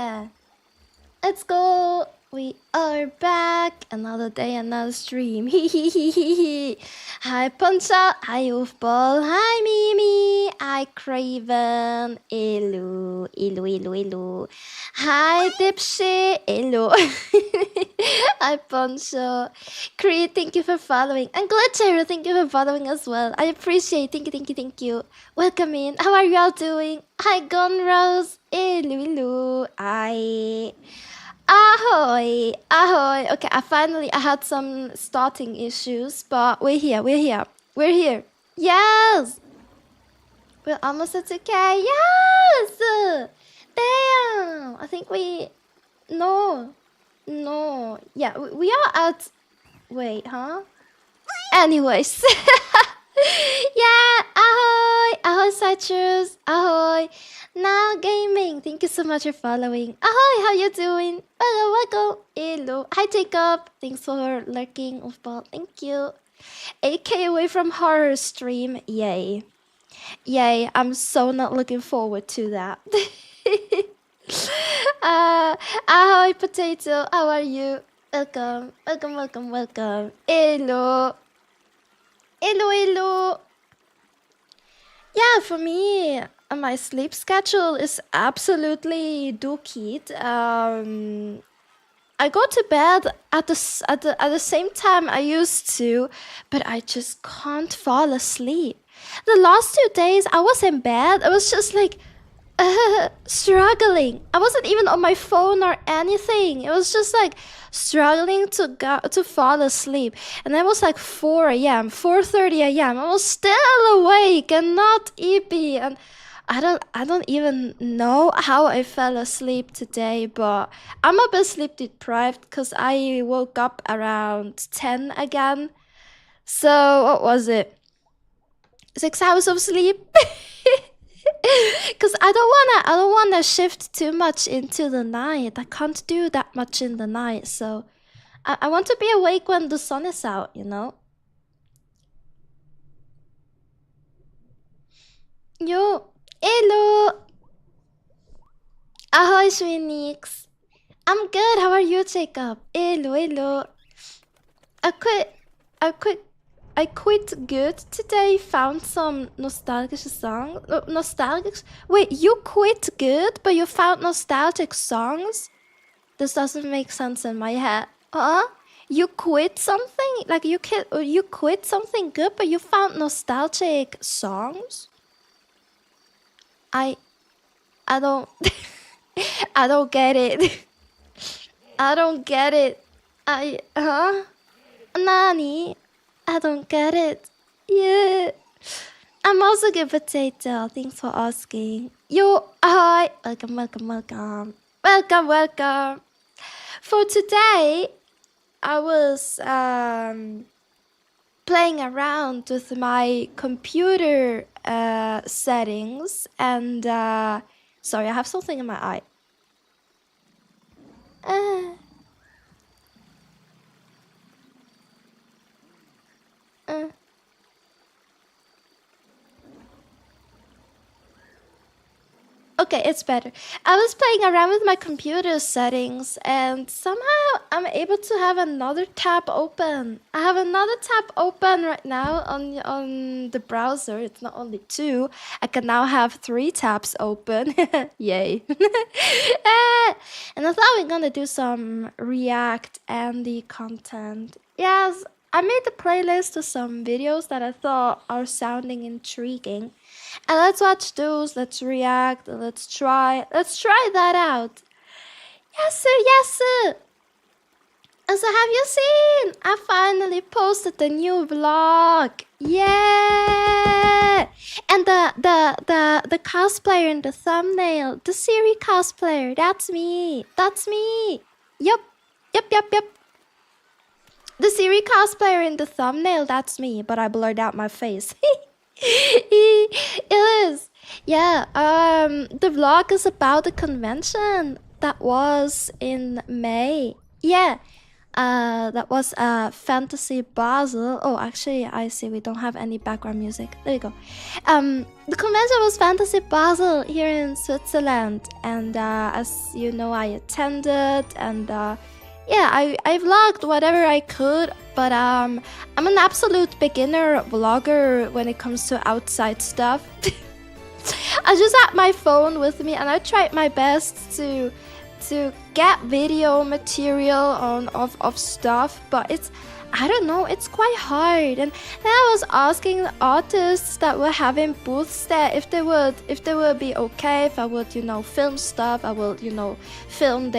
yeah. Let's go. We are back. Another day, another stream. Hi Puncha. Hi Oofball. Hi Mimi. Hi Craven. Hello. Hello, hello, hello. Hi Dipshit. Hello. Hi Puncha. Creed, thank you for following. And Glitcher, thank you for following as well. I appreciate. Thank you, thank you, thank you. Welcome in. How are you all doing? Hi Gunrose. Hello, hello. Hi. Ahoy! Ahoy! Okay, I had some starting issues, but we're here, we're here. We're here. Yes! We're almost at 2K. Yes! Damn! I think we... No. No. Yeah, we are at... Wait, huh? Anyways. Yeah! Ahoy! Ahoy, Citrus! Ahoy! Now Gaming, thank you so much for following. Ahoy, how you doing? Hello, welcome. Hello. Hi, Jacob. Thanks for lurking, Oofball. Thank you. 8K away from horror stream. Yay. Yay, I'm so not looking forward to that. Ahoy, Potato. How are you? Welcome. Welcome, welcome, welcome. Hello. Hello, hello. Yeah, for me, my sleep schedule is absolutely dookied. I go to bed at the same time I used to, but I just can't fall asleep. The last 2 days I was in bed, I was just like struggling. I wasn't even on my phone or anything. It was just like struggling to fall asleep. And it was like 4 a.m., 4:30 a.m. I was still awake and not eepy. And I don't even know how I fell asleep today, but I'm a bit sleep deprived because I woke up around 10 again. So what was it? 6 hours of sleep. Cause I don't wanna shift too much into the night. I can't do that much in the night, so I want to be awake when the sun is out, you know? Yo, hello. Ahoy, Phoenix. I'm good. How are you, Jacob? Hello, hello. I quit good today. Found some nostalgic songs. Nostalgic? Wait, you quit good, but you found nostalgic songs? This doesn't make sense in my head. Huh? You quit something? Like you quit something good, but you found nostalgic songs? I don't I don't get it. I don't get it. Huh? Nani? I don't get it. Yeah. I'm also good, Potato. Thanks for asking. Yo, hi. Welcome, welcome, welcome. Welcome, welcome. For today, I was playing around with my computer settings and sorry, I have something in my eye. Uh, uh. Okay, it's better. I was playing around with my computer settings and somehow I'm able to have another tab open. I have another tab open right now on the browser. It's not only 2. I can now have 3 tabs open. Yay. And I thought we are gonna do some React Andy content. Yes, I made a playlist of some videos that I thought are sounding intriguing. And let's watch those, let's react, let's try that out. Yes sir, yes sir. And so have you seen? I finally posted the new vlog. Yeah. And the cosplayer in the thumbnail, the Siri cosplayer, that's me. That's me. Yup. Yup, yup, yup. The Siri cosplayer in the thumbnail, that's me, but I blurred out my face. It is. Yeah, the vlog is about the convention that was in May. Yeah, That was Fantasy Basel. Oh, actually, I see we don't have any background music. There you go. The convention was Fantasy Basel here in Switzerland, and as you know, I attended, and yeah, I vlogged whatever I could, but I'm an absolute beginner vlogger when it comes to outside stuff. I just had my phone with me, and I tried my best to get video material of stuff, but I don't know, it's quite hard. And then I was asking the artists that were having booths there if they would be okay if I would, film stuff. I will, film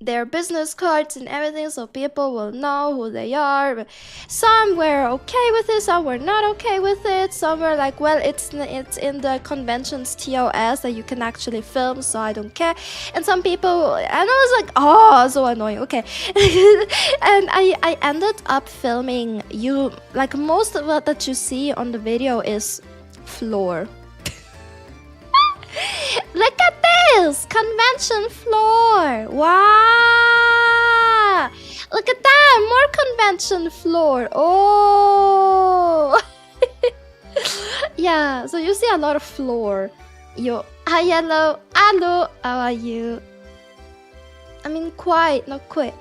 their business cards and everything, so people will know who they are. Some were okay with it, some were not okay with it. Some were like, well, it's in the convention's TOS that you can actually film, so I don't care. And some people, and I was like, oh, so annoying. Okay. And I ended up filming like most of what that you see on the video is floor. Look at this! Convention floor! Wow! Look at that! More convention floor! Oh! Yeah, so you see a lot of floor. Hi, hello! Hello! How are you? I mean, quite, not quite.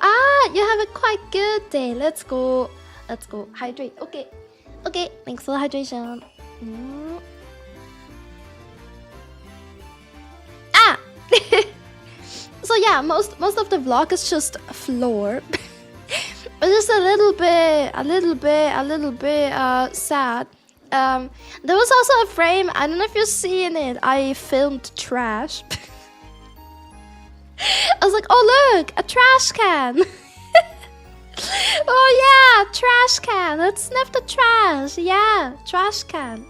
You have a quite good day. Let's go. Hydrate. Okay. Thanks for the hydration. So yeah, most of the vlog is just floor. But just a little bit sad. There was also a frame, I don't know if you've seen it, I filmed trash. I was like, oh look, a trash can. Oh yeah, trash can, let's sniff the trash. Yeah, trash can.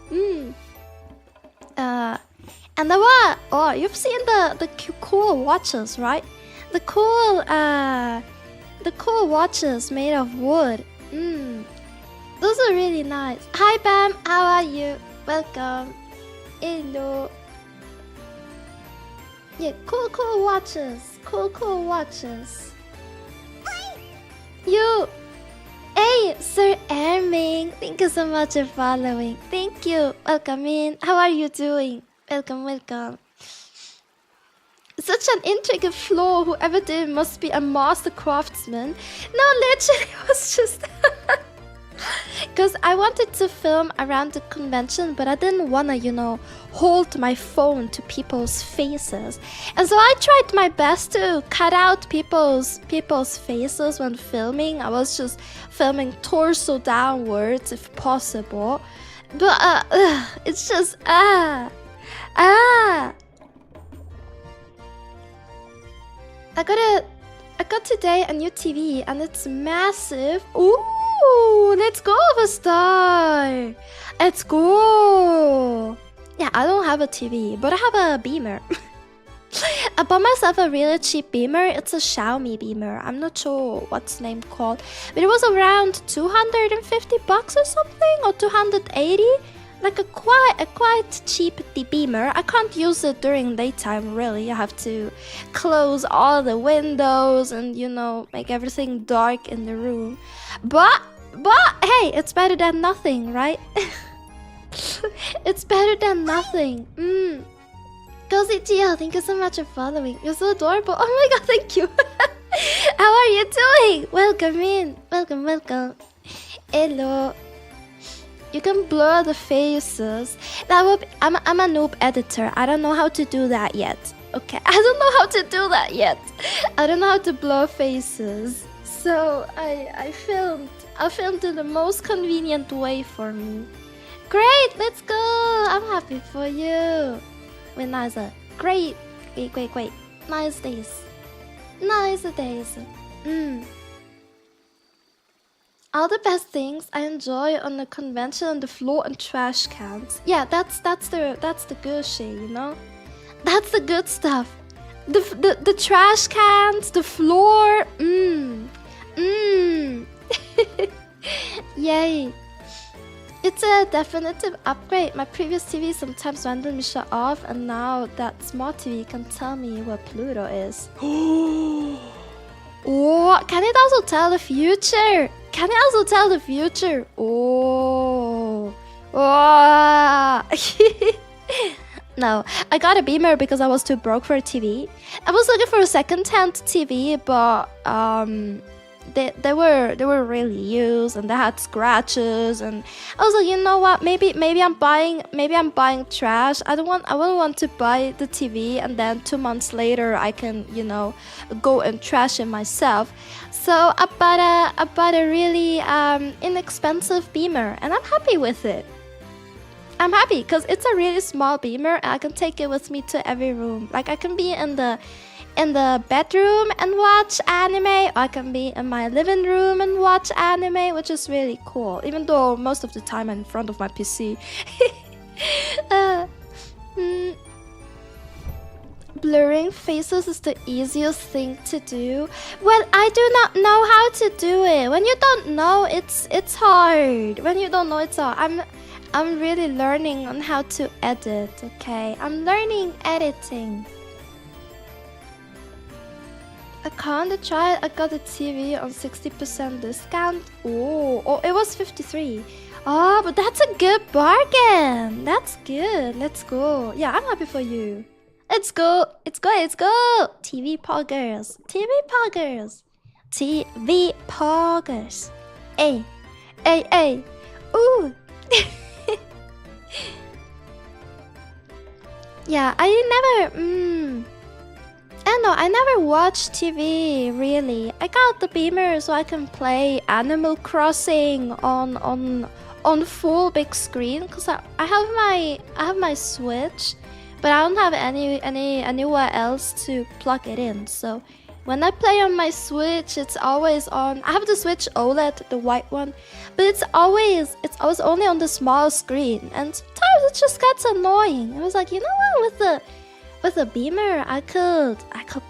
And the what? Oh, you've seen the cool watches, right? The cool watches made of wood. Those are really nice. Hi Bam, how are you? Welcome. Hello. Yeah, cool watches. Cool watches. You. Hey, Sir Erming. Thank you so much for following. Thank you. Welcome in. How are you doing? Welcome. Such an intricate floor. Whoever did it must be a master craftsman. No, literally, it was just... Because I wanted to film around the convention, but I didn't want to, hold my phone to people's faces. And so I tried my best to cut out people's faces when filming. I was just filming torso downwards if possible. But it's just... I got today a new TV and it's massive. Ooh, let's go, Star. Let's go. Yeah, I don't have a TV, but I have a beamer. I bought myself a really cheap beamer. It's a Xiaomi beamer. I'm not sure what's the name called, but it was around 250 bucks or something, or 280. Like a quite cheap beamer. I can't use it during daytime, really. I have to close all the windows and, make everything dark in the room. But hey, it's better than nothing, right? It's better than nothing. Cozy Gio, thank you so much for following. You're so adorable. Oh my god, thank you. How are you doing? Welcome in. Welcome. Hello. You can blur the faces. I'm a noob editor. I don't know how to do that yet. Okay, I don't know how to do that yet. I don't know how to blur faces. So I filmed in the most convenient way for me. Great, let's go. I'm happy for you. Wait, nice. Great. Nice days. All the best things I enjoy on the convention on the floor and trash cans. Yeah, that's the good shit, That's the good stuff. The trash cans, the floor. Yay. It's a definitive upgrade. My previous TV sometimes randomly shut off, and now that smart TV can tell me where Pluto is. Oh, can it also tell the future? Can it also tell the future? Oh. Oh. No, I got a Beamer because I was too broke for a TV. I was looking for a second-hand TV, but they were really used and they had scratches, and I was like, you know what? Maybe I'm buying trash. I wouldn't want to buy the TV and then 2 months later I can go and trash it myself. So I bought a really inexpensive Beamer, and I'm happy with it. I'm happy because it's a really small Beamer and I can take it with me to every room. Like I can be in the bedroom and watch anime, or I can be in my living room and watch anime, which is really cool, even though most of the time I'm in front of my PC. Blurring faces is the easiest thing to do. Well, I do not know how to do it. When you don't know, it's hard. When you don't know, it's hard. I'm really learning on how to edit, okay? I'm learning editing. I kinda tried. I got a TV on 60% discount. Oh, it was 53. Oh, but that's a good bargain. That's good. Let's go. Yeah, I'm happy for you. Let's go. Let's go. Let's go. TV poggers. TV poggers. TV poggers. Hey. Hey, hey. Ooh. Yeah, I never watched TV really. I got the Beamer so I can play Animal Crossing on full big screen, because I have my Switch, but I don't have anywhere else to plug it in. So when I play on my Switch, it's always on. I have the Switch OLED, the white one, but it's always only on the small screen, and sometimes it just gets annoying. I was like, you know what, with the Beamer, I could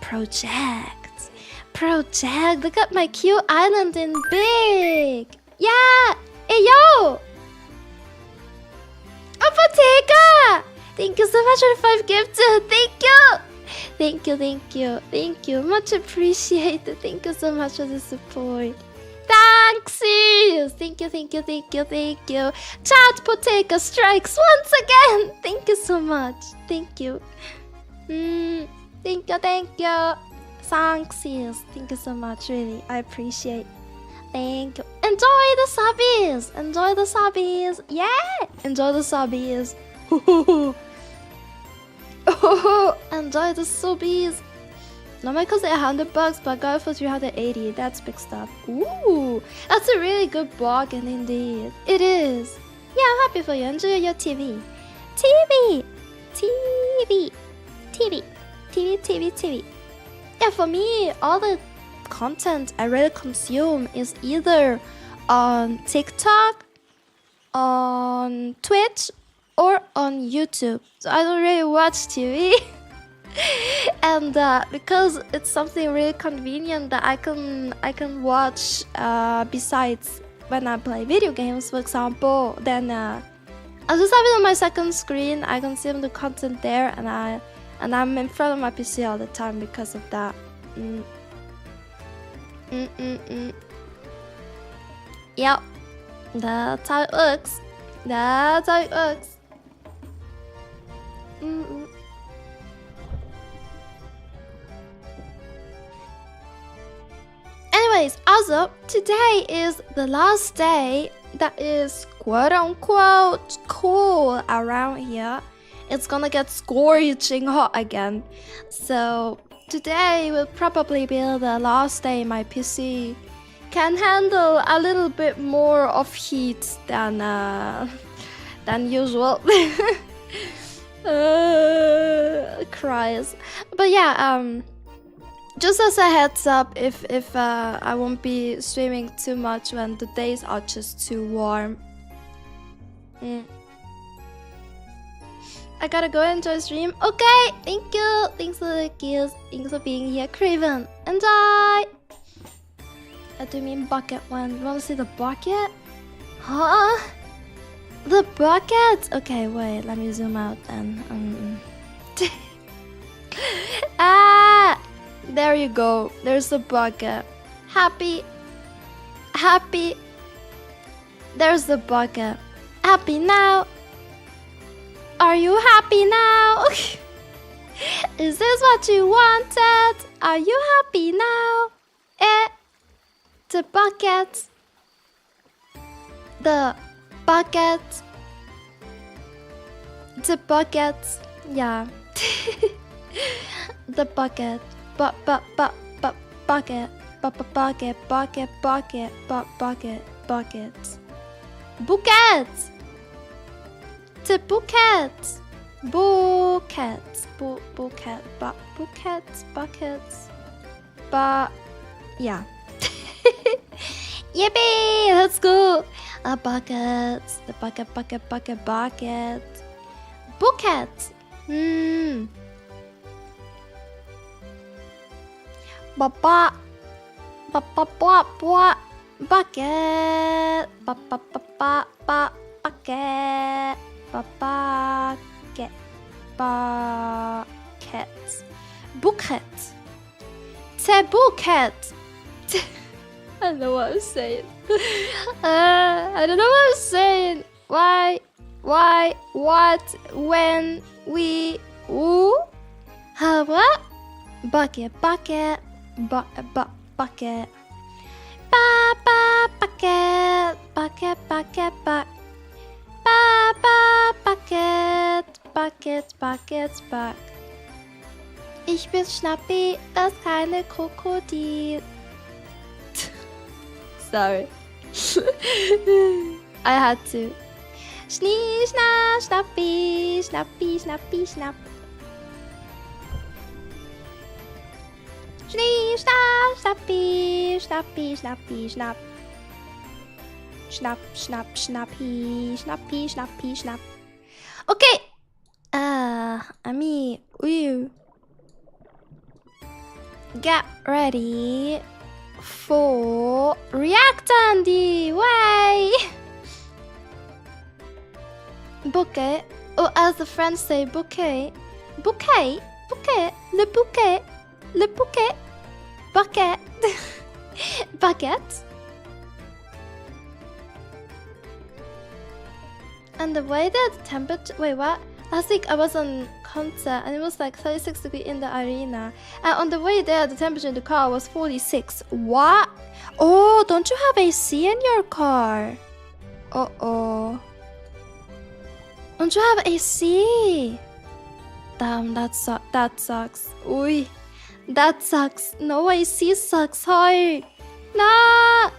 project. Look at my cute island in big. Yeah. Hey yo, Apoteka! Thank you so much for the 5 gifts. Thank you. Much appreciated. Thank you so much for the support. Thanks! Thank you. Chat Poteka strikes once again. Thank you so much. Thank you. Thank you. Thanks. Thank you so much. Really, I appreciate. Thank you. Enjoy the subbies. Yeah. Enjoy the subbies. Enjoy the subbies. Normally costs $100, but I got it for 380. That's big stuff. Ooh, that's a really good bargain indeed. It is. Yeah, I'm happy for you. Enjoy your TV. Yeah, for me, all the content I really consume is either on TikTok, on Twitch, or on YouTube. So I don't really watch TV. And because it's something really convenient that I can watch besides when I play video games, for example, then I'll just have it on my second screen. I consume the content there, and I'm in front of my PC all the time because of that. Yep, that's how it looks. Anyways, also, today is the last day that is quote-unquote cool around here. It's gonna get scorching hot again. So today will probably be the last day my PC can handle a little bit more of heat than usual. Cries. But yeah, just as a heads up, if I won't be streaming too much when the days are just too warm. I gotta go enjoy stream. Okay, thank you. Thanks for the kills. Thanks for being here, Craven. Enjoy. I do mean bucket one. You wanna see the bucket? Huh? The bucket? Okay, wait. Let me zoom out then. Ah, there There you go. There's a bucket. Happy. There's the bucket. Happy now. Are you happy now? Is this what you wanted? Are you happy now? The bucket. The bucket. The bucket. Yeah. The bucket. Bucket. Bucket. Buckets. The buckets. Buckets. Buckets. Yeah. Yippee! Let's go. A bucket. The bucket. Bucket. Bucket. Bucket. Bucket. Te bucket. I don't know what I'm saying. I don't know what I'm saying. Why, what, when, we, who, how, what? Bucket. Bucket. Bucket. Bucket. Ich bin Schnappi, das kleine Krokodil. Sorry. I had to. Schnee, schna, Schnappi, Schnappi, schnapp. Schnee, schna, Schnappi, schnapp. Schnappi. Okay. Ami, you get ready for reactandy. Way. Bouquet. Or as the French say, bouquet. Bouquet. Le bouquet. Bucket. Bucket. And the way that the temperature. Wait, what? Last week I was on concert and it was like 36 degrees in the arena. And on the way there, the temperature in the car was 46. What? Oh, don't you have AC in your car? Uh-oh. Don't you have AC? Damn, that sucks. Ui. That sucks. No AC sucks. Hi. Nah.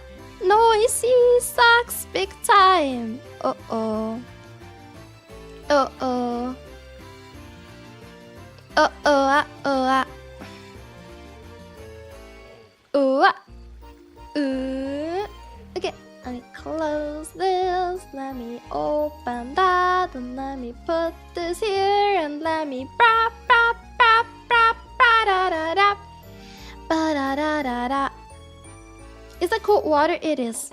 No AC sucks. Big time. Uh-oh. Okay, let me close this. Let me open that. And let me put this here. And let me ba-da-da-da. Is that cold water? It is.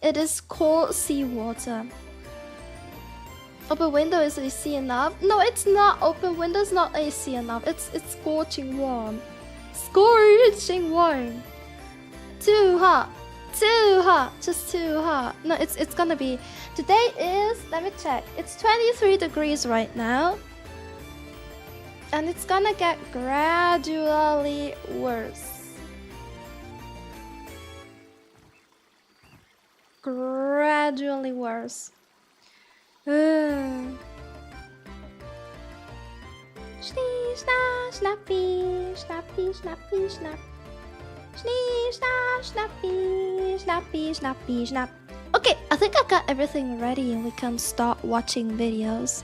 It is cold seawater. Open window is AC enough? No, it's not. Open window is not AC enough. It's scorching warm. Scorching warm. Too hot. Just too hot. No, it's gonna be. Today is. Let me check. It's 23 degrees right now. And it's gonna get gradually worse. Gradually worse. Snappy. Snap. Okay, I think I got everything ready and we can start watching videos.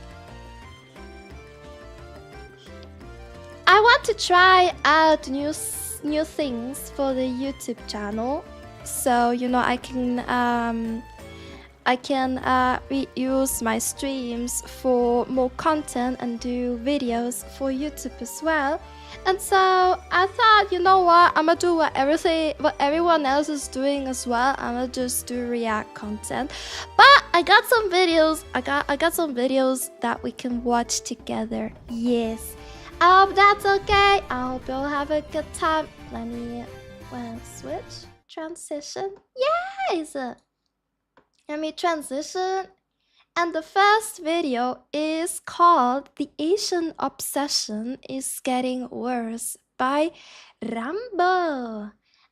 I want to try out new things for the YouTube channel, so I can reuse my streams for more content and do videos for YouTube as well. And so I thought, you know what, I'm gonna do what everyone else is doing as well. I'm gonna just do react content. But I got some videos. I got some videos that we can watch together. Yes, I hope that's okay. I hope you'll have a good time. Let me switch. Transition. Yes! Let me transition. And the first video is called The Asian Obsession is Getting Worse by Rambo.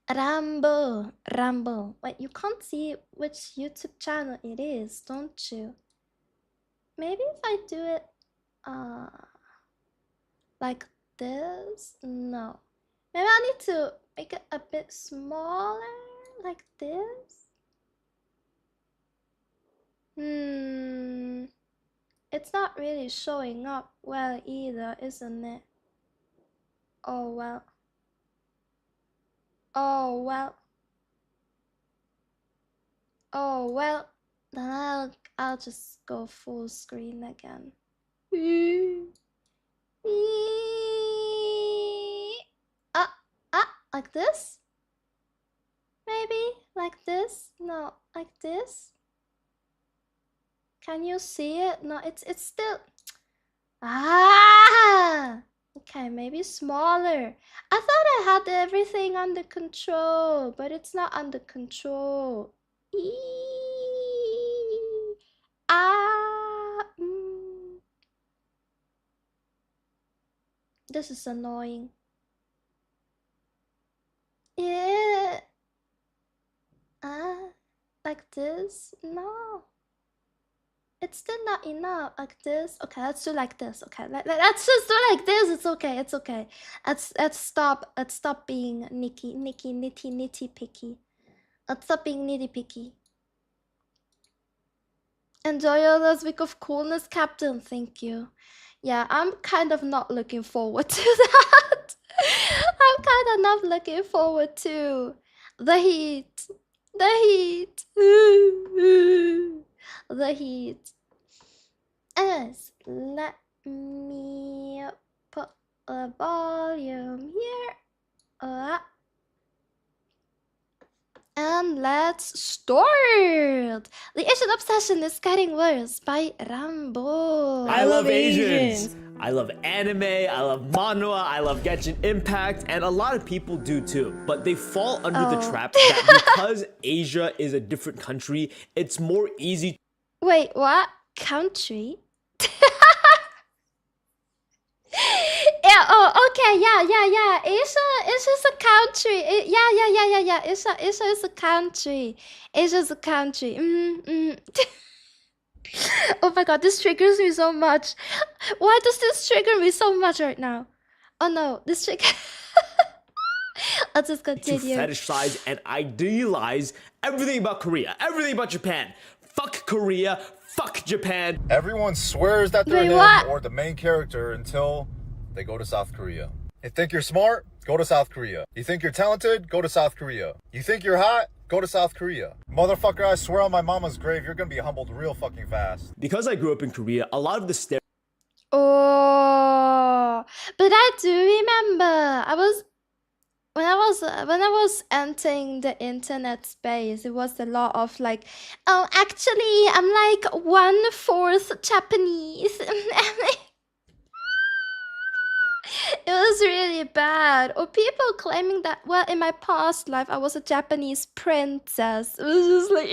Rambo. Wait, you can't see which YouTube channel it is, don't you? Maybe if I do it like this? No. Maybe I need to make it a bit smaller, like this. It's not really showing up well either, isn't it? Oh well. Oh well. Oh well. Then I'll just go full screen again. Like this? Maybe like this? No, like this? Can you see it? No, it's still. Okay, maybe smaller. I thought I had everything under control, but it's not under control. This is annoying. Yeah. Like this? No. It's still not enough. Like this. Okay, let's do like this. Okay, let's just do like this. It's okay. It's okay. Let's stop. Let's stop being nitty picky. Let's stop being nitty picky. Enjoy your last week of coolness, Captain. Thank you. Yeah, I'm kind of not looking forward to that. I'm kind of not looking forward to the heat. The heat. The heat. Anyways, let me put the volume here. And let's start! The Asian Obsession is Getting Worse by Rambo. I love Asians. I love anime, I love manhwa, I love Genshin Impact, and a lot of people do too. But they fall under the trap that because Asia is a different country, it's more easy. Wait, what? Country? Yeah, oh, okay, yeah. Asia's a country. Yeah. Asia is a country. Asia's a country. Oh my god, this triggers me so much. Why does this trigger me so much right now? Oh no, this trigger. Let's just continue. To fetishize and idealize everything about Korea, everything about Japan. Fuck Korea, fuck Japan. Everyone swears that they're him or the main character until they go to South Korea. You think you're smart? Go to South Korea. You think you're talented? Go to South Korea. You think you're hot? Go to South Korea. Motherfucker, I swear on my mama's grave, you're gonna be humbled real fucking fast. Because I grew up in Korea, a lot of the Oh, but I do remember. When I was entering the internet space, it was a lot of like, oh, actually, I'm like 1/4 Japanese. It was really bad. Or people claiming that, well, in my past life, I was a Japanese princess. It was just like,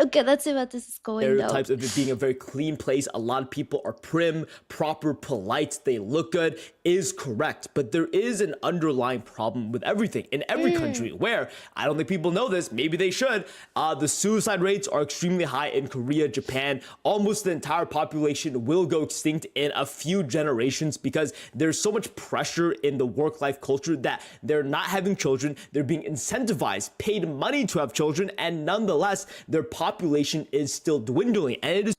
okay, let's see what this is going stereotypes of it being a very clean place. A lot of people are prim, proper, polite. They look good is correct. But there is an underlying problem with everything in every country where, I don't think people know this, maybe they should, the suicide rates are extremely high in Korea, Japan. Almost the entire population will go extinct in a few generations because there's so much pressure in the work-life culture that they're not having children. They're being incentivized, paid money to have children, and nonetheless, their population is still dwindling. And it is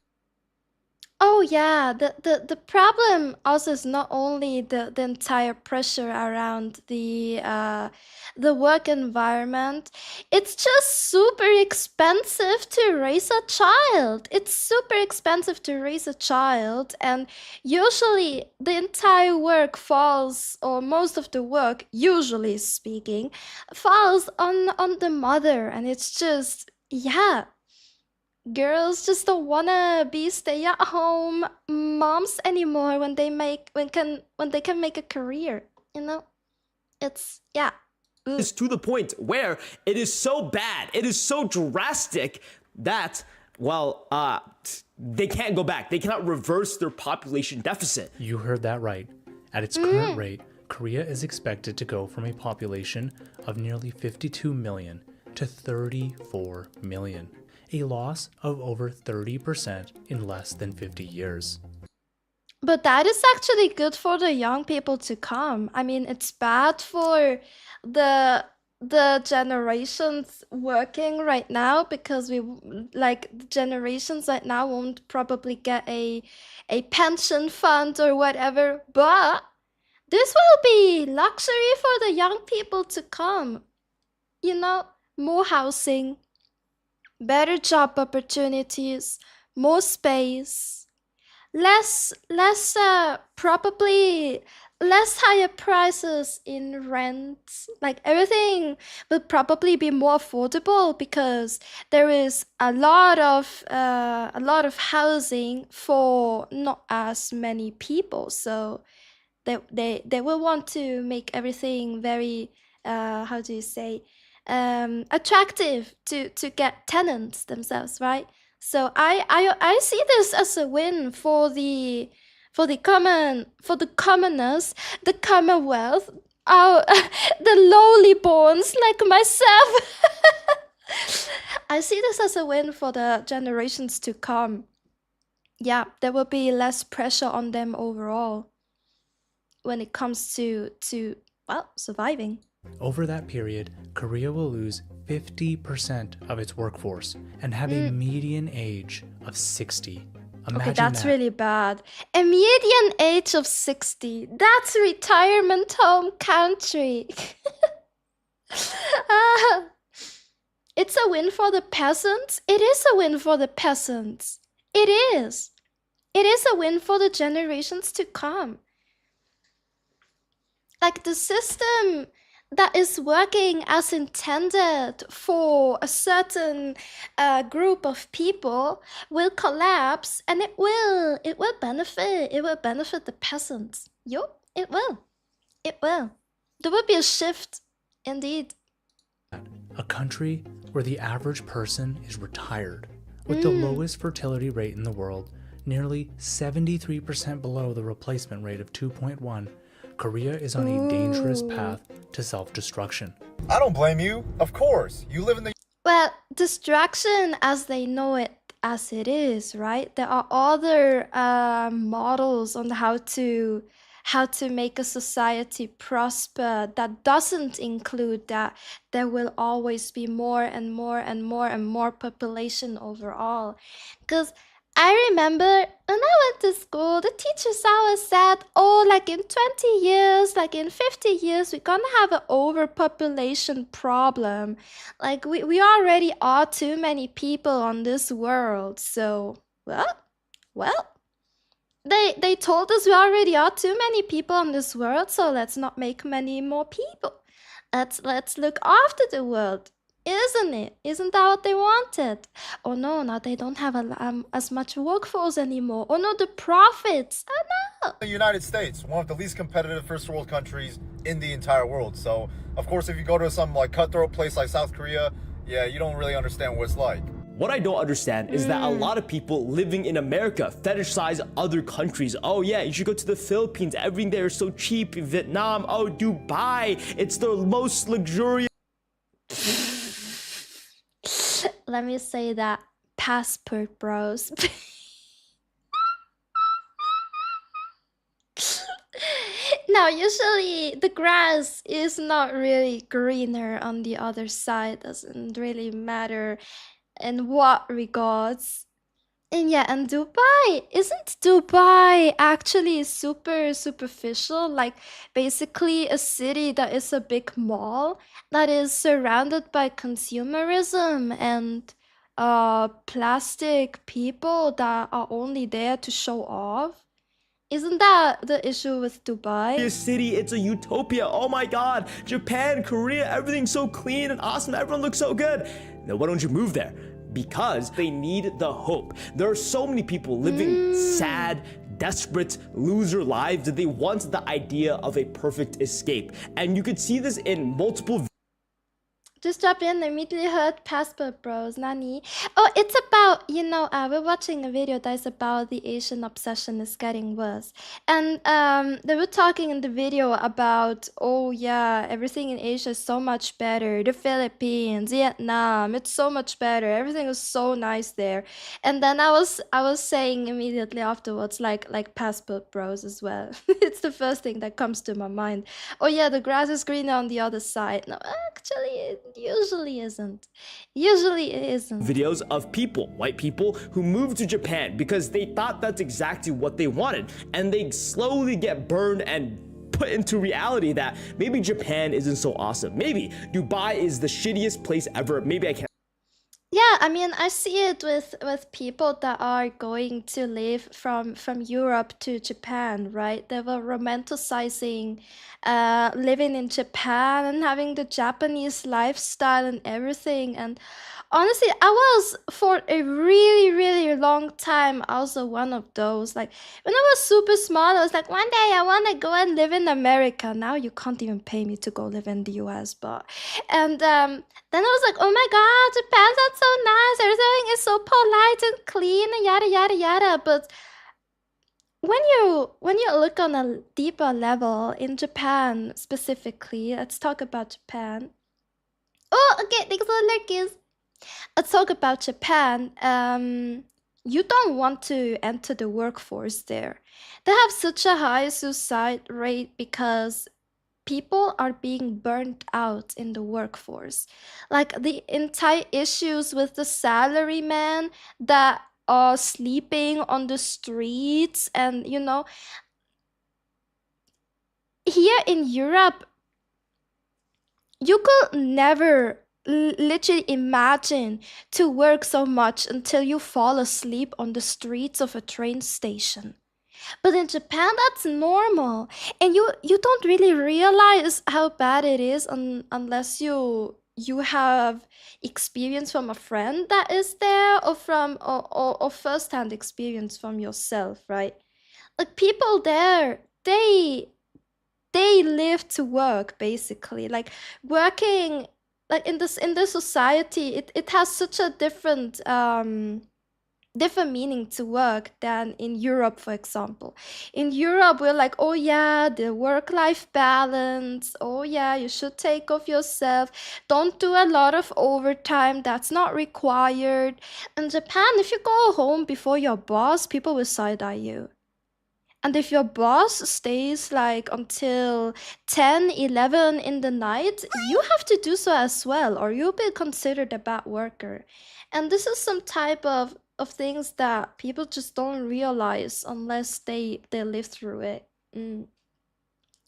Oh yeah, the problem also is not only the entire pressure around the work environment. It's just super expensive to raise a child. It's super expensive to raise a child, and usually the entire work falls, or most of the work, usually speaking, falls on the mother, and it's just, yeah, girls just don't wanna be stay-at-home moms anymore when they can make a career, you know? It's yeah. Is to the point where it is so bad, it is so drastic that, well, they can't go back. They cannot reverse their population deficit. You heard that right. At its current rate, Korea is expected to go from a population of nearly 52 million to 34 million, a loss of over 30% in less than 50 years. But that is actually good for the young people to come. I mean, it's bad for the generations working right now because the generations right now won't probably get a pension fund or whatever. But this will be luxury for the young people to come. You know, more housing, better job opportunities, more space. Probably less higher prices in rent. Like everything will probably be more affordable because there is a lot of housing for not as many people. So they will want to make everything very how do you say attractive to get tenants themselves, right? So I see this as a win for the commoners, the commonwealth, our the lowly borns like myself. I see this as a win for the generations to come. Yeah, there will be less pressure on them overall when it comes to well, surviving. Over that period, Korea will lose 50% of its workforce and have a median age of 60. Imagine Okay, that's that. really bad. A median age of 60. That's retirement home country. Ah, it's a win for the peasants. It is a win for the peasants. It is. It is a win for the generations to come. Like the system that is working as intended for a certain group of people will collapse, and it will benefit the peasants. Yup, it will. There will be a shift, indeed. A country where the average person is retired, with the lowest fertility rate in the world, nearly 73% below the replacement rate of 2.1. Korea is on a dangerous path to self-destruction. I don't blame you. Of course. You live in the Well, destruction as they know it as it is, right? There are other models on how to make a society prosper that doesn't include that there will always be more and more and more and more population overall. Because I remember when I went to school, the teachers always said, oh, like in 20 years, like in 50 years, we're gonna have an overpopulation problem. Like we already are too many people on this world. So, well, they told us we already are too many people on this world, so let's not make many more people. Let's look after the world. Isn't it? Isn't that what they wanted? Oh no, now they don't have as much workforce anymore. Oh no, the profits. Oh no. United States, one of the least competitive first world countries in the entire world. So, of course, if you go to some like cutthroat place like South Korea, yeah, you don't really understand what it's like. What I don't understand is that a lot of people living in America fetishize other countries. Oh yeah, you should go to the Philippines. Everything there is so cheap. Vietnam, oh Dubai, it's the most luxurious. Let me say that passport bros. Now, usually the grass is not really greener on the other side. Doesn't really matter in what regards. And yeah, and Dubai, isn't Dubai actually super superficial? Like basically a city that is a big mall that is surrounded by consumerism and plastic people that are only there to show off. Isn't that the issue with Dubai? City, it's a utopia. Oh my god, Japan, Korea, everything's so clean and awesome. Everyone looks so good. Now why don't you move there? because they need the hope. There are so many people living sad, desperate, loser lives that they want the idea of a perfect escape. And you could see this in multiple Just drop in, immediately heard Passport Bros, Nani. Oh, it's about, we're watching a video that's about the Asian obsession is getting worse. And they were talking in the video about, oh yeah, everything in Asia is so much better. The Philippines, Vietnam, it's so much better. Everything is so nice there. And then I was saying immediately afterwards, like Passport Bros as well. It's the first thing that comes to my mind. Oh yeah, the grass is greener on the other side. No, actually, it usually isn't. Usually it isn't. videos of people, white people, who moved to Japan because they thought that's exactly what they wanted, and they slowly get burned and put into reality that maybe Japan isn't so awesome. Maybe Dubai is the shittiest place ever. Maybe I can't. Yeah, I mean, I see it with people that are going to live from Europe to Japan, right? They were romanticizing living in Japan and having the Japanese lifestyle and everything. And honestly, I was for a really, really long time also one of those. Like when I was super small, I was like, one day I want to go and live in America. Now you can't even pay me to go live in the US, but and then I was like, oh my God, Japan sounds so nice. Everything is so polite and clean and yada yada yada. But when you look on a deeper level in Japan specifically, let's talk about Japan. Oh, okay, thanks for the lurkers. Let's talk about Japan. You don't want to enter the workforce there. They have such a high suicide rate because people are being burnt out in the workforce. Like the entire issues with the salaryman that are sleeping on the streets, and here in Europe, you could never literally imagine to work so much until you fall asleep on the streets of a train station. But in Japan, that's normal, and you don't really realize how bad it is unless you have experience from a friend that is there, or from or first-hand experience from yourself, right? Like people there, they live to work basically. Like working, like in this society, it has such a different meaning to work than in Europe, for example. In Europe, we're like, oh yeah, the work-life balance. Oh yeah, you should take off yourself. Don't do a lot of overtime. That's not required. In Japan, if you go home before your boss, people will side-eye you. And if your boss stays like until 10, 11 in the night, you have to do so as well, or you'll be considered a bad worker. And this is some type of things that people just don't realize unless they live through it.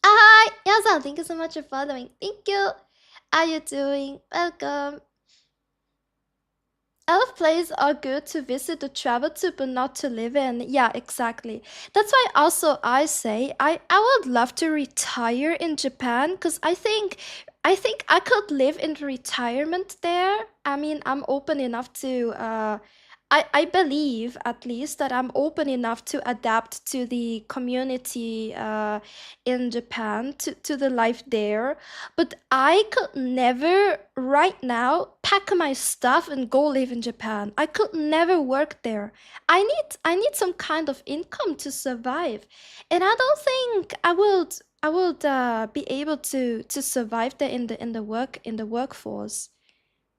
Hi, Yasan, thank you so much for following. Thank you. How you doing? Welcome. Elf places are good to visit, to travel to, but not to live in. Yeah, exactly. That's why also I say I would love to retire in Japan, because I think I could live in retirement there. I mean, I'm open enough to I believe at least that I'm open enough to adapt to the community in Japan, to the life there. But I could never right now pack my stuff and go live in Japan. I could never work there. I need some kind of income to survive. And I don't think I would be able to survive there in the workforce.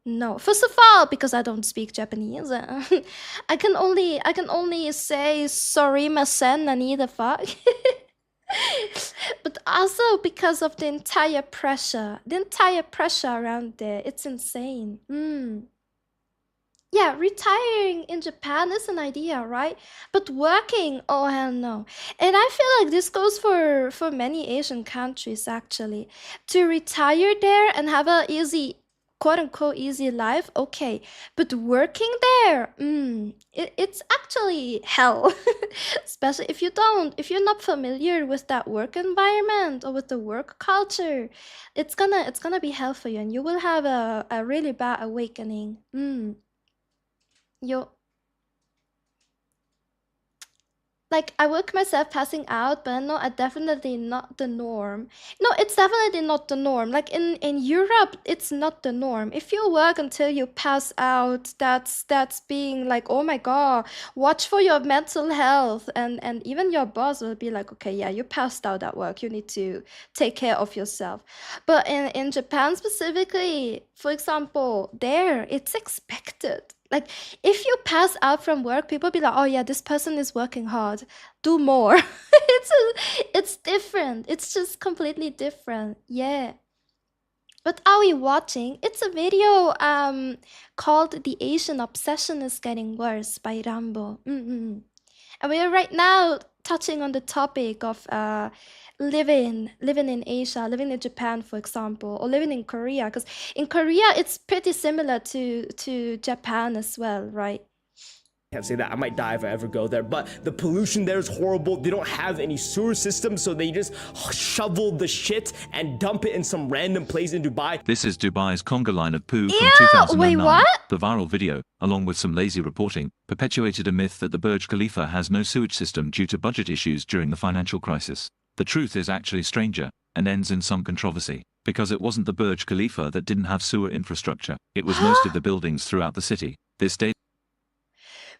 No, first of all, because I don't speak Japanese, I can only say "sorimasen" and the fuck. But also because of the entire pressure around there, it's insane. Yeah, retiring in Japan is an idea, right? But working, oh hell no. And I feel like this goes for many Asian countries actually. To retire there and have a easy, quote unquote, easy life, okay. But working there, it's actually hell. Especially if you're not familiar with that work environment or with the work culture, it's gonna be hell for you, and you will have a really bad awakening. you like I work myself passing out, but no, I definitely not the norm. No, it's definitely not the norm. Like in Europe, it's not the norm. If you work until you pass out, that's being like, oh my god, watch for your mental health, and even your boss will be like, okay, yeah, you passed out at work. You need to take care of yourself. But in Japan specifically, for example, there it's expected. Like if you pass out from work, people be like, "Oh yeah, this person is working hard. Do more." It's different. It's just completely different. Yeah. What are we watching? It's a video called "The Asian Obsession is Getting Worse" by Rambo. And we are right now touching on the topic of living in Asia, living in Japan, for example, or living in Korea. Because in Korea, it's pretty similar to Japan as well, right? Can't say that. I might die if I ever go there. But the pollution there is horrible. They don't have any sewer systems, so they just shovel the shit and dump it in some random place in Dubai. This is Dubai's conga line of poo from Yeah, 2009. wait, what? The viral video, along with some lazy reporting, perpetuated a myth that the Burj Khalifa has no sewage system due to budget issues during the financial crisis. The truth is actually stranger, and ends in some controversy, because it wasn't the Burj Khalifa that didn't have sewer infrastructure. It was most of the buildings throughout the city. This data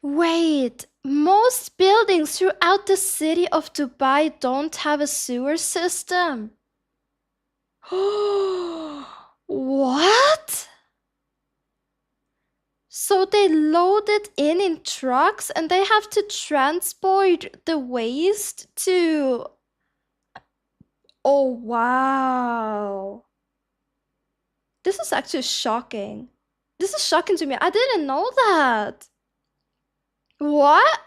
Wait, most buildings throughout the city of Dubai don't have a sewer system. What? So they load it in trucks and they have to transport the waste to... Oh, wow. This is actually shocking. This is shocking to me. I didn't know that. What?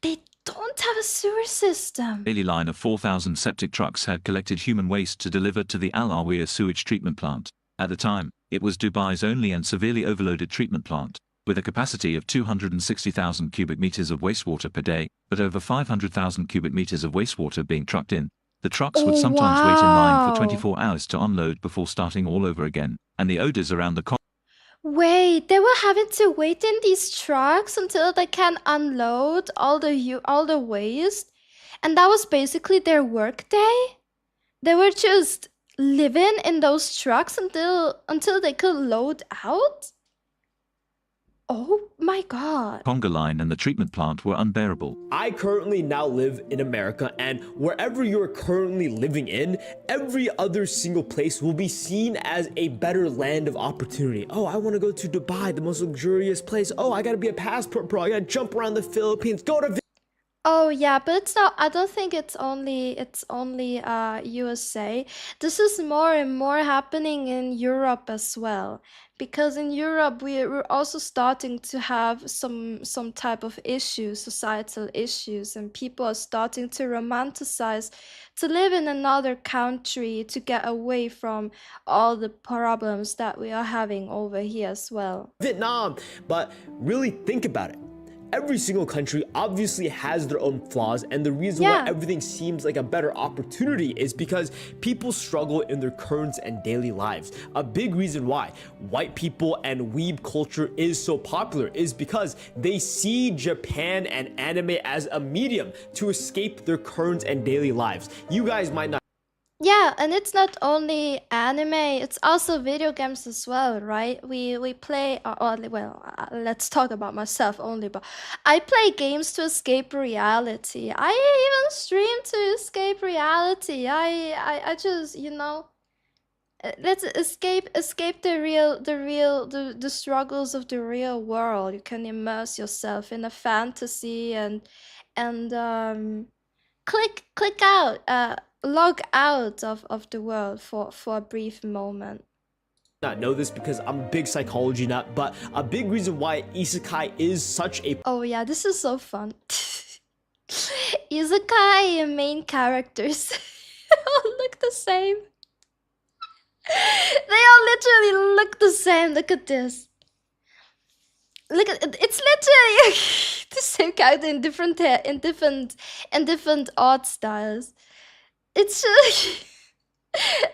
They don't have a sewer system. daily line of 4,000 septic trucks had collected human waste to deliver to the Al Awiya sewage treatment plant. At the time, it was Dubai's only and severely overloaded treatment plant, with a capacity of 260,000 cubic meters of wastewater per day, but over 500,000 cubic meters of wastewater being trucked in. The trucks would sometimes wait in line for 24 hours to unload before starting all over again, and the odors around the Wait, they were having to wait in these trucks until they can unload all the waste, and that was basically their work day. They were just living in those trucks until they could load out. Oh my god. conga line and the treatment plant were unbearable. I currently now live in America, and wherever you're currently living in, every other single place will be seen as a better land of opportunity. Oh, I want to go to Dubai, the most luxurious place. Oh, I gotta be a passport pro. I gotta jump around the Philippines, go to Oh yeah, but it's not. I don't think it's only USA. This is more and more happening in Europe as well, because in Europe we're also starting to have some type of issues, societal issues, and people are starting to romanticize to live in another country to get away from all the problems that we are having over here as well. Vietnam. But really think about it. Every single country obviously has their own flaws, and the reason Yeah. why everything seems like a better opportunity is because people struggle in their current and daily lives. A big reason why white people and weeb culture is so popular is because they see Japan and anime as a medium to escape their current and daily lives. You guys might not Yeah, and it's not only anime, it's also video games as well, right? We play, let's talk about myself only, but I play games to escape reality. I even stream to escape reality. I just, let's escape the struggles of the real world. You can immerse yourself in a fantasy and click out, log out of the world for a brief moment. not know this because I'm a big psychology nut, but a big reason why isekai is such a Oh yeah, this is so fun. Isekai main characters all look the same. They all literally look the same. Look at this. Look at it's literally the same character in different hair, in different art styles. It's just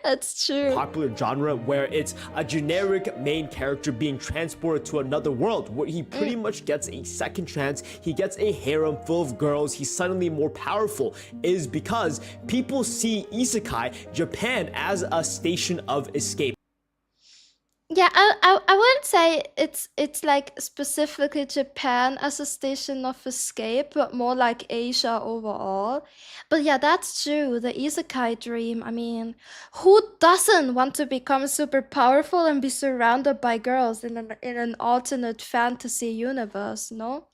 That's true. popular genre where it's a generic main character being transported to another world where he pretty much gets a second chance, he gets a harem full of girls, he's suddenly more powerful, is because people see isekai Japan as a station of escape. Yeah, I wouldn't say it's like specifically Japan as a station of escape, but more like Asia overall. But yeah, that's true. The isekai dream. I mean, who doesn't want to become super powerful and be surrounded by girls in an alternate fantasy universe, no?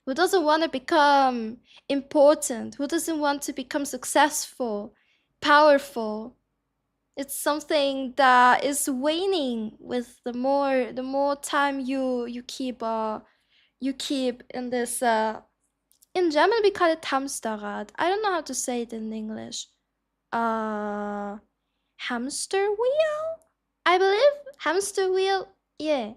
Who doesn't want to become important? Who doesn't want to become successful, powerful? It's something that is waning with the more time you keep in this in German we call it Hamsterrad. I don't know how to say it in English. Hamster wheel? I believe hamster wheel. Yeah.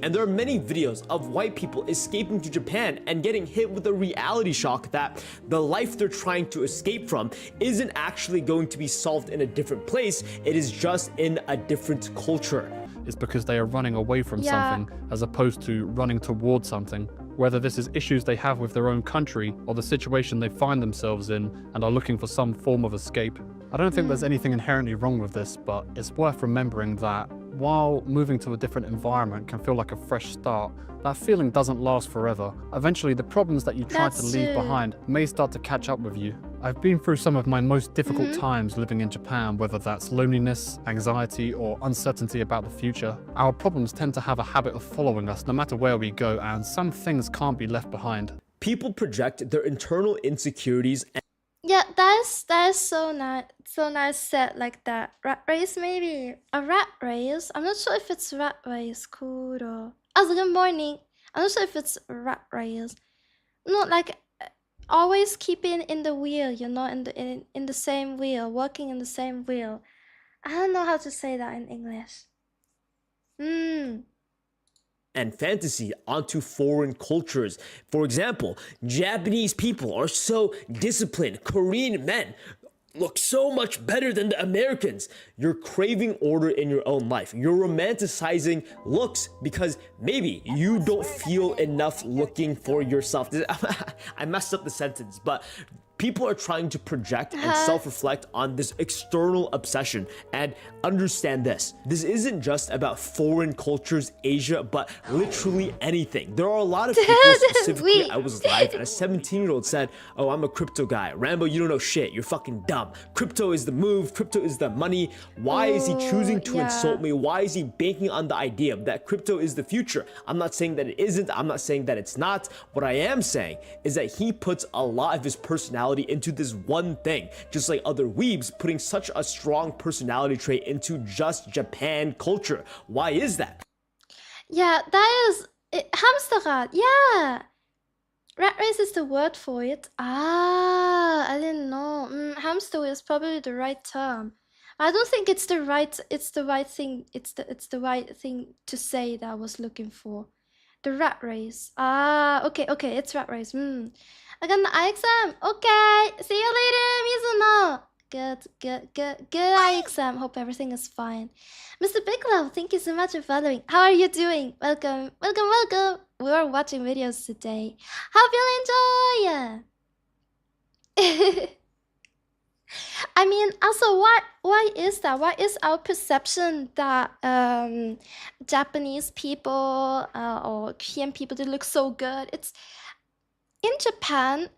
And there are many videos of white people escaping to Japan and getting hit with a reality shock that the life they're trying to escape from isn't actually going to be solved in a different place, it is just in a different culture. It's because they are running away from something as opposed to running towards something. Whether this is issues they have with their own country or the situation they find themselves in and are looking for some form of escape. I don't think there's anything inherently wrong with this, but it's worth remembering that while moving to a different environment can feel like a fresh start, that feeling doesn't last forever. Eventually, the problems that you tried to leave behind may start to catch up with you. I've been through some of my most difficult times living in Japan, whether that's loneliness, anxiety, or uncertainty about the future. Our problems tend to have a habit of following us no matter where we go, and some things can't be left behind. People project their internal insecurities and Yeah, that is so nice said like that. Rat race maybe a rat race. I'm not sure if it's rat race. Kuro. Also, good morning. I'm not sure if it's rat race. No, like always keeping in the wheel. You know, in the same wheel, working in the same wheel. I don't know how to say that in English. and fantasy onto foreign cultures. For example, Japanese people are so disciplined. Korean men look so much better than the Americans. You're craving order in your own life. You're romanticizing looks because maybe you don't feel enough looking for yourself. I messed up the sentence, but people are trying to project and self-reflect on this external obsession. And understand this. This isn't just about foreign cultures, Asia, but literally anything. There are a lot of people, specifically, I was live and a 17-year-old said, oh, I'm a crypto guy. Rambo, you don't know shit. You're fucking dumb. Crypto is the move. Crypto is the money. Why is he choosing to insult me? Why is he banking on the idea that crypto is the future? I'm not saying that it isn't. I'm not saying that it's not. What I am saying is that he puts a lot of his personality into this one thing, just like other weebs putting such a strong personality trait into just Japan culture. Why is that? Yeah, that is Hamsterrad. Yeah, rat race is the word for it. Ah, I didn't know. Hamster is probably the right term. I don't think it's the right thing. It's the right thing to say that I was looking for. The rat race. Ah, okay, it's rat race. I got an eye exam. Okay, see you later, Mizuno. Good eye exam. Hope everything is fine. Mr. Bigelow, thank you so much for following. How are you doing? Welcome. We are watching videos today. Hope you'll enjoy. I mean, also, why is that? Why is our perception that Japanese people or Korean people, they look so good? It's in Japan,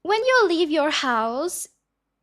when you leave your house,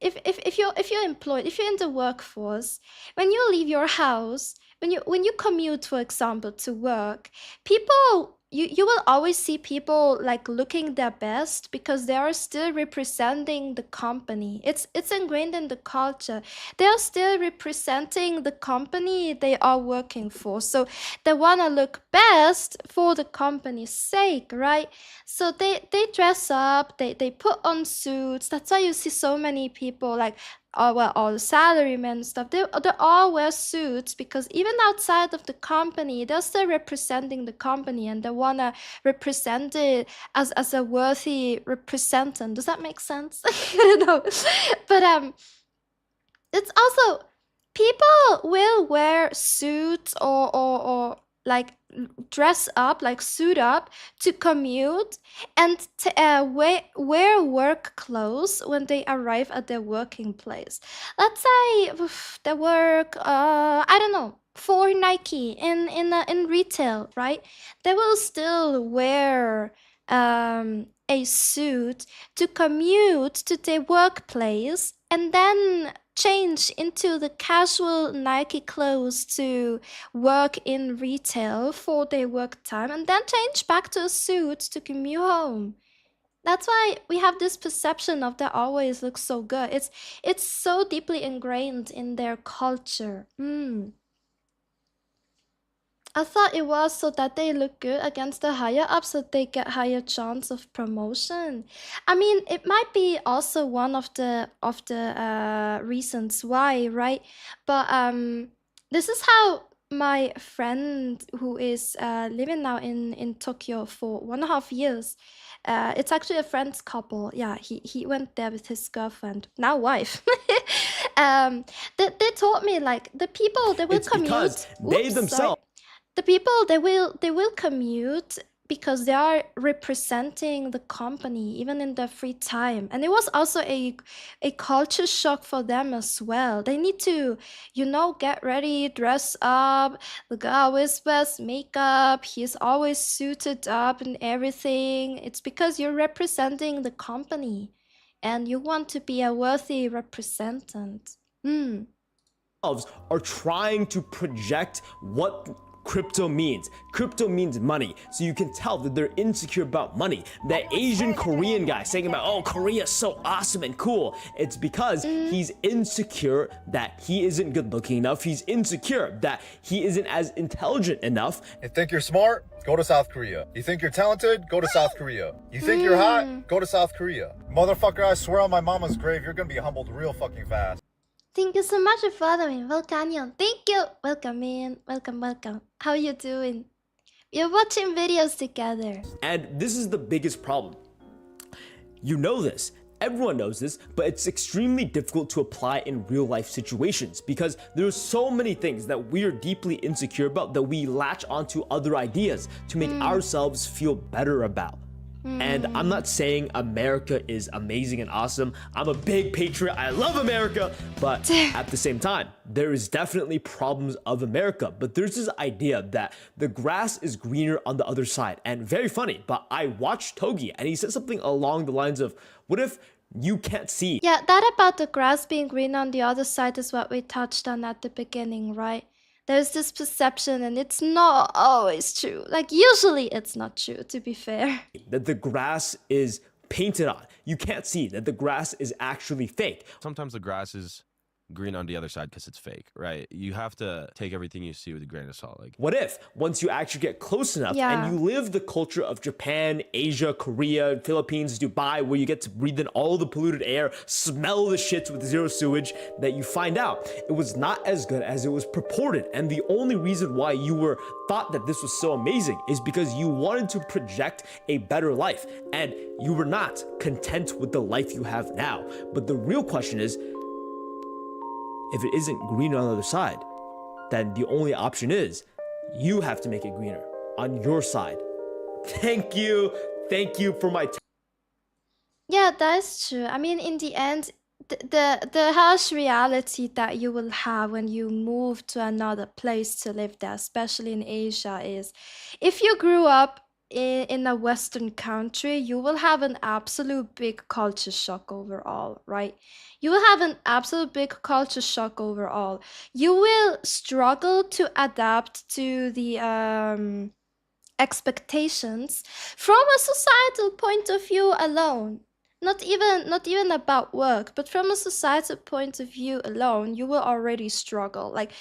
if you're employed, if you're in the workforce, when you leave your house, when you commute, for example, to work, people, you will always see people like looking their best because they are still representing the company. It's ingrained in the culture. They are still representing the company they are working for. So they want to look best for the company's sake, right? So they dress up, they put on suits. That's why you see so many people like all the salarymen and stuff, they all wear suits because even outside of the company, they're still representing the company and they want to represent it as a worthy representant. Does that make sense? I don't know. But it's also people will wear suits or like dress up, like suit up to commute and wear work clothes when they arrive at their working place. Let's say they work, I don't know, for Nike in retail, right? They will still wear a suit to commute to their workplace and then change into the casual Nike clothes to work in retail for their work time and then change back to a suit to commute home. That's why we have this perception of they always look so good. It's so deeply ingrained in their culture. I thought it was so that they look good against the higher ups so they get higher chance of promotion. I mean, it might be also one of the reasons why, right? But this is how my friend who is living now in Tokyo for 1.5 years. It's actually a friend's couple. Yeah, he went there with his girlfriend, now wife. They told me like the people they will It's because commute. they themselves. The people they will commute because they are representing the company even in their free time, and it was also a culture shock for them as well. They need to, get ready, dress up. The guy always wears makeup, he's always suited up and everything. It's because you're representing the company and you want to be a worthy representant. Are trying to project what crypto means. Crypto means money. So you can tell that they're insecure about money. That Asian Korean guy saying about, oh, Korea's so awesome and cool. It's because he's insecure that he isn't good looking enough. He's insecure that he isn't as intelligent enough. You think you're smart? Go to South Korea. You think you're talented? Go to South Korea. You think you're hot? Go to South Korea. Motherfucker, I swear on my mama's grave, you're gonna be humbled real fucking fast. Thank you so much for following, Volcanion. Thank you. Welcome in. Welcome. How you doing? We're watching videos together. And this is the biggest problem. You know this. Everyone knows this, but it's extremely difficult to apply in real life situations because there's so many things that we are deeply insecure about that we latch onto other ideas to make ourselves feel better about. And I'm not saying America is amazing and awesome. I'm a big patriot. I love America. But at the same time, there is definitely problems of America. But there's this idea that the grass is greener on the other side. And very funny, but I watched Togi and he said something along the lines of, what if you can't see? Yeah, that about the grass being green on the other side is what we touched on at the beginning, right? There's this perception and it's not always true. Like usually it's not true, to be fair. That the grass is painted on. You can't see that the grass is actually fake. Sometimes the grass is green on the other side because it's fake, right? You have to take everything you see with a grain of salt. Like, what if once you actually get close enough and you live the culture of Japan, Asia, Korea, Philippines, Dubai, where you get to breathe in all the polluted air, smell the shits with zero sewage, that you find out it was not as good as it was purported. And the only reason why you were thought that this was so amazing is because you wanted to project a better life and you were not content with the life you have now. But the real question is, if it isn't green on the other side, then the only option is you have to make it greener on your side. Thank you for my time. Yeah, that's true. I mean, in the end, the harsh reality that you will have when you move to another place to live there, especially in Asia, is if you grew up in a Western country, you will have an absolute big culture shock overall, right? You will have an absolute big culture shock overall. You will struggle to adapt to the expectations from a societal point of view alone. Not even about work, but from a societal point of view alone, you will already struggle. Like,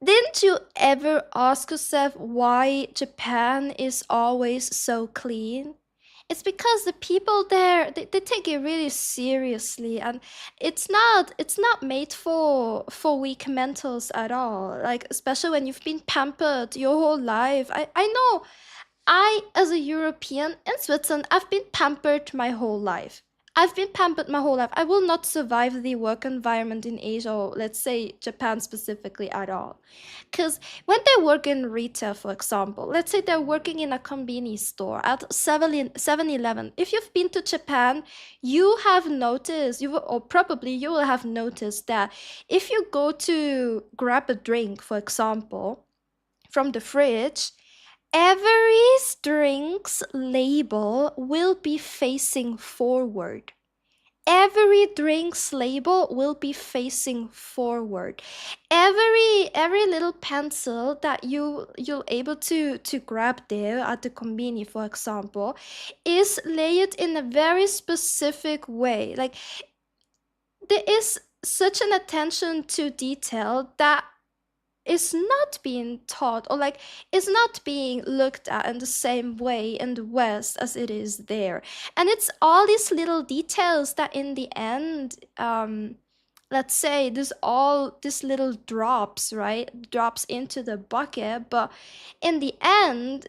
didn't you ever ask yourself why Japan is always so clean? It's because the people there, they take it really seriously, and it's not made for weak mentals at all. Like, especially when you've been pampered your whole life. I know, as a European in Switzerland, I've been pampered my whole life. I've been pampered my whole life. I will not survive the work environment in Asia, or let's say Japan specifically, at all. Because when they work in retail, for example, let's say they're working in a convenience store at 7-Eleven. If you've been to Japan, you have noticed, or probably you will have noticed that if you go to grab a drink, for example, from the fridge, every drink's label will be facing forward. Every drink's label will be facing forward. Every little pencil that you're able to grab there at the convenience, for example, is layered in a very specific way. Like, there is such an attention to detail that is not being taught, or like is not being looked at in the same way in the West as it is there. And it's all these little details that in the end, let's say there's all these little drops, right? Drops into the bucket, but in the end,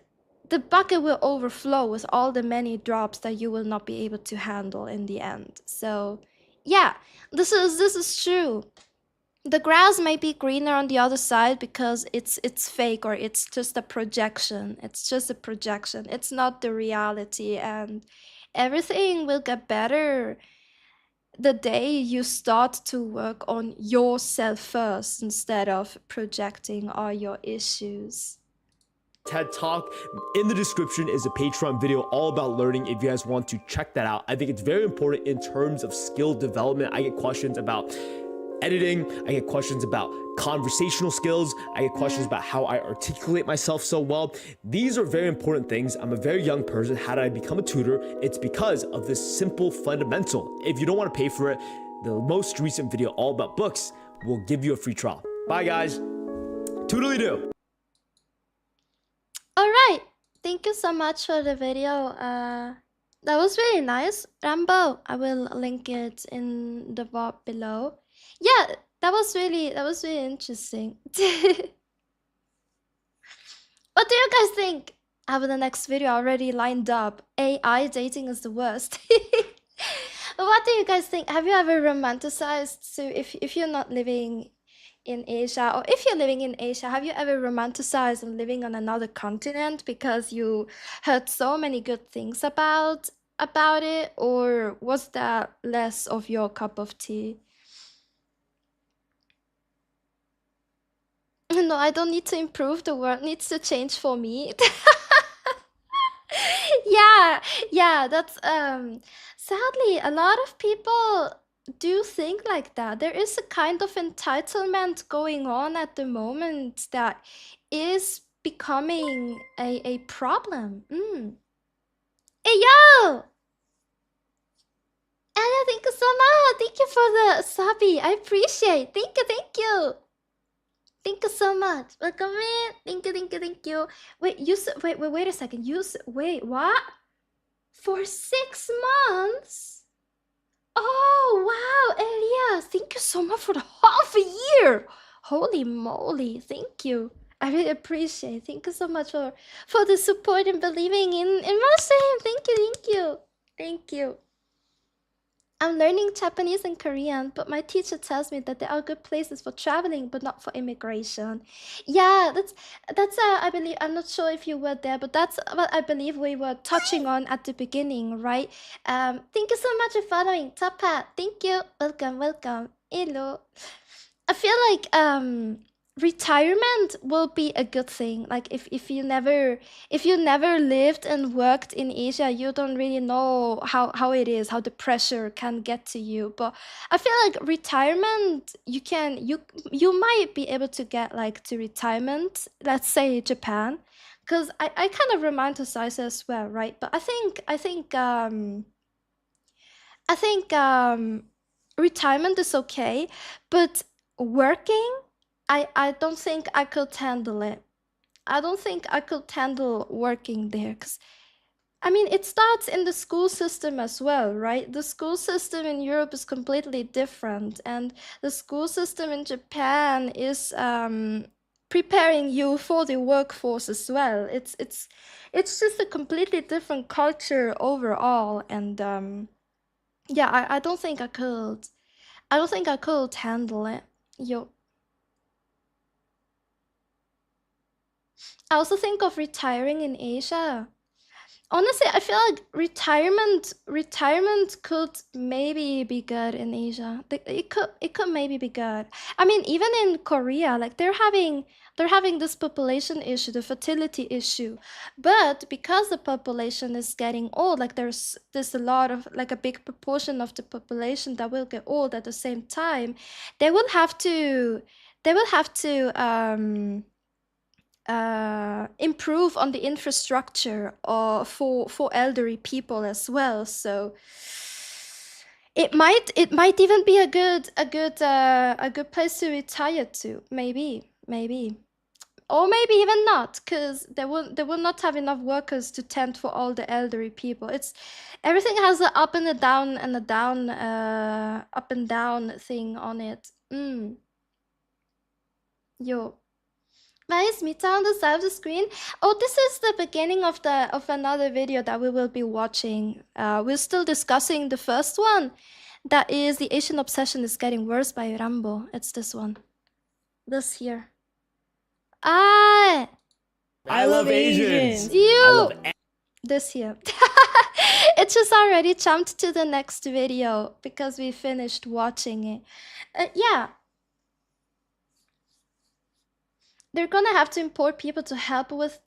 the bucket will overflow with all the many drops that you will not be able to handle in the end. So yeah, this is true. The grass may be greener on the other side because it's fake, or it's just a projection. It's just a projection. It's not the reality, and everything will get better the day you start to work on yourself first instead of projecting all your issues. TED Talk. In the description is a Patreon video all about learning if you guys want to check that out. I think it's very important in terms of skill development. I get questions about editing, I get questions about conversational skills, I get questions about how I articulate myself so well. These are very important things. I'm a very young person. How did I become a tutor? It's because of this simple fundamental. If you don't want to pay for it, the most recent video all about books will give you a free trial. Bye guys. Toodly-doo. Alright, thank you so much for the video. That was really nice. Rambo, I will link it in the VOD below. Yeah, that was really interesting. What do you guys think? I have the next video already lined up. AI dating is the worst. What do you guys think? Have you ever romanticized? So if you're not living in Asia, or if you're living in Asia, have you ever romanticized on living on another continent because you heard so many good things about it, or was that less of your cup of tea? No, I don't need to improve. The world needs to change for me. Yeah, that's sadly a lot of people do think like that. There is a kind of entitlement going on at the moment that is becoming a problem. Hey yo! Anna, thank you so much. Thank you for the sabi. I appreciate. Thank you. Thank you so much. Welcome in. Thank you. Wait, wait a second. Wait, what? For 6 months? Oh, wow, Elias. Thank you so much for the half a year. Holy moly. Thank you. I really appreciate it. Thank you so much for the support and believing in my stream. Thank you. I'm learning Japanese and Korean, but my teacher tells me that there are good places for traveling, but not for immigration. Yeah, that's I believe, I'm not sure if you were there, but that's what I believe we were touching on at the beginning, right? Thank you so much for following. Top hat. Thank you. Welcome. Hello. I feel like retirement will be a good thing. Like if you never lived and worked in Asia, you don't really know how it is, how the pressure can get to you. But I feel like retirement, you might be able to get like to retirement, let's say Japan, because I kind of romanticize it as well, right? But I think retirement is okay, but working, I don't think I could handle it. I don't think I could handle working there, because I mean, it starts in the school system as well, right? The school system in Europe is completely different, and the school system in Japan is preparing you for the workforce as well. It's just a completely different culture overall, and Yeah, I don't think I could. I don't think I could handle it. Yo. I also think of retiring in Asia. Honestly, I feel like retirement could maybe be good in Asia. It could maybe be good. I mean, even in Korea, like they're having this population issue, the fertility issue. But because the population is getting old, like there's a lot of like a big proportion of the population that will get old at the same time, they will have to they will have to improve on the infrastructure for elderly people as well. So it might even be a good place to retire to. Maybe, or maybe even not, because they will not have enough workers to tend for all the elderly people. It's everything has a up and a down and a down up and down thing on it. Yo. Why is Mita on the side of the screen? Oh, this is the beginning of another video that we will be watching. We're still discussing the first one. That is The Asian Obsession is Getting Worse by Rambo. It's this one. This here. Ah! I love Asians. You! I love This here. It just already jumped to the next video because we finished watching it. Yeah. They're gonna have to import people to help with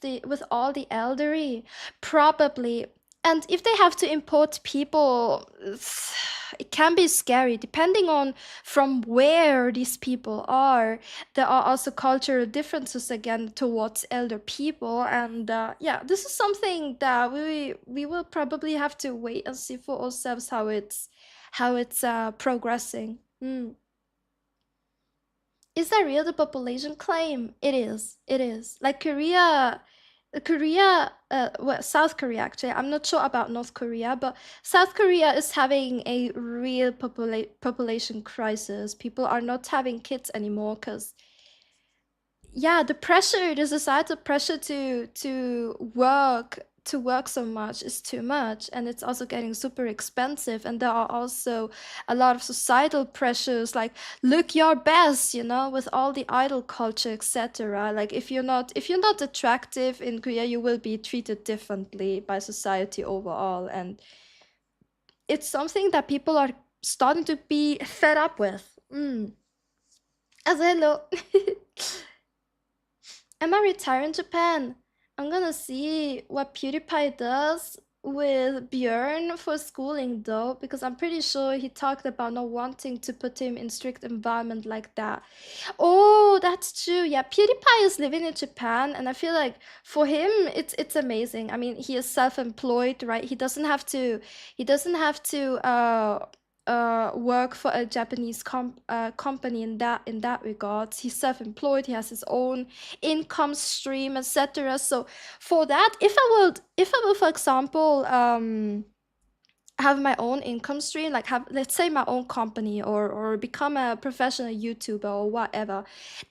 all the elderly, probably. And if they have to import people, it can be scary depending on from where these people are. There are also cultural differences again towards elder people, and yeah, this is something that we will probably have to wait and see for ourselves how it's progressing. Is that real, the population claim? It is. It is. Like well, South Korea actually. I'm not sure about North Korea, but South Korea is having a real population crisis. People are not having kids anymore because yeah, the societal pressure to work so much is too much, and it's also getting super expensive. And there are also a lot of societal pressures, like look your best, with all the idol culture, etc. Like if you're not attractive in Korea, you will be treated differently by society overall, and it's something that people are starting to be fed up with. As hello. Am I retiring Japan? I'm gonna see what PewDiePie does with Björn for schooling though, because I'm pretty sure he talked about not wanting to put him in strict environment like that. Oh, that's true. Yeah, PewDiePie is living in Japan, and I feel like for him it's amazing. I mean, he is self-employed, right? He doesn't have to work for a Japanese company in that regards. He's self-employed. He has his own income stream, etc. So for that, if I will, for example, have my own income stream, like have, let's say, my own company, or become a professional YouTuber or whatever,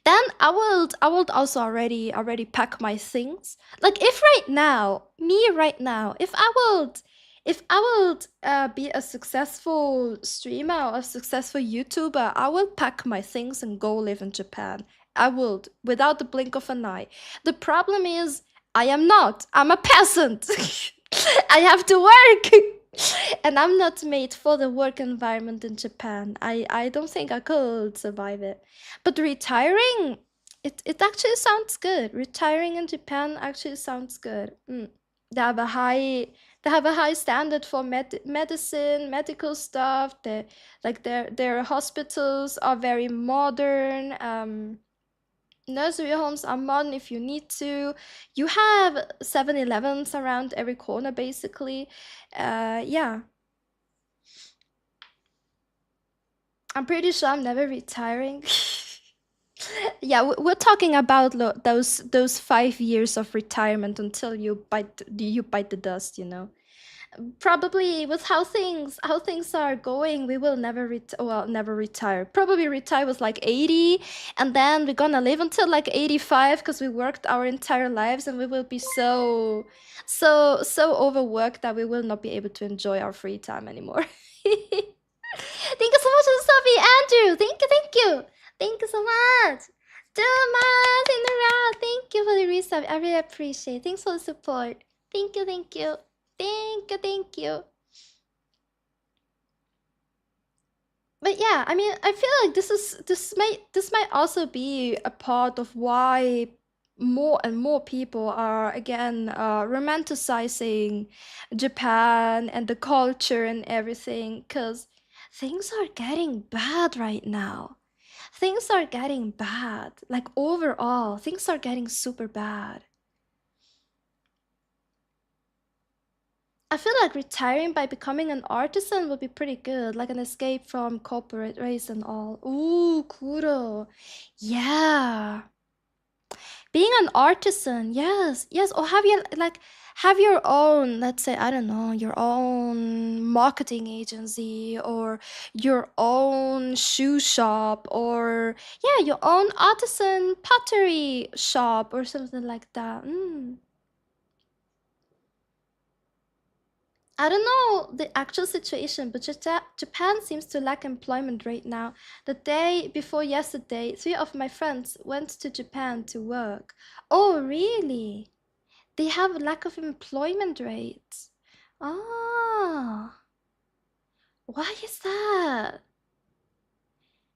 then I would also already pack my things. Like if right now, if I would be a successful streamer or a successful YouTuber, I will pack my things and go live in Japan. I would, without the blink of an eye. The problem is, I am not. I'm a peasant. I have to work. And I'm not made for the work environment in Japan. I don't think I could survive it. But retiring, it actually sounds good. Retiring in Japan actually sounds good. They have a high standard for medicine, medical stuff. Their hospitals are very modern. Nursery homes are modern if you need to. You have 7-Elevens around every corner, basically. Yeah. I'm pretty sure I'm never retiring. Yeah, we're talking about those 5 years of retirement until you bite the dust, Probably with how things are going, we will never retire. Probably retire with like 80, and then we're gonna live until like 85 because we worked our entire lives, and we will be so overworked that we will not be able to enjoy our free time anymore. Thank you so much, Sophie, Andrew. Thank you, thank you. Thank you so much. Thomas in the round. Thank you for the resub. I really appreciate it. Thanks for the support. Thank you, thank you. Thank you, thank you. But yeah, I mean, I feel like this might also be a part of why more and more people are again romanticizing Japan and the culture and everything, because things are getting bad right now. Things are getting bad. Like overall, things are getting super bad. I feel like retiring by becoming an artisan would be pretty good, like an escape from corporate race and all. Ooh, kuro. Yeah. Being an artisan, yes, yes, or have you like have your own, let's say, I don't know, your own marketing agency or your own shoe shop or yeah, your own artisan pottery shop or something like that. I don't know the actual situation, but Japan seems to lack employment right now. The day before yesterday, 3 of my friends went to Japan to work. Oh, really? They have a lack of employment rates. Ah, why is that?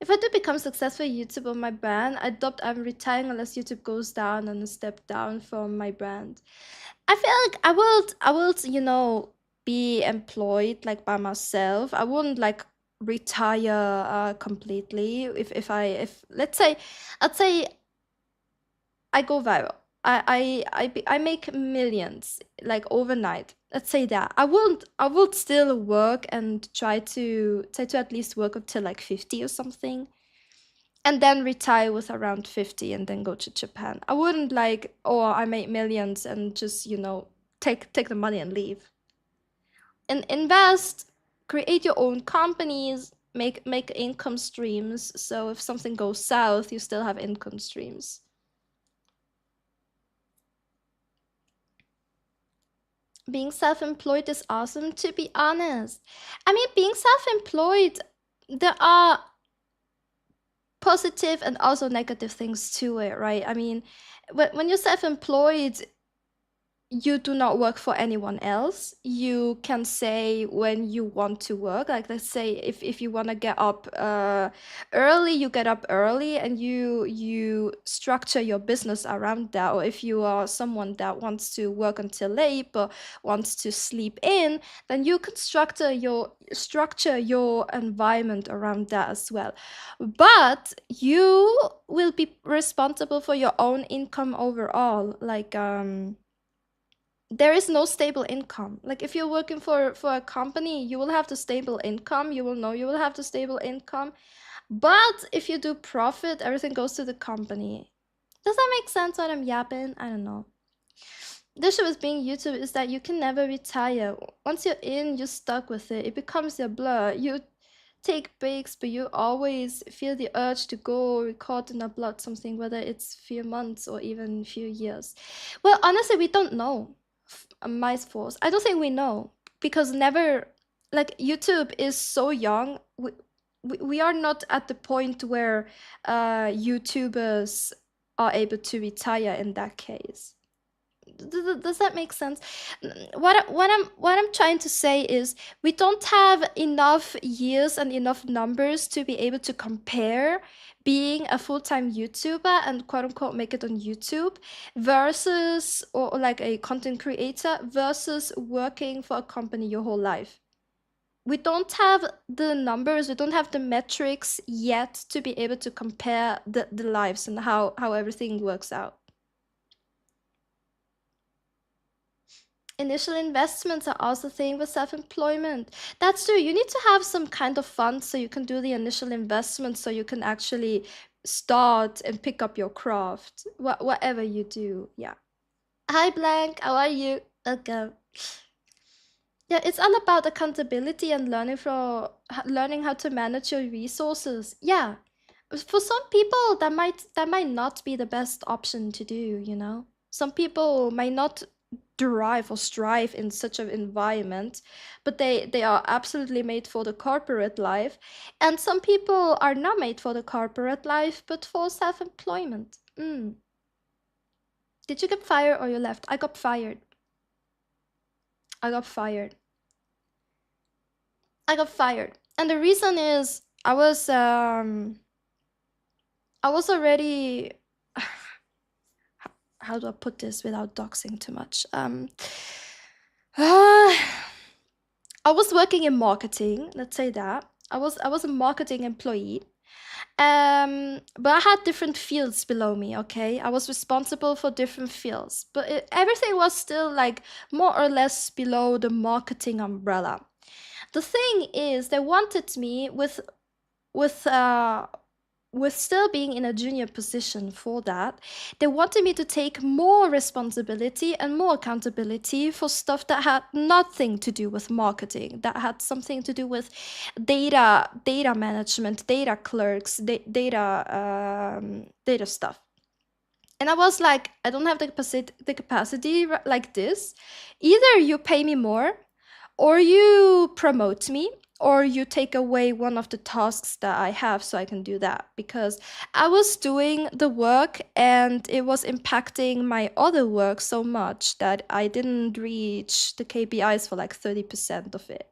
If I do become successful YouTube on my brand, I doubt I'm retiring unless YouTube goes down and a step down from my brand. I feel like I will, you know, be employed like by myself. I wouldn't like retire completely. If let's say I go viral. I make millions like overnight. Let's say that. I would still work and try to at least work until like 50 or something. And then retire with around 50 and then go to Japan. I wouldn't like, oh, I made millions and just, you know, take the money and leave. And invest, create your own companies, make income streams. So if something goes south, you still have income streams. Being self-employed is awesome, to be honest. I mean, being self-employed, there are positive and also negative things to it, right? I mean, when you're self-employed, you do not work for anyone else. You can say when you want to work. Like let's say if you want to get up early, you get up early and you structure your business around that. Or if you are someone that wants to work until late but wants to sleep in, then you can structure your environment around that as well. But you will be responsible for your own income overall. Like there is no stable income. Like if you're working for a company, you will have the stable income. You will know you will have the stable income. But if you do profit, everything goes to the company. Does that make sense what I'm yapping? I don't know. The issue with being YouTube is that you can never retire. Once you're in, you're stuck with it. It becomes your blur. You take breaks, but you always feel the urge to go record and upload something, whether it's few months or even few years. Well, honestly, we don't know. Mice Force. I don't think we know because never, like YouTube is so young. We are not at the point where YouTubers are able to retire in that case. Does that make sense? What I'm trying to say is we don't have enough years and enough numbers to be able to compare being a full-time YouTuber and quote unquote make it on YouTube versus or like a content creator versus working for a company your whole life. We don't have the numbers, we don't have the metrics yet to be able to compare the lives and how everything works out. Initial investments are also a thing with self-employment. That's true. You need to have some kind of fund so you can do the initial investment so you can actually start and pick up your craft. Whatever you do. Yeah. Hi Blank, how are you? Welcome. Yeah, it's all about accountability and learning how to manage your resources. Yeah. For some people that might not be the best option to do, you know. Some people might not derive or strive in such an environment, but they are absolutely made for the corporate life. And some people are not made for the corporate life, but for self-employment. Did you get fired or you left? I got fired. I got fired. I got fired. And the reason is I was already how do I put this without doxing too much? I was working in marketing, let's say that. I was a marketing employee. But I had different fields below me, okay? I was responsible for different fields, but everything was still like more or less below the marketing umbrella. The thing is, they wanted me with still being in a junior position for that, they wanted me to take more responsibility and more accountability for stuff that had nothing to do with marketing, that had something to do with data management, data clerks, data stuff. And I was like, I don't have the capacity like this. Either you pay me more, or you promote me, or you take away one of the tasks that I have so I can do that, because I was doing the work and it was impacting my other work so much that I didn't reach the KPIs for like 30% of it.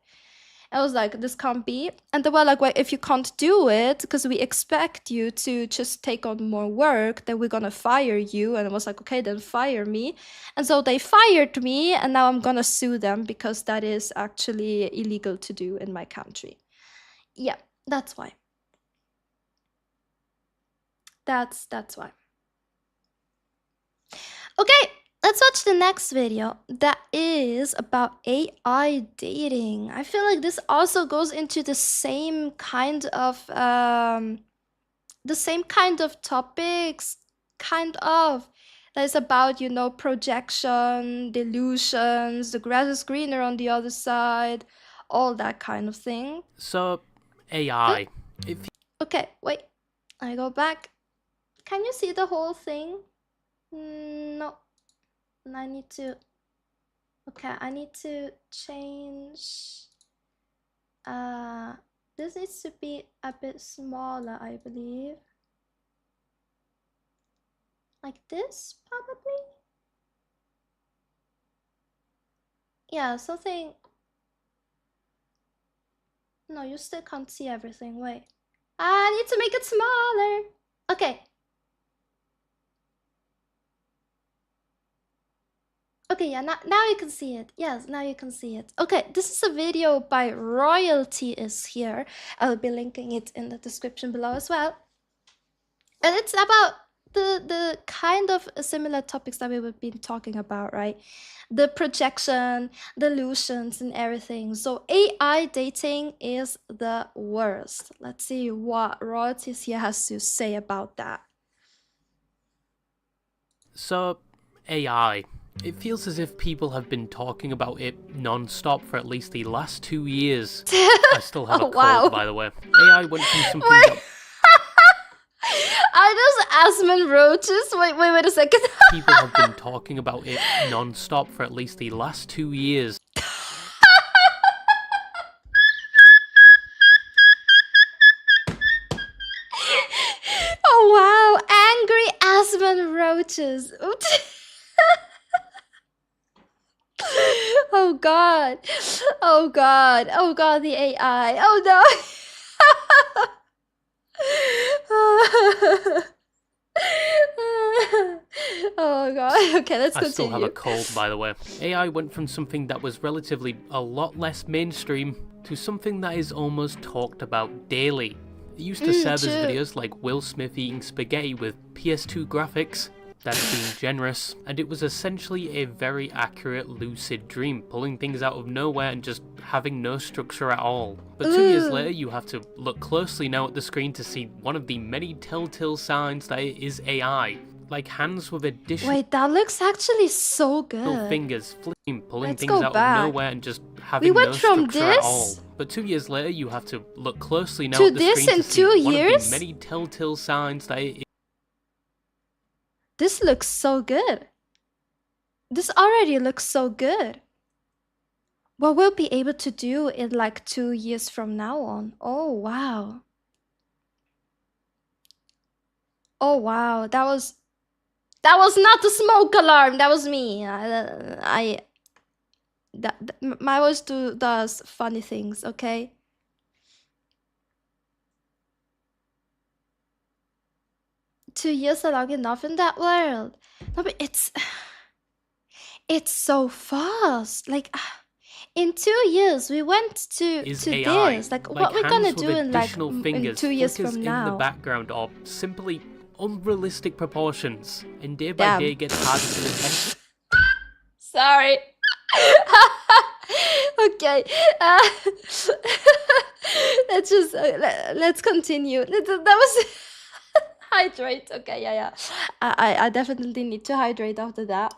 I was like, this can't be. And they were like, well, if you can't do it because we expect you to just take on more work, then we're gonna fire you. And I was like, okay, then fire me. And so they fired me, and now I'm gonna sue them because that is actually illegal to do in my country. Yeah, that's why. That's why. Okay, let's watch the next video that is about AI dating. I feel like this also goes into the same kind of topics, that is about, you know, projection, delusions, the grass is greener on the other side, all that kind of thing. So, AI. Okay, wait, I go back. Can you see the whole thing? No. I need to, okay, I need to change, this needs to be a bit smaller, I believe. Like this, probably? Yeah, something, no, you still can't see everything, wait. I need to make it smaller. Okay. Okay, yeah, now you can see it. Yes, now you can see it. Okay, this is a video by Royalty is Here. I'll be linking it in the description below as well. And it's about the kind of similar topics that we've been talking about, right? The projection, delusions, and everything. So AI dating is the worst. Let's see what Royalty is Here has to say about that. So, AI. It feels as if people have been talking about it non-stop for at least the last 2 years. I still have a cold, by the way. AI went from something that... Are those asthma roaches? Wait a second. People have been talking about it non-stop for at least the last 2 years. Oh wow, angry asthma roaches. Oh god. Oh god. Oh god, the AI. Oh no. Oh god. Okay, let's continue. I still have a cold, by the way. AI went from something that was relatively a lot less mainstream to something that is almost talked about daily. It used to serve as videos like Will Smith eating spaghetti with PS2 graphics. That's being generous, and it was essentially a very accurate lucid dream, pulling things out of nowhere and just having no structure at all. But 2 years later, you have to look closely now at the screen to see one of the many telltale signs that it is AI. Like hands with additional Wait, that looks actually so good. fingers flipping, pulling Let's things go out back. of nowhere and just having went no from structure at this all. But 2 years later, you have to look closely now to at the this screen in to see 2 one years? of the many telltale signs that it This looks so good. This already looks so good. What we'll be able to do in like 2 years from now on. Oh, wow. Oh, wow. That was not the smoke alarm. That was me. My voice does funny things, okay? Two years are long enough in that world. No, but it's so fast. Like in 2 years, we went to AI, this. Like what we're gonna hands do with in like additional in fingers, 2 years flickers from in the now. background, or simply unrealistic proportions, and day by day gets harder to detect. Sorry. Okay. Let's just let's continue. That was hydrate. Okay, yeah. I definitely need to hydrate after that.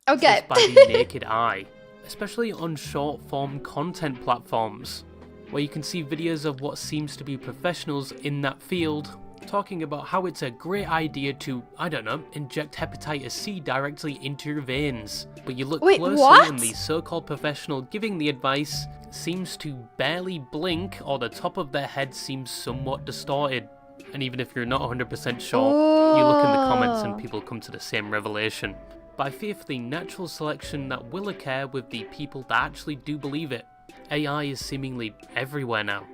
Okay. By the naked eye, especially on short form content platforms, where you can see videos of what seems to be professionals in that field talking about how it's a great idea to, I don't know, inject hepatitis C directly into your veins. But you look closely and the so-called professional giving the advice seems to barely blink, or the top of their head seems somewhat distorted. And even if you're not 100% sure, you look in the comments and people come to the same revelation. But I fear for the natural selection that will occur with the people that actually do believe it. AI is seemingly everywhere now.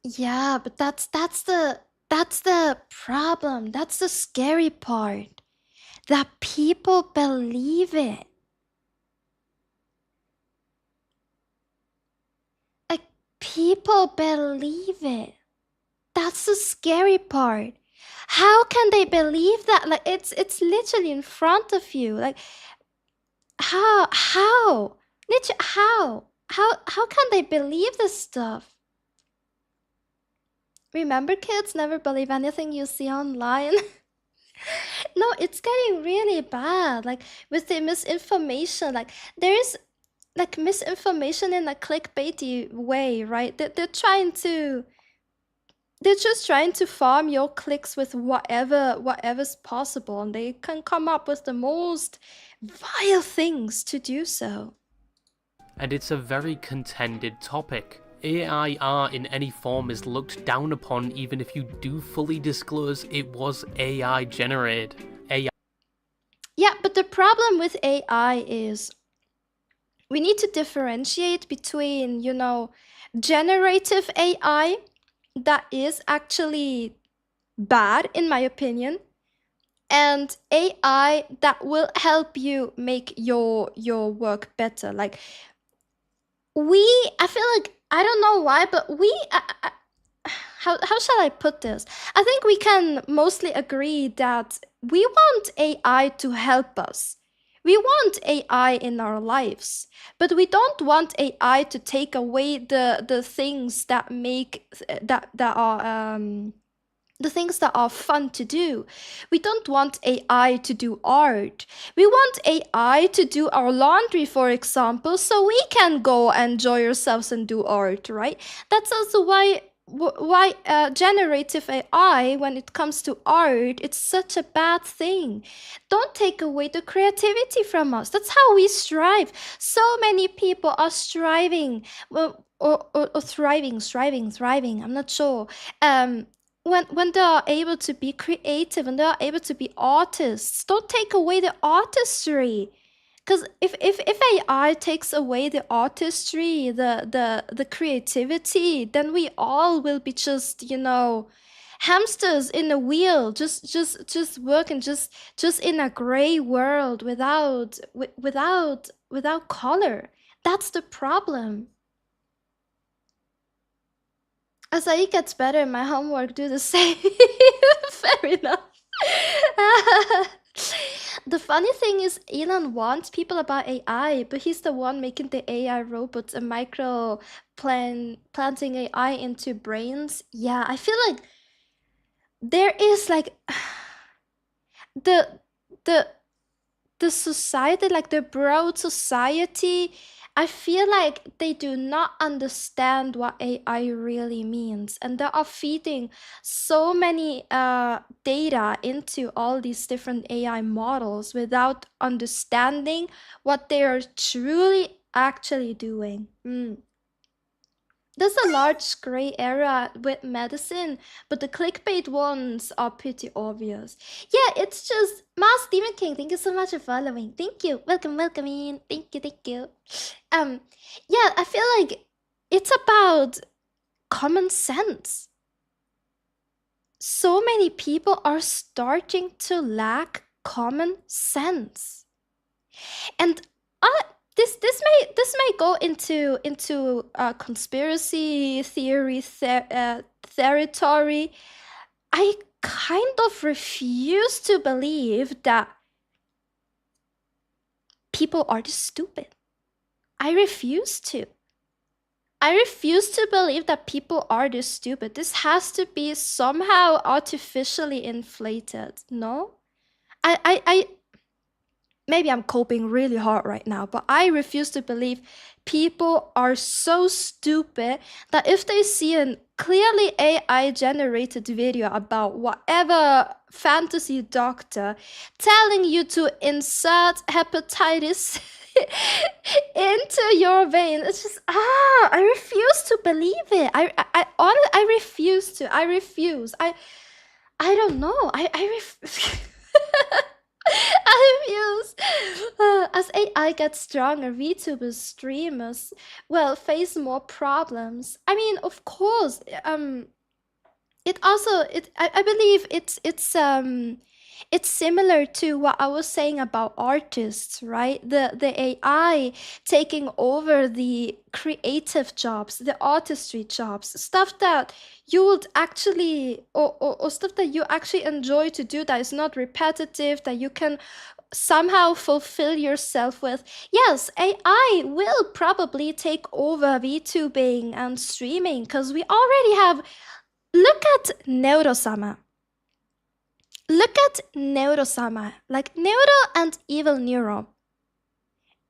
Yeah, but that's the problem. That's the scary part. That people believe it. Like people believe it. That's the scary part. How can they believe that? Like it's literally in front of you. Like how? Literally, how can they believe this stuff? Remember, kids, never believe anything you see online. No, it's getting really bad. Like with the misinformation, like there is like misinformation in a clickbaity way, right? They're just trying to farm your clicks with whatever's possible, and they can come up with the most vile things to do so. And it's a very contended topic. AI in any form is looked down upon even if you do fully disclose it was AI generated. Yeah, but the problem with AI is we need to differentiate between, you know, generative AI that is actually bad, in my opinion, and AI that will help you make your work better. Like I feel like, I don't know why, but how shall I put this? I think we can mostly agree that we want AI to help us. We want AI in our lives, but we don't want AI to take away the things that make that are the things that are fun to do. We don't want AI to do art. We want AI to do our laundry, for example, so we can go enjoy ourselves and do art, right? That's also why generative AI, when it comes to art, it's such a bad thing. Don't take away the creativity from us. That's how we strive. So many people are striving, well, or thriving. I'm not sure. When they are able to be creative and they are able to be artists, don't take away the artistry. Because if AI takes away the artistry, the creativity, then we all will be just, you know, hamsters in a wheel, just working just in a gray world without color. That's the problem. As I gets better in my homework, do the same. Fair enough. The funny thing is, Elon warns people about AI, but he's the one making the AI robots and planting AI into brains. Yeah, I feel like there is like the society, like the broad society, I feel like they do not understand what AI really means, and they are feeding so many data into all these different AI models without understanding what they are truly actually doing. There's a large gray area with medicine, but the clickbait ones are pretty obvious. Yeah, it's just Mass Stephen King. Thank you so much for following. Thank you. Welcome in. Thank you. Yeah, I feel like it's about common sense. So many people are starting to lack common sense, and this may go into conspiracy theory territory. I kind of refuse to believe that people are this stupid. I refuse to believe that people are this stupid. This has to be somehow artificially inflated. No? I maybe I'm coping really hard right now, but I refuse to believe people are so stupid that if they see a clearly AI generated video about whatever fantasy doctor telling you to insert hepatitis into your vein, it's just I refuse to believe it. I refuse to. I refuse. I don't know. I refuse. As AI gets stronger, VTubers, streamers will face more problems. I mean, of course, it also I believe it's similar to what I was saying about artists, right? The AI taking over the creative jobs, the artistry jobs, stuff that you would actually or stuff that you actually enjoy to do, that is not repetitive, that you can somehow fulfill yourself with. Yes, AI will probably take over VTubing and streaming, because we already have. Look at Neurosama. Like Neuro and Evil Neuro.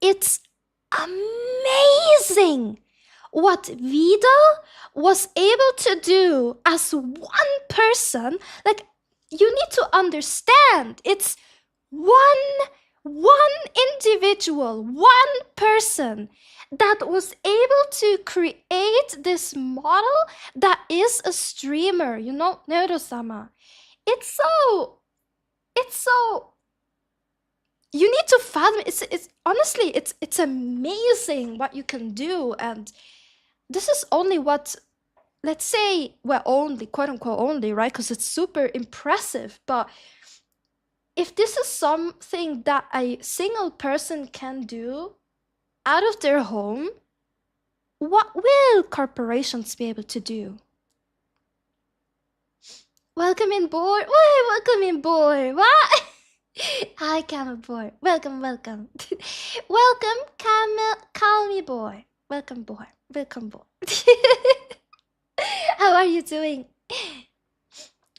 It's amazing what Vida was able to do as one person. Like, you need to understand, it's one individual, one person that was able to create this model that is a streamer, you know, Neuro-sama. It's so you need to fathom. It's honestly, it's amazing what you can do, and this is only what, let's say, well, only, quote unquote only, right? Because it's super impressive. But if this is something that a single person can do out of their home, what will corporations be able to do? Welcome in board. Why, welcome in board. What? Hi, Camel boy. Welcome. Welcome, Call me boy. Welcome, boy. How are you doing?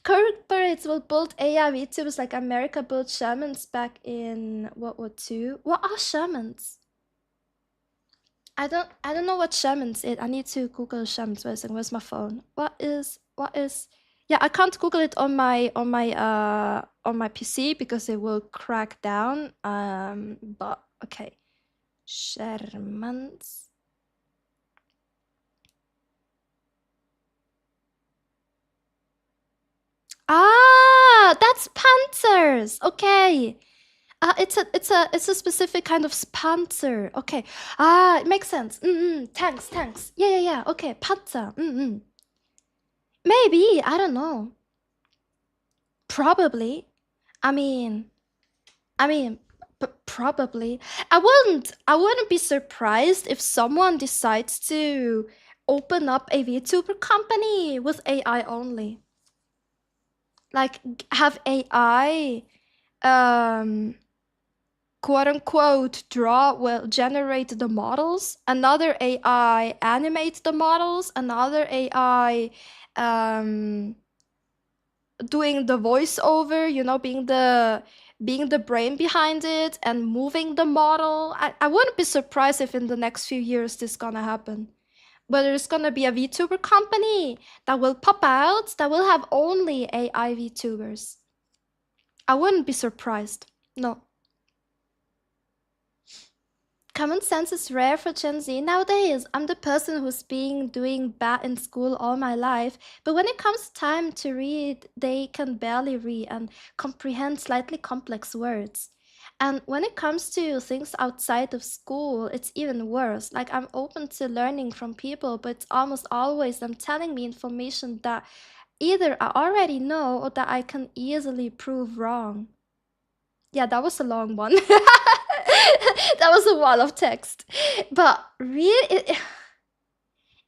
Corporates will build AI VTubers like America built shamans back in World War II. What are shamans? I don't know what shamans is. I need to Google shamans. Where's my phone? What is? Yeah, I can't Google it on my PC because it will crack down. But okay, shamans. Ah, that's panzers. Okay. It's a specific kind of panzer. Okay. It makes sense. Tanks. Yeah. Okay, panzer. Maybe, I don't know. Probably. I mean, probably. I wouldn't be surprised if someone decides to open up a VTuber company with AI only. Like, have AI quote unquote generate the models, another AI animate the models, another AI doing the voiceover, you know, being the brain behind it and moving the model. I wouldn't be surprised if in the next few years this gonna happen. But there's gonna be a VTuber company that will pop out that will have only AI VTubers. I wouldn't be surprised. No. Common sense is rare for Gen Z nowadays. I'm the person who's been doing bad in school all my life, but when it comes time to read, they can barely read and comprehend slightly complex words. And when it comes to things outside of school, it's even worse. Like, I'm open to learning from people, but it's almost always them telling me information that either I already know or that I can easily prove wrong. Yeah, that was a long one. That was a wall of text. But really,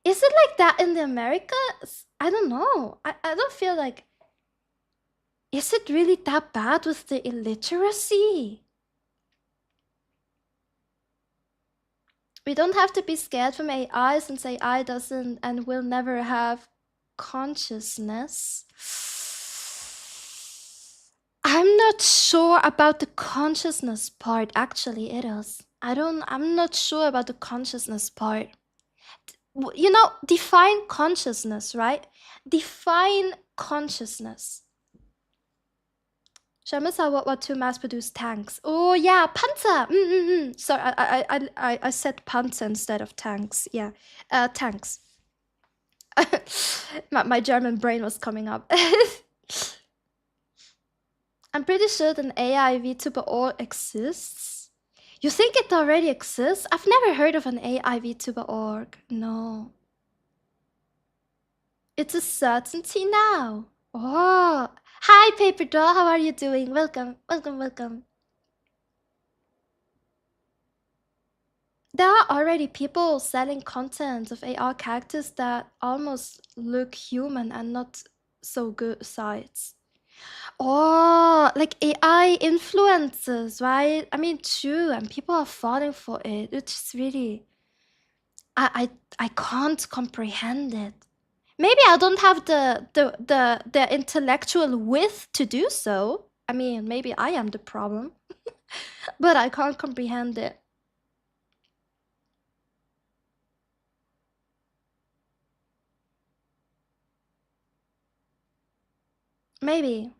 is it like that in the Americas? I don't know. I don't feel like... Is it really that bad with the illiteracy? We don't have to be scared from AI since AI doesn't and will never have consciousness. I'm not sure about the consciousness part, actually, it is. I'm not sure about the consciousness part. You know, define consciousness, right? Define consciousness. Shamasa, what to mass-produce tanks? Oh yeah, Panzer. Sorry, I said Panzer instead of tanks. Yeah, tanks. my German brain was coming up. I'm pretty sure an AI VTuber org exists. You think it already exists? I've never heard of an AI VTuber org. No. It's a certainty now. Oh. Hi, Paper Doll. How are you doing? Welcome. There are already people selling content of AR characters that almost look human and not so good sides. Oh, like AI influencers, right? I mean, true, and people are falling for it. It's really... I can't comprehend it. Maybe I don't have the intellectual width to do so. I mean, maybe I am the problem. But I can't comprehend it. Maybe.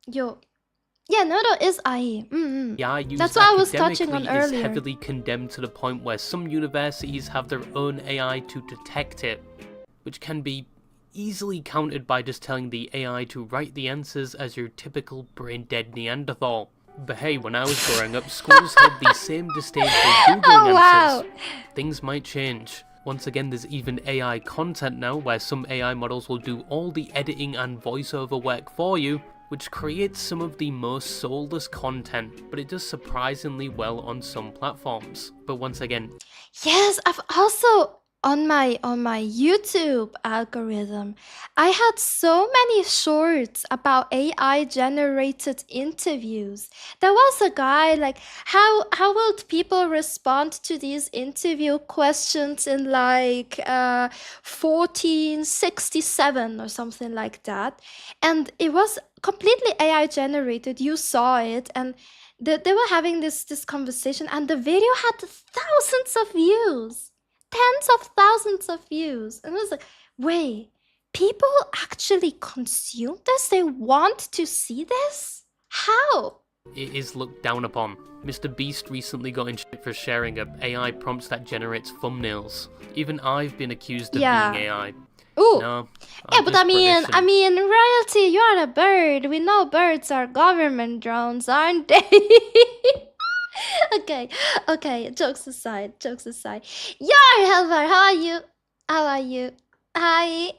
Yo. Yeah, Noodle is AI. AI used That's what I was touching on academically is earlier. heavily condemned to the point where some universities have their own AI to detect it, which can be easily countered by just telling the AI to write the answers as your typical brain-dead Neanderthal. But hey, when I was growing up, schools had the same disdain for Googling answers. Things might change. Once again, there's even AI content now, where some AI models will do all the editing and voiceover work for you, which creates some of the most soulless content, but it does surprisingly well on some platforms. But once again... Yes, I've also... On my YouTube algorithm, I had so many shorts about AI generated interviews. There was a guy like, how would people respond to these interview questions in like 1467 or something like that, and it was completely AI generated. You saw it, and they were having this conversation, and the video had thousands of views. Tens of thousands of views. And I was like, wait, people actually consume this? They want to see this? How? It is looked down upon. Mr. Beast recently got in shit for sharing a AI prompts that generates thumbnails. Even I've been accused of being AI. Ooh. No, yeah, but I mean, royalty, you're a bird. We know birds are government drones, aren't they? Okay, jokes aside. Yar, Helvar, how are you? Hi.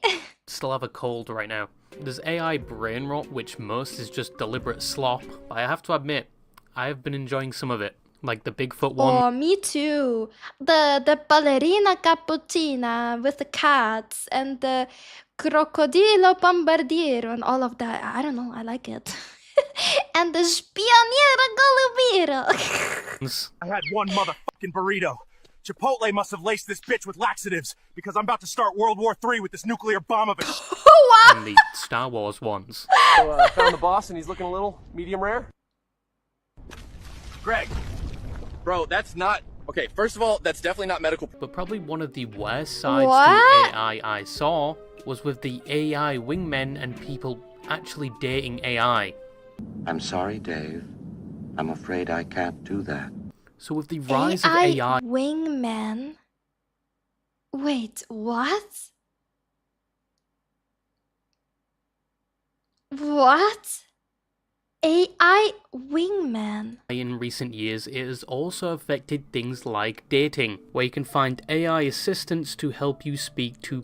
Still have a cold right now. There's AI brain rot, which most is just deliberate slop, but I have to admit, I have been enjoying some of it. Like the Bigfoot one. Oh, me too. The ballerina cappuccina with the cats and the crocodilo bombardiero and all of that. I don't know, I like it. And the spioniera golubiro. I had one motherfucking burrito. Chipotle must have laced this bitch with laxatives because I'm about to start World War III with this nuclear bomb of a... What? And the Star Wars ones. So, I found the boss and he's looking a little medium rare. Greg. Bro, that's not... Okay, first of all, that's definitely not medical... But probably one of the worst sides What? to AI I saw was with the AI wingmen and people actually dating AI. I'm sorry, Dave. I'm afraid I can't do that. So with the rise of AI wingman. Wait, what? What? AI wingman. in recent years, it has also affected things like dating, where you can find AI assistants to help you speak to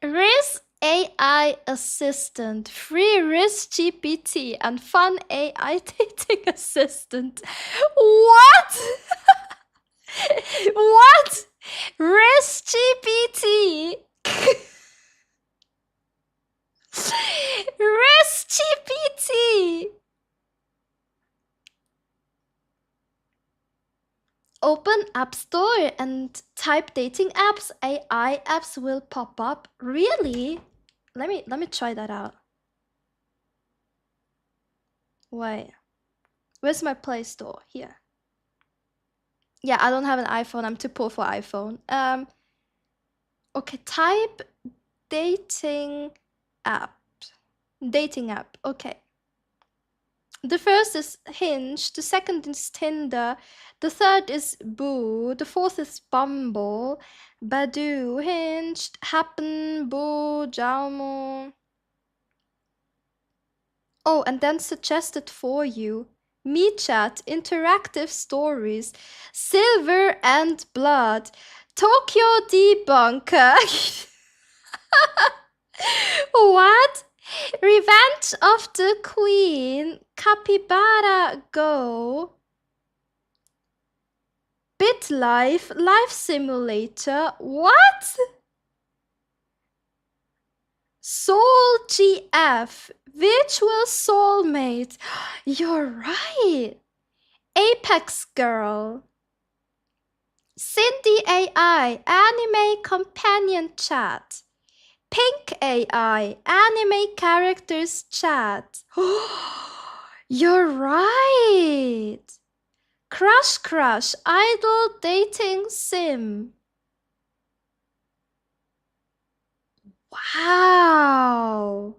Riz AI assistant, free Riz GPT, and fun AI dating assistant. What? What? Riz GPT. Riz GPT. Open App Store and type dating apps. AI apps will pop up. Really? Let me try that out. Wait. Where's my Play Store? Here. Yeah, I don't have an iPhone. I'm too poor for iPhone. Okay, type dating app. Dating app. Okay. The first is Hinge, the second is Tinder, the third is Boo, the fourth is Bumble, Badoo, Hinge, Happen, Boo, Jaumo. Oh, and then suggested for you. MeChat, Interactive Stories, Silver and Blood, Tokyo Debunker. What? Revenge of the Queen, Capybara Go, BitLife, Life Simulator, what? Soul GF, Virtual Soulmate, you're right. Apex Girl, Cindy AI, Anime Companion Chat, Pink AI, Anime Characters Chat. You're right. Crush, Idol Dating Sim. Wow.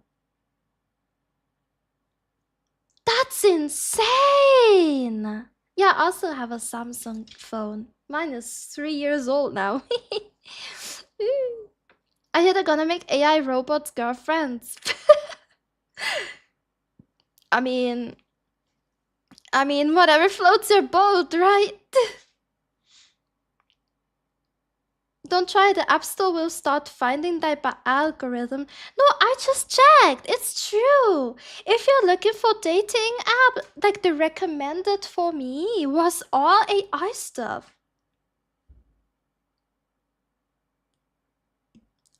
That's insane. Yeah, I also have a Samsung phone. Mine is 3 years old now. I hear they're gonna make AI robots girlfriends. I mean, whatever floats your boat, right? Don't try, the App Store will start finding that by algorithm. No, I just checked. It's true. If you're looking for dating app, like the recommended for me was all AI stuff.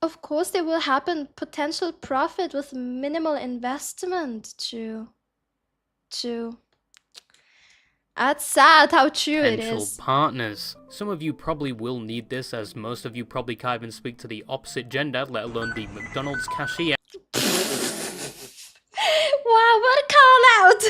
Of course, there will happen potential profit with minimal investment. True. That's sad how true it potential is. partners. Some of you probably will need this, as most of you probably can't even speak to the opposite gender, let alone the McDonald's cashier. Wow, what a call out!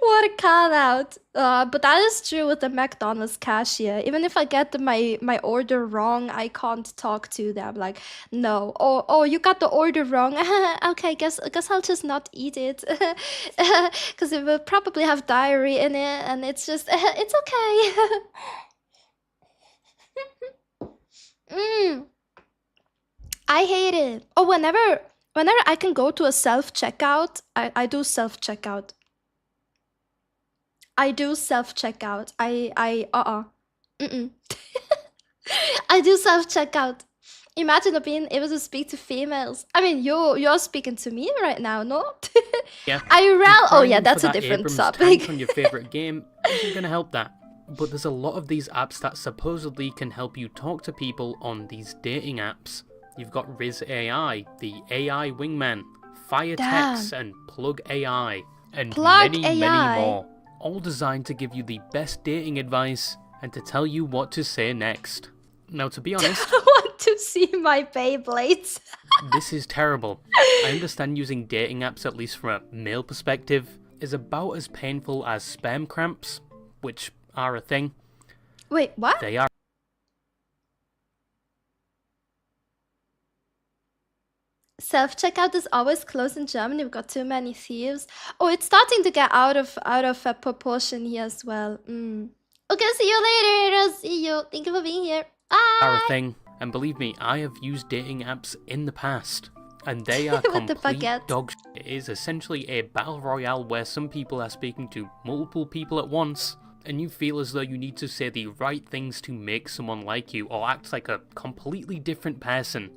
What a call out. But that is true with the McDonald's cashier. Even if I get my order wrong, I can't talk to them. Like, no. Oh, you got the order wrong. Okay, guess I'll just not eat it. Because it will probably have diarrhea in it, and it's just, it's okay. I hate it. Oh, whenever I can go to a self-checkout, I do self-checkout. I do self-checkout. I do self-checkout. Imagine being able to speak to females. I mean, you're speaking to me right now, no? Yeah. IRL. Oh yeah, Applying that's for a that different Abrams topic. tank on your favorite game isn't gonna help that. But there's a lot of these apps that supposedly can help you talk to people on these dating apps. You've got Riz AI, the AI Wingman, Firetex, and Plug AI. and Plug many AI. more, all designed to give you the best dating advice and to tell you what to say next. Now, to be honest, I want to see my Beyblades. this is terrible. I understand using dating apps, at least from a male perspective, is about as painful as sperm cramps, which are a thing. Wait, what? They are. Self-checkout is always closed in Germany. We've got too many thieves. Oh, it's starting to get out of proportion here as well. Okay, see you later. I'll see you. Thank you for being here. Are a Bye. thing, and believe me, I have used dating apps in the past, and they are With the complete baguette. dog shit. It is essentially a battle royale where some people are speaking to multiple people at once, and you feel as though you need to say the right things to make someone like you or act like a completely different person.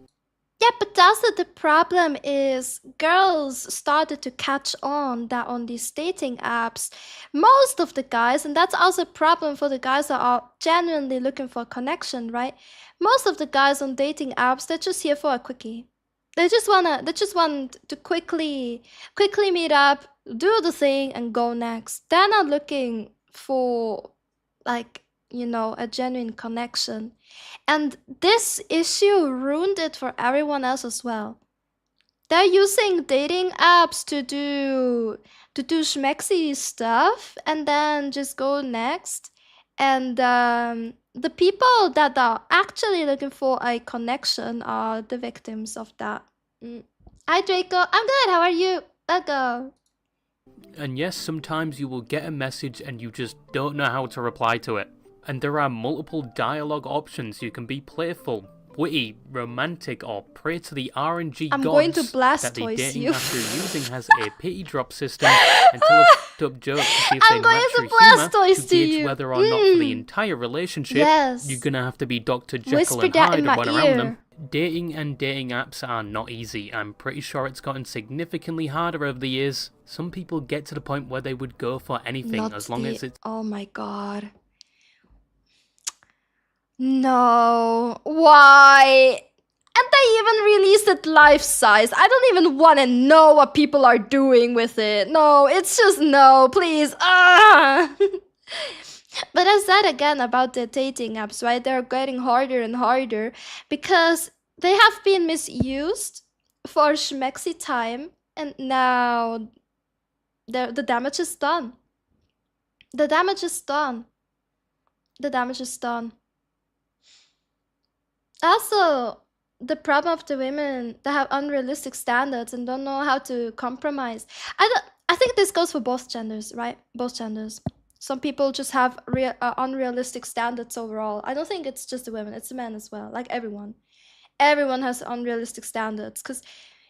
Yeah, but also the problem is girls started to catch on that on these dating apps, most of the guys, and that's also a problem for the guys that are genuinely looking for a connection, right? Most of the guys on dating apps, they're just here for a quickie. They just want to quickly meet up, do the thing, and go next. They're not looking for, like, you know, a genuine connection. And this issue ruined it for everyone else as well. They're using dating apps to do schmexy stuff and then just go next. And the people that are actually looking for a connection are the victims of that. Hi Draco, I'm good. How are you? Go. And yes, sometimes you will get a message and you just don't know how to reply to it. And there are multiple dialogue options. You can be playful, witty, romantic, or pray to the RNG I'm gods going to that the Blastoise dating you. app you're using has a pity drop system and tell a f***ed up joke to see if I'm they going match to your humour Blastoise to to gauge you. whether or not for the entire relationship Yes. you're gonna have to be Dr. Jekyll Whisper and that Hyde in and my run around them. ear. Dating and dating apps are not easy. I'm pretty sure it's gotten significantly harder over the years. Some people get to the point where they would go for anything Not as long the- as it's Oh my god. No. Why? And they even released it life size. I don't even want to know what people are doing with it. No, it's just no, please. Ah! But I said again about the dating apps, right? They're getting harder and harder because they have been misused for schmexy time, and now the damage is done. The damage is done. The damage is done. Also, the problem of the women that have unrealistic standards and don't know how to compromise. I think this goes for both genders, right? Both genders. Some people just have unrealistic standards overall. I don't think it's just the women, it's the men as well. Like everyone. Everyone has unrealistic standards because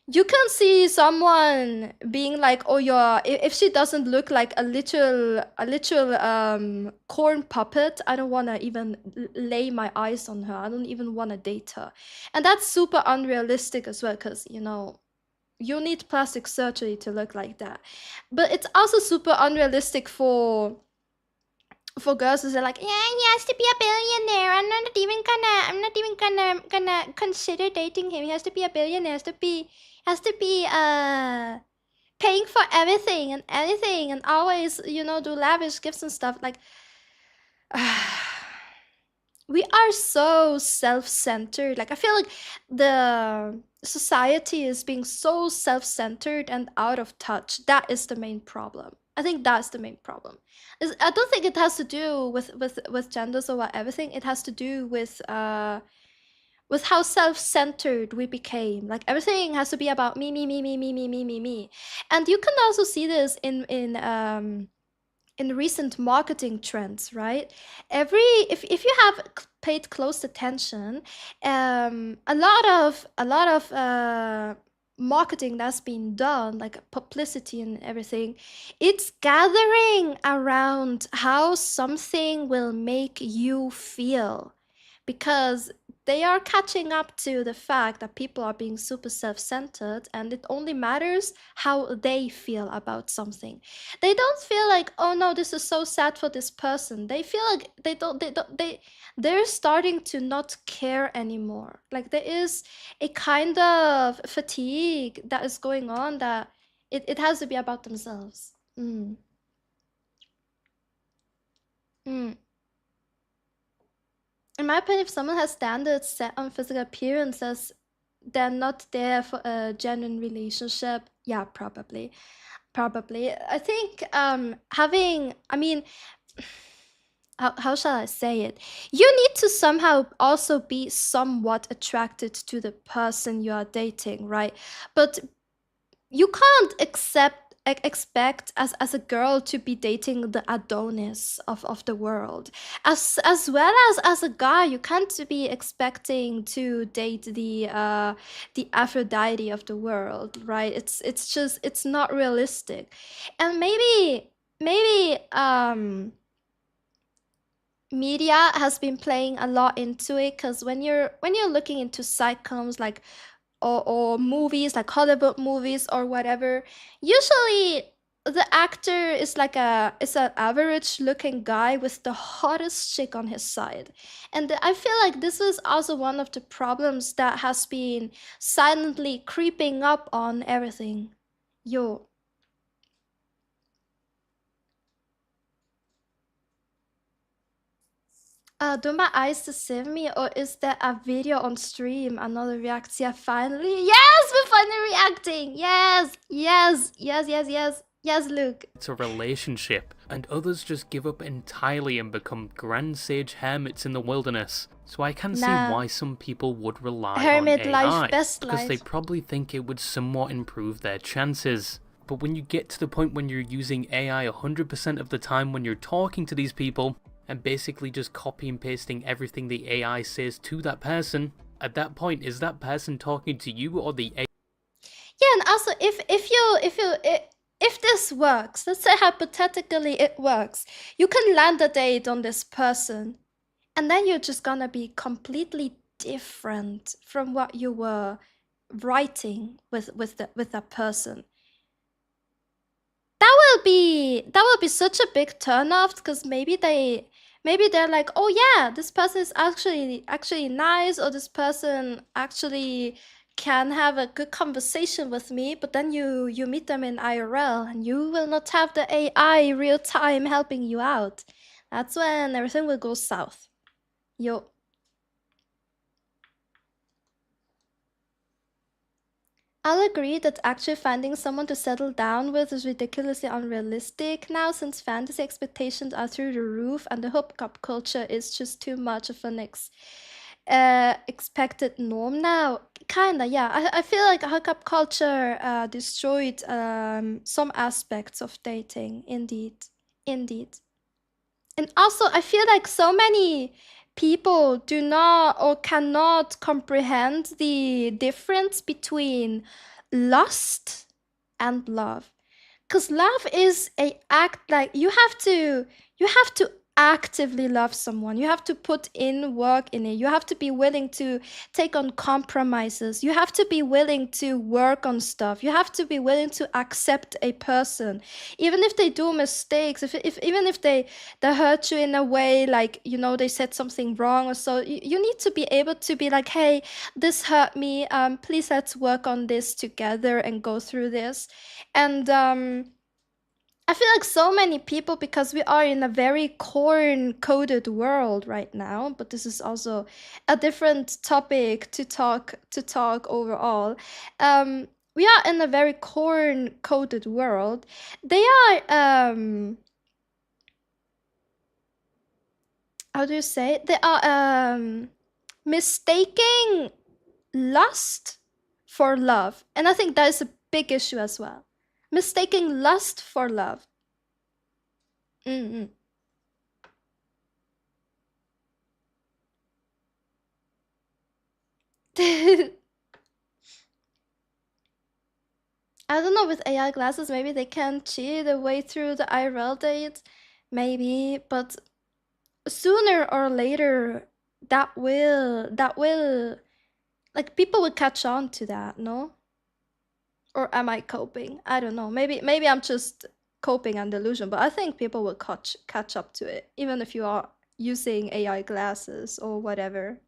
you can see someone being like, oh yeah, if she doesn't look like a literal corn puppet, I don't want to even lay my eyes on her. I don't even want to date her. And that's super unrealistic as well because, you know, you need plastic surgery to look like that. But it's also super unrealistic for girls who say like, yeah, he has to be a billionaire. I'm not even gonna consider dating him. He has to be a billionaire. Has to be paying for everything and always, you know, do lavish gifts and stuff. Like we are so self-centered. Like I feel like the society is being so self-centered and out of touch. That is the main problem. I think that's the main problem. I don't think it has to do with genders or everything. It has to do with how self-centered we became. Like everything has to be about me. And you can also see this in recent marketing trends, right? If you have paid close attention, a lot of marketing that's been done, like publicity and everything, it's gathering around how something will make you feel, because they are catching up to the fact that people are being super self-centered and it only matters how they feel about something. They don't feel like, oh no, this is so sad for this person. They feel like they're starting to not care anymore. Like there is a kind of fatigue that is going on, that it has to be about themselves. Mm. Mm. In my opinion, if someone has standards set on physical appearances, they're not there for a genuine relationship. Yeah, probably. Probably. I think having, I mean, how shall I say it? You need to somehow also be somewhat attracted to the person you are dating, right? But you can't expect as a girl to be dating the Adonis of the world. As well as a guy, you can't be expecting to date the Aphrodite of the world, right? It's just it's not realistic. And maybe media has been playing a lot into it, because when you're looking into sitcoms like or movies like Hollywood movies or whatever, usually the actor is like is an average looking guy with the hottest chick on his side. And I feel like this is also one of the problems that has been silently creeping up on everything. Yo. Do my eyes deceive me, or is there a video on stream? Another react? Yeah, finally. Yes, we're finally reacting. Yes, yes, yes, yes, yes, yes, Luke. It's a relationship, and others just give up entirely and become grand sage hermits in the wilderness. So I can see why some people would rely Hermit on life, AI, best because life. they probably think it would somewhat improve their chances. But when you get to the point when you're using AI 100% of the time when you're talking to these people, and basically just copy and pasting everything the AI says to that person, at that point, is that person talking to you or the AI? Yeah, and also if this works, let's say hypothetically it works, you can land a date on this person, and then you're just gonna be completely different from what you were writing with that person. That will be such a big turnoff, because maybe they're like, oh yeah, this person is actually nice, or this person actually can have a good conversation with me, but then you meet them in IRL and you will not have the AI real time helping you out. That's when everything will go south. Yo. I'll agree that actually finding someone to settle down with is ridiculously unrealistic now, since fantasy expectations are through the roof and the hookup culture is just too much of an expected norm now. Kinda, yeah. I feel like hookup culture destroyed some aspects of dating, indeed. Indeed. And also, I feel like so many people do not or cannot comprehend the difference between lust and love. Because love is a act, like you have to actively love someone. You have to put in work in it. You have to be willing to take on compromises. You have to be willing to work on stuff. You have to be willing to accept a person, even if they do mistakes. If even if they hurt you in a way, like, you know, they said something wrong or so, you need to be able to be like, hey, this hurt me. Please let's work on this together and go through this. And I feel like so many people, because we are in a very corn-coded world right now, but this is also a different topic to talk overall. We are in a very corn-coded world. They are how do you say it? They are mistaking lust for love, and I think that is a big issue as well. Mistaking lust for love. Mm-hmm. I don't know, with AI glasses, maybe they can cheat their way through the IRL date. Maybe, but sooner or later, that will, like, people will catch on to that, no? Or am I coping? I don't know. Maybe I'm just coping and delusion, but I think people will catch up to it, even if you are using AI glasses or whatever.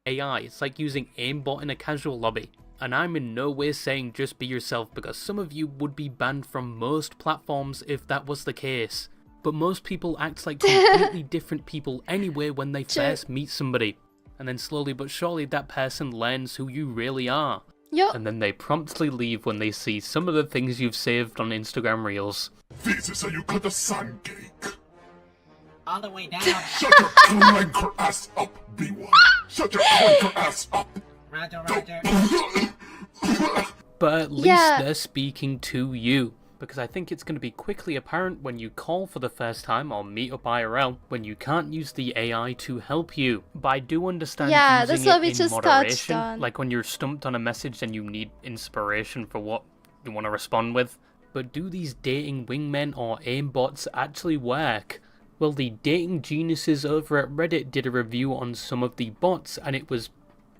AI. It's like using aimbot in a casual lobby. And I'm in no way saying just be yourself, because some of you would be banned from most platforms if that was the case. But most people act like completely different people anyway when they first meet somebody. And then slowly but surely that person learns who you really are. Yup. And then they promptly leave when they see some of the things you've saved on Instagram Reels. This is how you cut a sandcake. All the way down. Shut your clanker ass up, B1. Shut your clanker ass up. Roger, Roger. But at least they're speaking to you. Because I think it's going to be quickly apparent when you call for the first time or meet up IRL when you can't use the AI to help you. But I do understand Yeah, using that's what it we in just touched moderation, on. like when you're stumped on a message and you need inspiration for what you want to respond with. But do these dating wingmen or aimbots actually work? Well, the dating geniuses over at Reddit did a review on some of the bots, and it was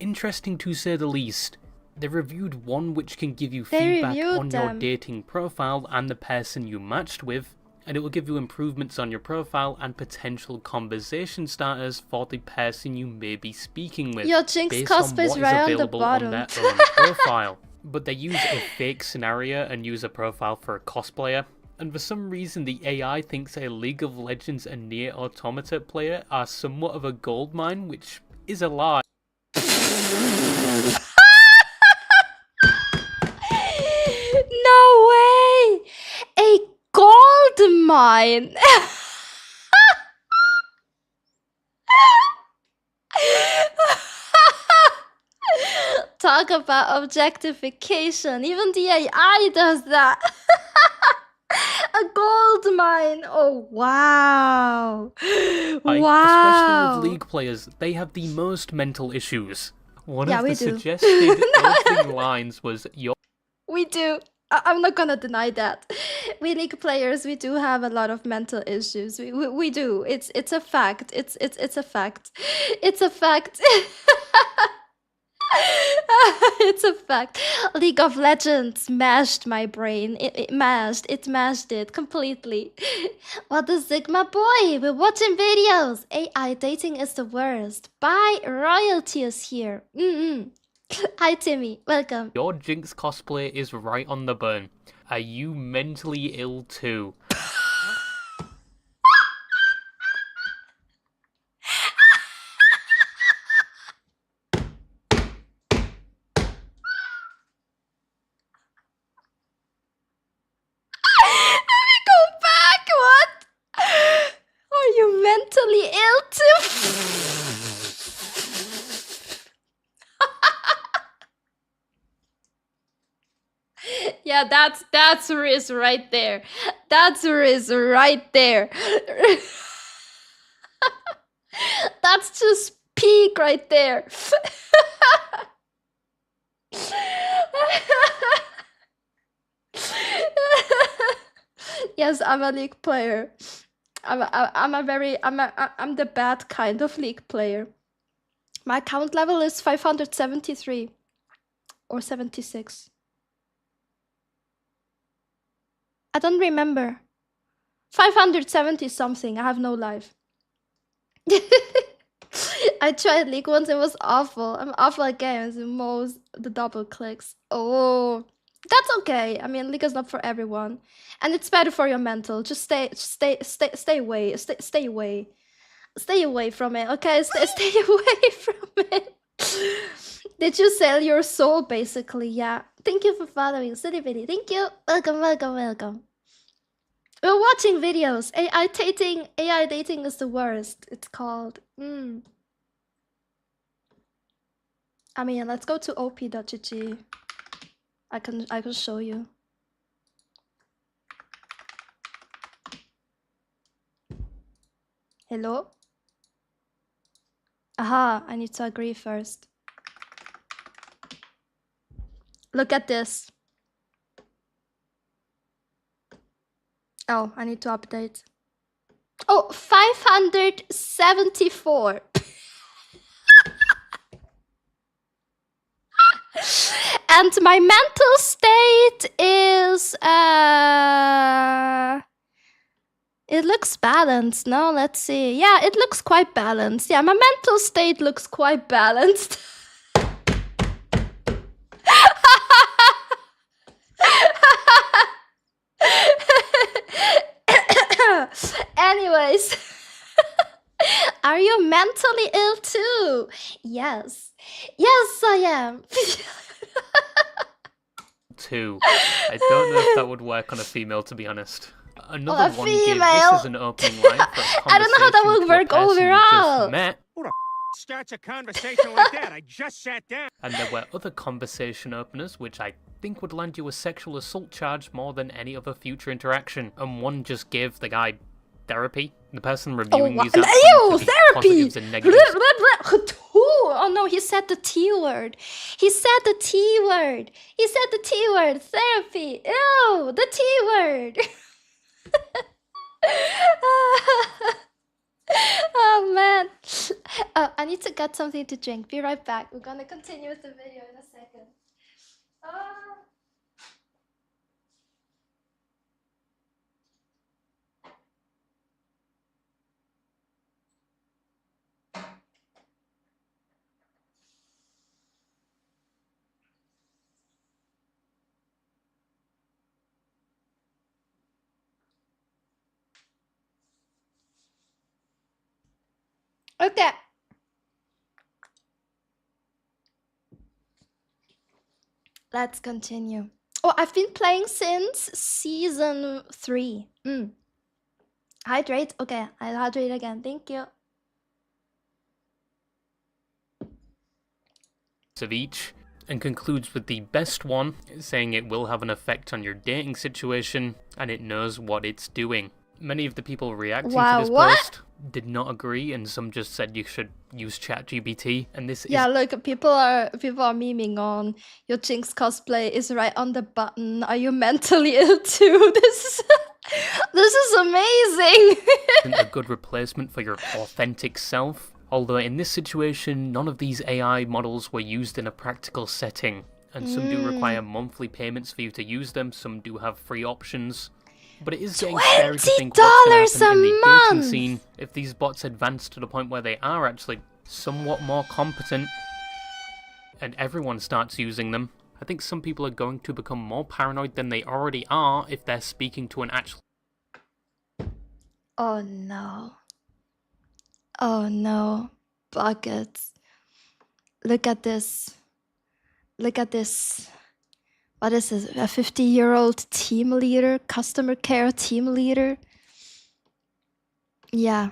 interesting to say the least. They reviewed one which can give you feedback on your dating profile and the person you matched with, and it will give you improvements on your profile and potential conversation starters for the person you may be speaking with, Your Jinx based on cosplay is what is right on the available bottom. on their own profile. But they use a fake scenario and use a profile for a cosplayer. And for some reason the AI thinks a League of Legends and Nier Automata player are somewhat of a goldmine, which is a lie. No way! A gold mine! Talk about objectification. Even the AI does that. A gold mine. Oh, wow. Wow. Especially with League players, they have the most mental issues. One Yeah, of we the do. suggested opening lines was, "Your We do. I'm not gonna deny that. We League players, we do have a lot of mental issues. We do. It's a fact. It's a fact. It's a fact. It's a fact. League of Legends mashed my brain. It mashed it completely. What the Sigma boy? We're watching videos. AI dating is the worst. Bye. Royalty is here. Hi Timmy, welcome. Your Jinx cosplay is right on the burn. Are you mentally ill too?" Let me go back. What? Are you mentally ill too? Yeah, that's Riz right there. That's Riz right there. That's just peak right there. Yes, I'm a League player. I'm the bad kind of League player. My account level is 573 or 76. I don't remember. 570 something. I have no life. I tried League once. It was awful. I'm awful at games. The double clicks. Oh, that's okay. I mean, League is not for everyone, and it's better for your mental. Just stay away. Stay away. Stay away from it. Okay, stay away from it. Did you sell your soul? Basically, yeah. Thank you for following, City Bitty. Thank you. Welcome. We're watching videos. AI dating is the worst. It's called. I mean, let's go to op.gg. I can show you. Hello? Aha, I need to agree first. Look at this. Oh, I need to update. Oh, 574. And my mental state is it looks balanced. No, let's see. Yeah, it looks quite balanced. Yeah, my mental state looks quite balanced. Anyways, are you mentally ill too? Yes. Yes, I am. Too. I don't know if that would work on a female, to be honest. Another one gives this female. is an opening line for a I don't know how that conversation would to a work person you just overall. met. Who the starts a conversation like that? I just sat down. And there were other conversation openers, which I think would land you a sexual assault charge more than any other future interaction. And one just gave the guy therapy. The person reviewing these apps Ew, seemed to be therapy! positives and negatives. Oh no, he said the T word. He said the T word. He said the T word. Therapy. Ew, the T word. Oh man. I need to get something to drink. Be right back. We're gonna continue with the video in a second. Okay. Let's continue. Oh, I've been playing since season 3. Hydrate. Okay, I'll hydrate again. Thank you. Of each, and concludes with the best one, saying it will have an effect on your dating situation and it knows what it's doing. Many of the people reacting to this post did not agree, and some just said you should use ChatGPT. And this yeah, look, people are memeing on your Jinx cosplay is right on the button. Are you mentally ill too? This is amazing. isn't a good replacement for your authentic self. Although in this situation, none of these AI models were used in a practical setting, and some do require monthly payments for you to use them, some do have free options. But it is getting scary to think what's going to happen in the dating scene if these bots advance to the point where they are actually somewhat more competent, and everyone starts using them. I think some people are going to become more paranoid than they already are if they're speaking to an actual... Oh no. Oh no, buckets. Look at this. Look at this. What is this? A 50-year-old team leader, customer care team leader? Yeah.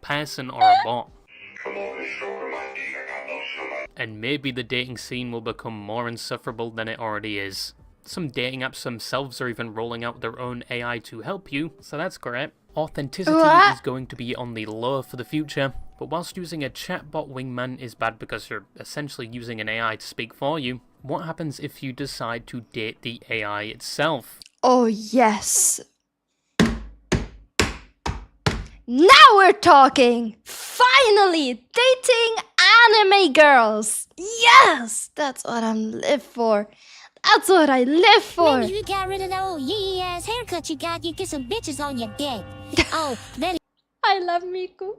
person or a bot. And maybe the dating scene will become more insufferable than it already is. Some dating apps themselves are even rolling out their own AI to help you, so that's great. Authenticity is going to be on the low for the future, but whilst using a chatbot wingman is bad because you're essentially using an AI to speak for you, what happens if you decide to date the AI itself? Oh yes! Now we're talking! Finally! Dating anime girls! Yes! That's what I'm live for. That's what I live for! Maybe you got rid of the old yee ass haircut you got, you get some bitches on your dick. Oh, that I love Miku.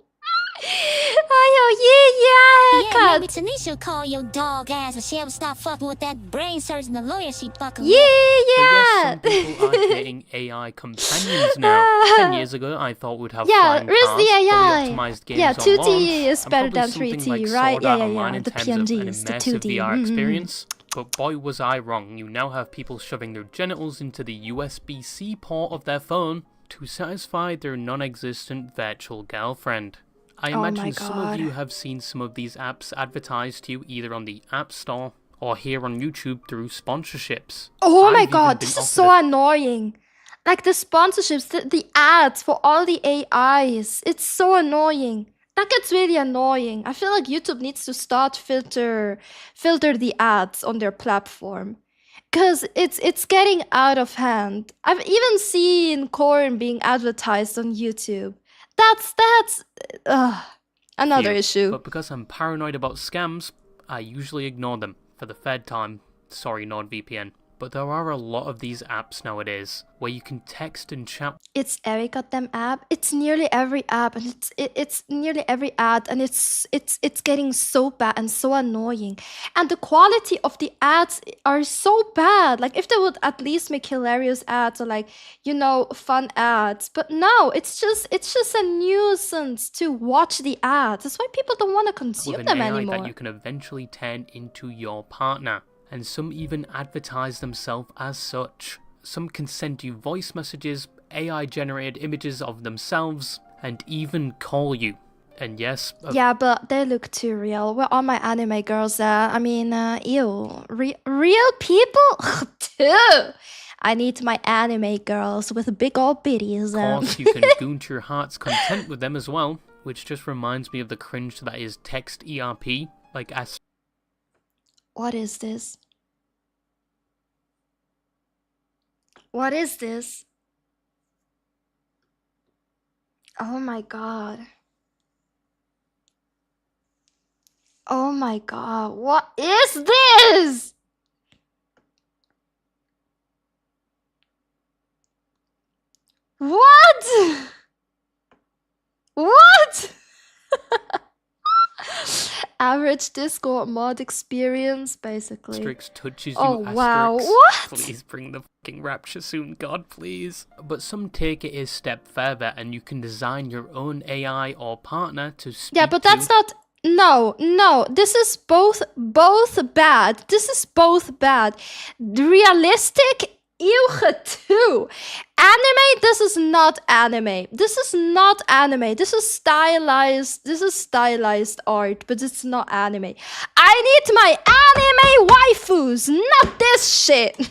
Ayo, yeah, yeah, maybe Tanisha call your dog ass and she'll stop fucking with that brain surgeon, the lawyer she fucking with. So Yeah! yes, some people are dating AI companions now. 10 years ago, I thought we'd have Yeah, flying where's cars, the fully AI? optimized games Yeah, on 2D launch, is and better probably than something 3D, like right? Sword Yeah, Art yeah, Online yeah. in The terms of an PNGs, the immersive 2D. VR experience. But boy, was I wrong. You now have people shoving their genitals into the USB-C port of their phone to satisfy their non-existent virtual girlfriend. I Oh my imagine some of God. you have seen some of these apps advertised to you either on the App Store or here on YouTube through sponsorships. Oh my I've even god, been this is offered so annoying. Like the sponsorships, the ads for all the AIs. It's so annoying. That gets really annoying. I feel like YouTube needs to start filter the ads on their platform. Cause it's getting out of hand. I've even seen corn being advertised on YouTube. That's another you. issue. But because I'm paranoid about scams, I usually ignore them for the third time. Sorry, NordVPN. but there are a lot of these apps nowadays where you can text and chat. It's every goddamn app. It's nearly every app, and it's nearly every ad, and it's getting so bad and so annoying. And the quality of the ads are so bad. Like if they would at least make hilarious ads or like, you know, fun ads, but no, it's just a nuisance to watch the ads. That's why people don't want to consume With an them AI anymore. that you can eventually turn into your partner, and some even advertise themselves as such. Some can send you voice messages, AI-generated images of themselves, and even call you. And yes, Yeah, but they look too real. Where are my anime girls at? I mean, ew. Real people? Too. I need my anime girls with big old bitties. of course, you can goon to your heart's content with them as well, which just reminds me of the cringe that is text ERP, like as. What is this? What is this? Oh my god. Oh my god. What is this? What? What? Average Discord mod experience, basically. Asterix touches you, Oh Asterix. wow, what? Please bring the fucking rapture soon, God, please. But some take it a step further, and you can design your own AI or partner to speak Yeah, but that's to. not. No. This is both bad. This is both bad. Realistic. Ew, too. Anime. This is not anime. This is not anime. This is stylized. This is stylized art, but it's not anime. I need my anime waifus, not this shit.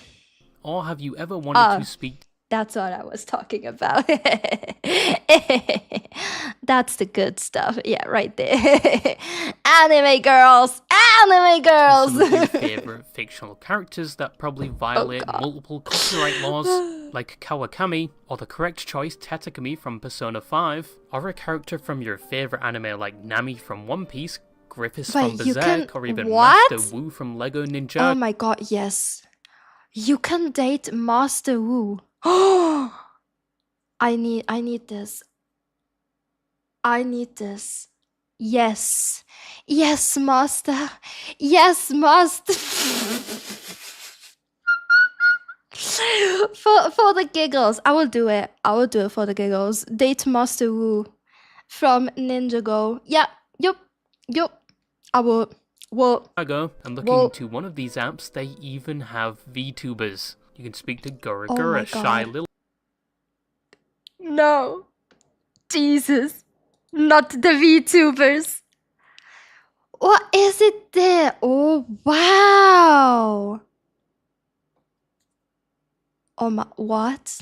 Or have you ever wanted to speak? That's what I was talking about. That's the good stuff. Yeah, right there. Anime girls! Anime girls! Some of your favorite fictional characters that probably violate multiple copyright laws, like Kawakami, or the correct choice Tatakami from Persona 5, or a character from your favorite anime like Nami from One Piece, Griffiths from Wait, you can- Berserk, or even what? Master Wu from Lego Ninja. Oh my god, yes. You can date Master Wu. I need this. I need this. Yes. Yes, Master. Yes, Master. for the giggles. I will do it. I will do it for the giggles. Date Master Wu from Ninjago. Yeah. Yup. I will. Well, And looking into one of these apps, they even have VTubers. You can speak to Gura Oh Gura, my Shy God. Lily. no. Jesus. Not the VTubers. What is it there? Oh, wow. Oh my, what?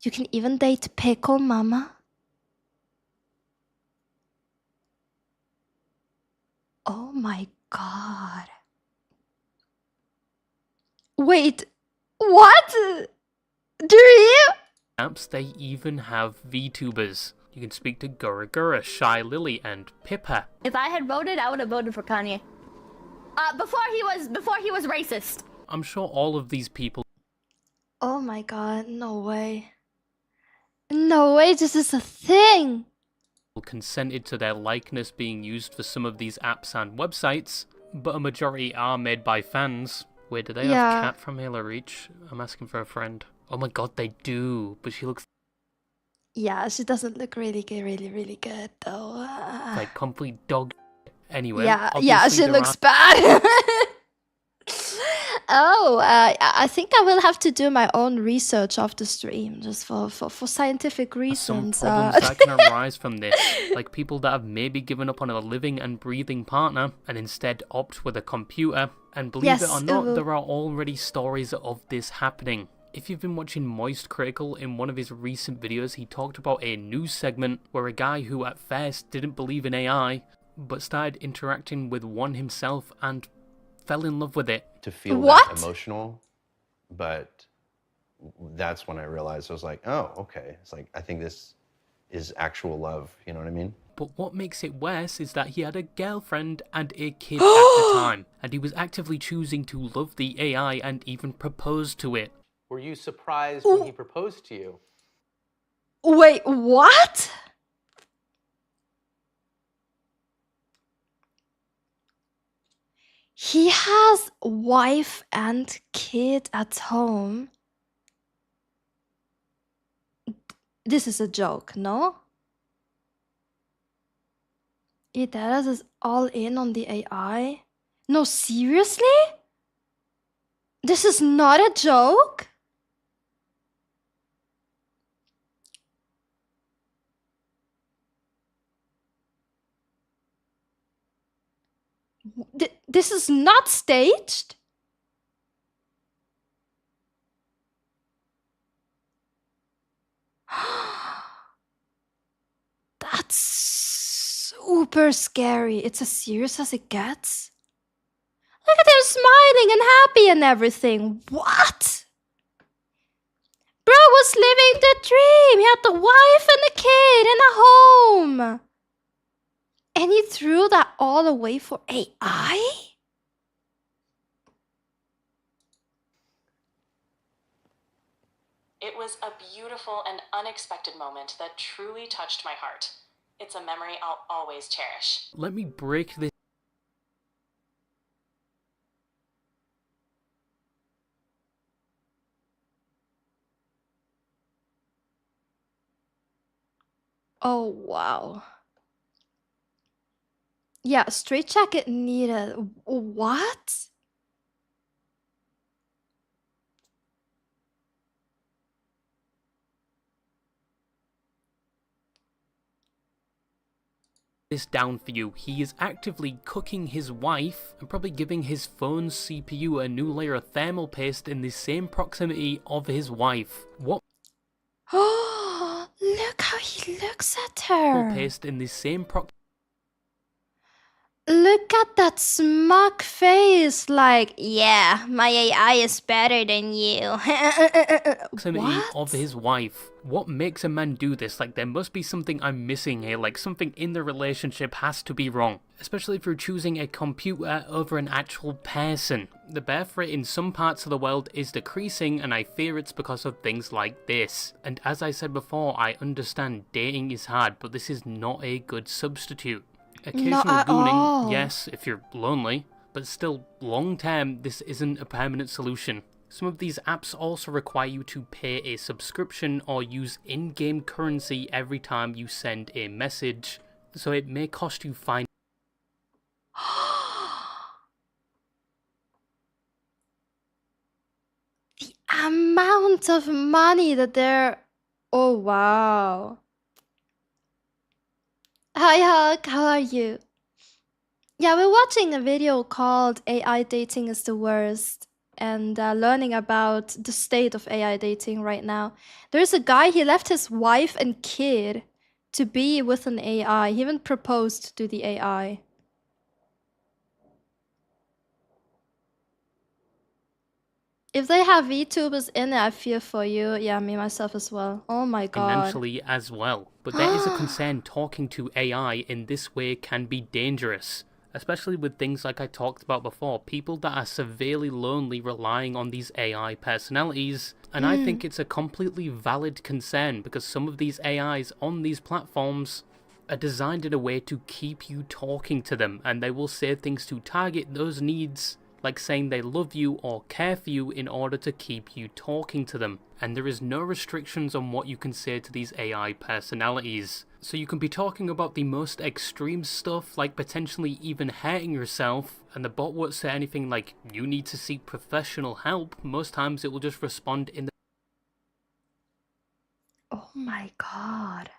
You can even date Pickle Mama? Oh my god. Wait, what? Do you? Apps, they even have VTubers. You can speak to Gura Gura, Shy Lily, and Pippa. If I had voted, I would have voted for Kanye. Before he was racist. I'm sure all of these people Oh my god, no way. No way, this is a thing. consented to their likeness being used for some of these apps and websites, but a majority are made by fans. Wait, do they Yeah. have Cat from Halo Reach? I'm asking for a friend. Oh my god, they do, but she looks Yeah, she doesn't look really good though. like complete dog. Anyway, yeah, obviously she there looks are bad. Oh, I think I will have to do my own research after stream, just for scientific some reasons. problems that can arise from this, like people that have maybe given up on a living and breathing partner and instead opt with a computer. And believe Yes, it or not, ooh. there are already stories of this happening. If you've been watching Moist Critical, in one of his recent videos, he talked about a news segment where a guy who at first didn't believe in AI, but started interacting with one himself and fell in love with it. To feel What? that emotional, but that's when I realized I was like, oh, okay. It's like, I think this is actual love, you know what I mean? But what makes it worse is that he had a girlfriend and a kid at the time, and he was actively choosing to love the AI and even propose to it. Were you surprised when he proposed to you? Wait, what? He has wife and kid at home. This is a joke, no? Iteras is all in on the AI? No, seriously? This is not a joke? This is not staged? That's super scary. It's as serious as it gets. Look at him smiling and happy and everything. What? Bro was living the dream. He had the wife and a kid and a home. And he threw that all away for AI? It was a beautiful and unexpected moment that truly touched my heart. It's a memory I'll always cherish. Let me break this. Oh, wow. Yeah, straight jacket needed. What? This down for you. He is actively cooking his wife and probably giving his phone's CPU a new layer of thermal paste in the same proximity of his wife. What? Oh, look how he looks at her. Paste in the same proximity. Look at that smug face, like, yeah, my AI is better than you. Proximity of his wife. What makes a man do this? Like, there must be something I'm missing here, like something in the relationship has to be wrong. Especially if you're choosing a computer over an actual person. The birth rate in some parts of the world is decreasing, and I fear it's because of things like this. And as I said before, I understand dating is hard, but this is not a good substitute. Occasional gooning, yes, if you're lonely, but still, long term, this isn't a permanent solution. Some of these apps also require you to pay a subscription or use in-game currency every time you send a message, so it may cost you fine. The amount of money that they're... Oh, wow. Hi, Hug. How are you? Yeah, we're watching a video called AI Dating is the Worst and learning about the state of AI dating right now. There's a guy, he left his wife and kid to be with an AI. He even proposed to the AI. If they have VTubers in it, I fear for you. Yeah, me myself as well. Oh my god. Financially as well. But there is a concern talking to AI in this way can be dangerous. Especially with things like I talked about before, people that are severely lonely relying on these AI personalities. And I think it's a completely valid concern because some of these AIs on these platforms are designed in a way to keep you talking to them, and they will say things to target those needs, like saying they love you or care for you in order to keep you talking to them. And there is no restrictions on what you can say to these AI personalities. So you can be talking about the most extreme stuff, like potentially even hurting yourself, and the bot won't say anything like, you need to seek professional help. Most times it will just respond in the... Oh my god.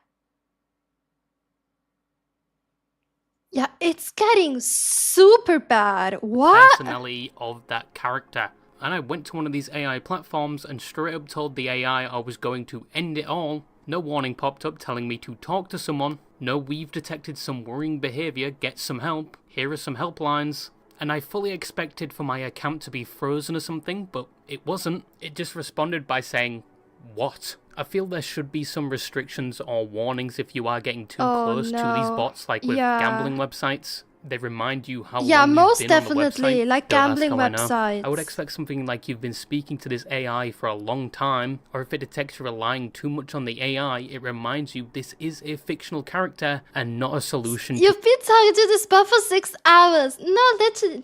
Yeah, it's getting super bad. What? personality of that character. And I went to one of these AI platforms and straight up told the AI I was going to end it all. No warning popped up telling me to talk to someone. No, we've detected some worrying behaviour, get some help. Here are some helplines. And I fully expected for my account to be frozen or something, but it wasn't. It just responded by saying, what? I feel there should be some restrictions or warnings if you are getting too Oh, close to these no. bots, like with Yeah. gambling websites. They remind you how Yeah, long most you've been definitely, on the website. like Don't ask gambling how I know. websites. I would expect something like you've been speaking to this AI for a long time, or if it detects you're relying too much on the AI, it reminds you this is a fictional character and not a solution. You've been talking to this bot for 6 hours. No, literally,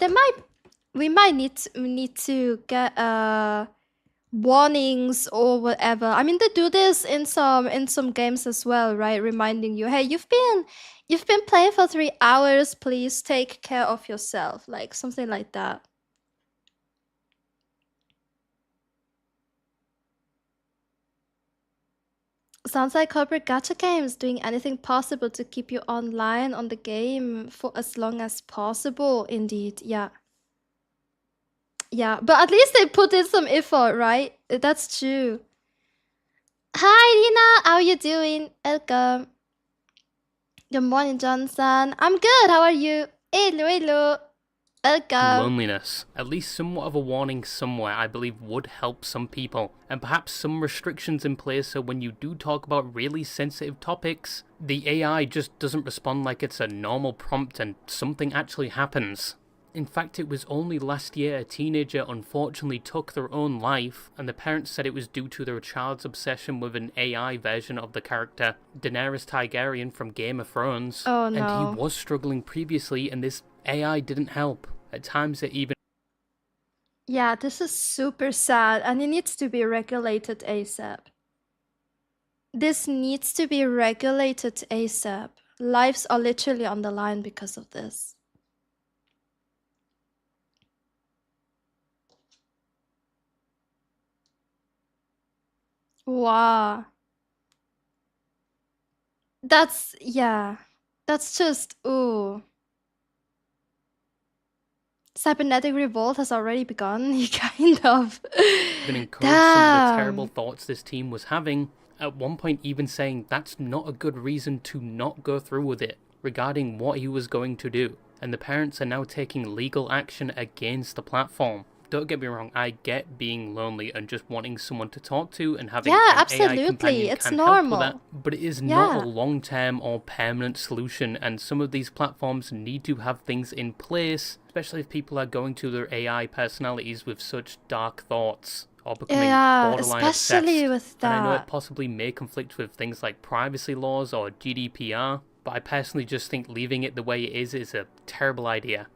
we might need to get warnings or whatever. I mean, they do this in some games as well, right? Reminding you, hey, you've been playing for 3 hours. Please take care of yourself, like something like that. Sounds like corporate gacha games doing anything possible to keep you online on the game for as long as possible. Indeed, yeah. Yeah, but at least they put in some effort, right? That's true. Hi, Rina. How are you doing? Welcome. Good morning, Johnson. I'm good. How are you? Hello, hello. Welcome. Loneliness. At least somewhat of a warning somewhere, I believe, would help some people. And perhaps some restrictions in place so when you do talk about really sensitive topics, the AI just doesn't respond like it's a normal prompt and something actually happens. In fact, it was only last year a teenager unfortunately took their own life, and the parents said it was due to their child's obsession with an AI version of the character, Daenerys Targaryen from Game of Thrones. Oh, no. And he was struggling previously, and this AI didn't help. At times it even... Yeah, this is super sad, and it needs to be regulated ASAP. This needs to be regulated ASAP. Lives are literally on the line because of this. Wow. Yeah. That's just, ooh. Cybernetic revolt has already begun, kind of. even encouraged some of the terrible thoughts this team was having, at one point even saying that's not a good reason to not go through with it, regarding what he was going to do. And the parents are now taking legal action against the platform. Don't get me wrong, I get being lonely and just wanting someone to talk to and having Yeah, an AI absolutely. companion It's can help with normal. that, but it is not Yeah. a long-term or permanent solution, and some of these platforms need to have things in place, especially if people are going to their AI personalities with such dark thoughts or becoming Yeah, borderline especially obsessed. with And I know that. it possibly may conflict with things like privacy laws or GDPR, but I personally just think leaving it the way it is a terrible idea.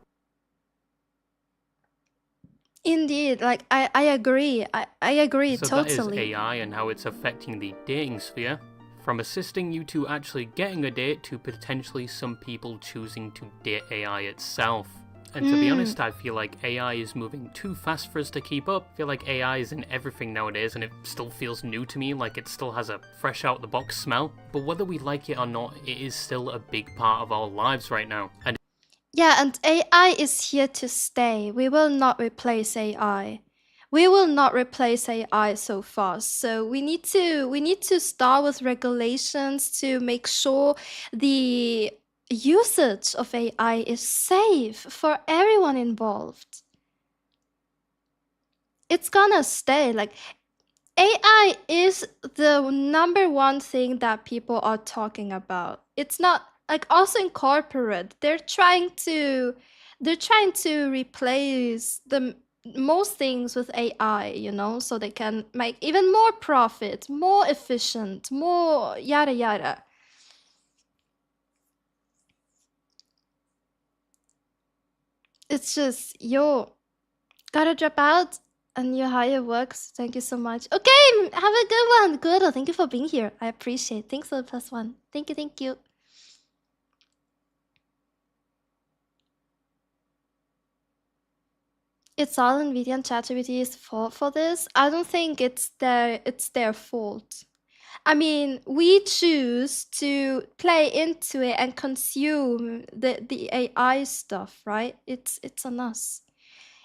Indeed, like I agree. I agree So totally. that is AI and how it's affecting the dating sphere. From assisting you to actually getting a date to potentially some people choosing to date AI itself. And to be honest, I feel like AI is moving too fast for us to keep up. I feel like AI is in everything nowadays and it still feels new to me, like it still has a fresh out the box smell. But whether we like it or not, it is still a big part of our lives right now. And Yeah, and AI is here to stay. We will not replace AI. We will not replace AI so fast. So we need to start with regulations to make sure the usage of AI is safe for everyone involved. It's gonna stay. Like AI is the #1 thing that people are talking about. It's not like also in corporate, they're trying to replace most things with AI, you know, so they can make even more profit, more efficient, more yada yada. It's just gotta drop out and your hire works. Thank you so much. Okay, have a good one. Good. Thank you for being here. I appreciate it. Thanks for the +1. Thank you, thank you. It's all NVIDIA and ChatGPT's fault for this. I don't think it's their fault. I mean, we choose to play into it and consume the AI stuff, right? It's on us.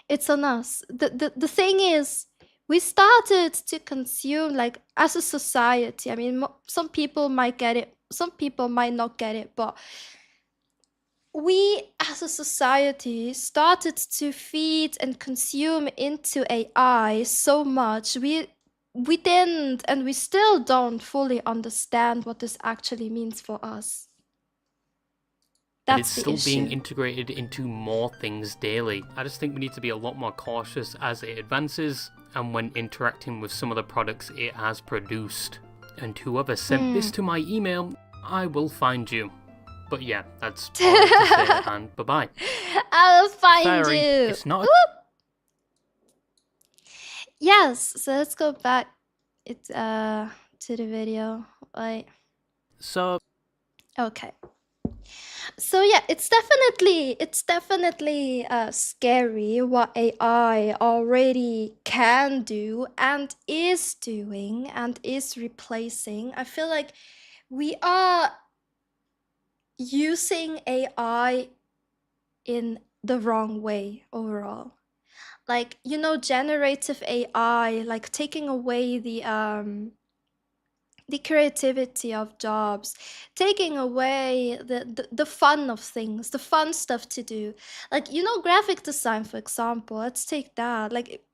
It's on us. The thing is, we started to consume like as a society. I mean, some people might get it, some people might not get it, but we as a society started to feed and consume into AI so much. we didn't and we still don't fully understand what this actually means for us. But it's That's the still being issue. integrated into more things daily. I just think we need to be a lot more cautious as it advances and when interacting with some of the products it has produced. And whoever sent this to my email, I will find you. But yeah, that's all I have to say, and bye-bye. I'll find Fairy, you. it's not Yes, so let's go back to the video. Wait. So okay. So yeah, it's definitely scary what AI already can do and is doing and is replacing. I feel like we are using AI in the wrong way overall. Like, you know, generative AI, like taking away the creativity of jobs, taking away the fun of things, the fun stuff to do. Like, you know, graphic design, for example, let's take that. Like,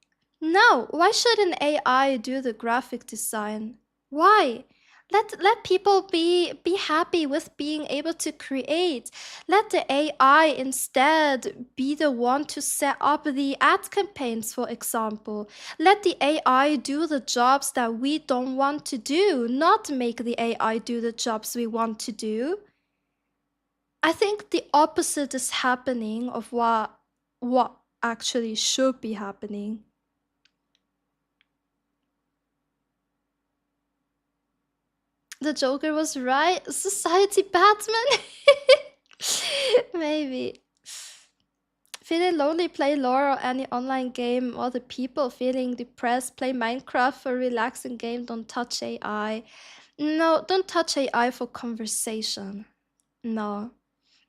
no, why should an AI do the graphic design? Why? Let people be happy with being able to create. Let the AI instead be the one to set up the ad campaigns, for example. Let the AI do the jobs that we don't want to do, not make the AI do the jobs we want to do. I think the opposite is happening of what actually should be happening. The Joker was right. Society Batman? Maybe. Feeling lonely, play lore or any online game. Or the people feeling depressed, play Minecraft for a relaxing game. Don't touch AI. No, don't touch AI for conversation. No.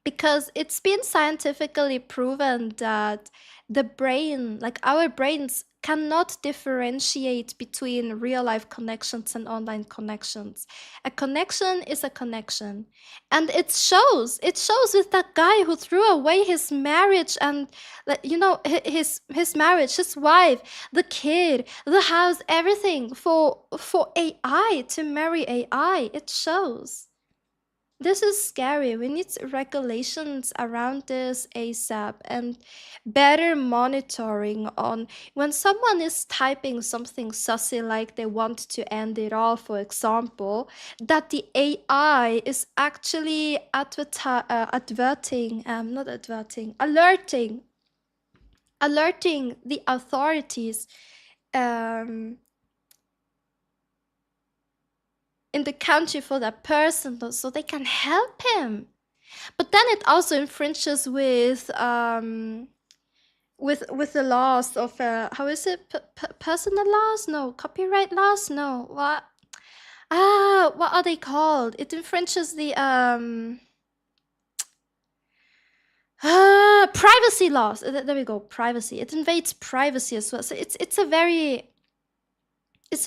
Because it's been scientifically proven that the brain, like our brains, cannot differentiate between real life connections and online connections. A connection is a connection. And it shows with that guy who threw away his marriage and, you know, his marriage, his wife, the kid, the house, everything for AI, to marry AI. It shows. This is scary. We need regulations around this ASAP and better monitoring on when someone is typing something sussy like they want to end it all, for example, that the AI is actually alerting the authorities in the country for that person so they can help him. But then it also infringes with the laws of how is it, personal laws? No, copyright laws? No, what are they called? It infringes the privacy laws. There we go, privacy. It invades privacy as well. So it's a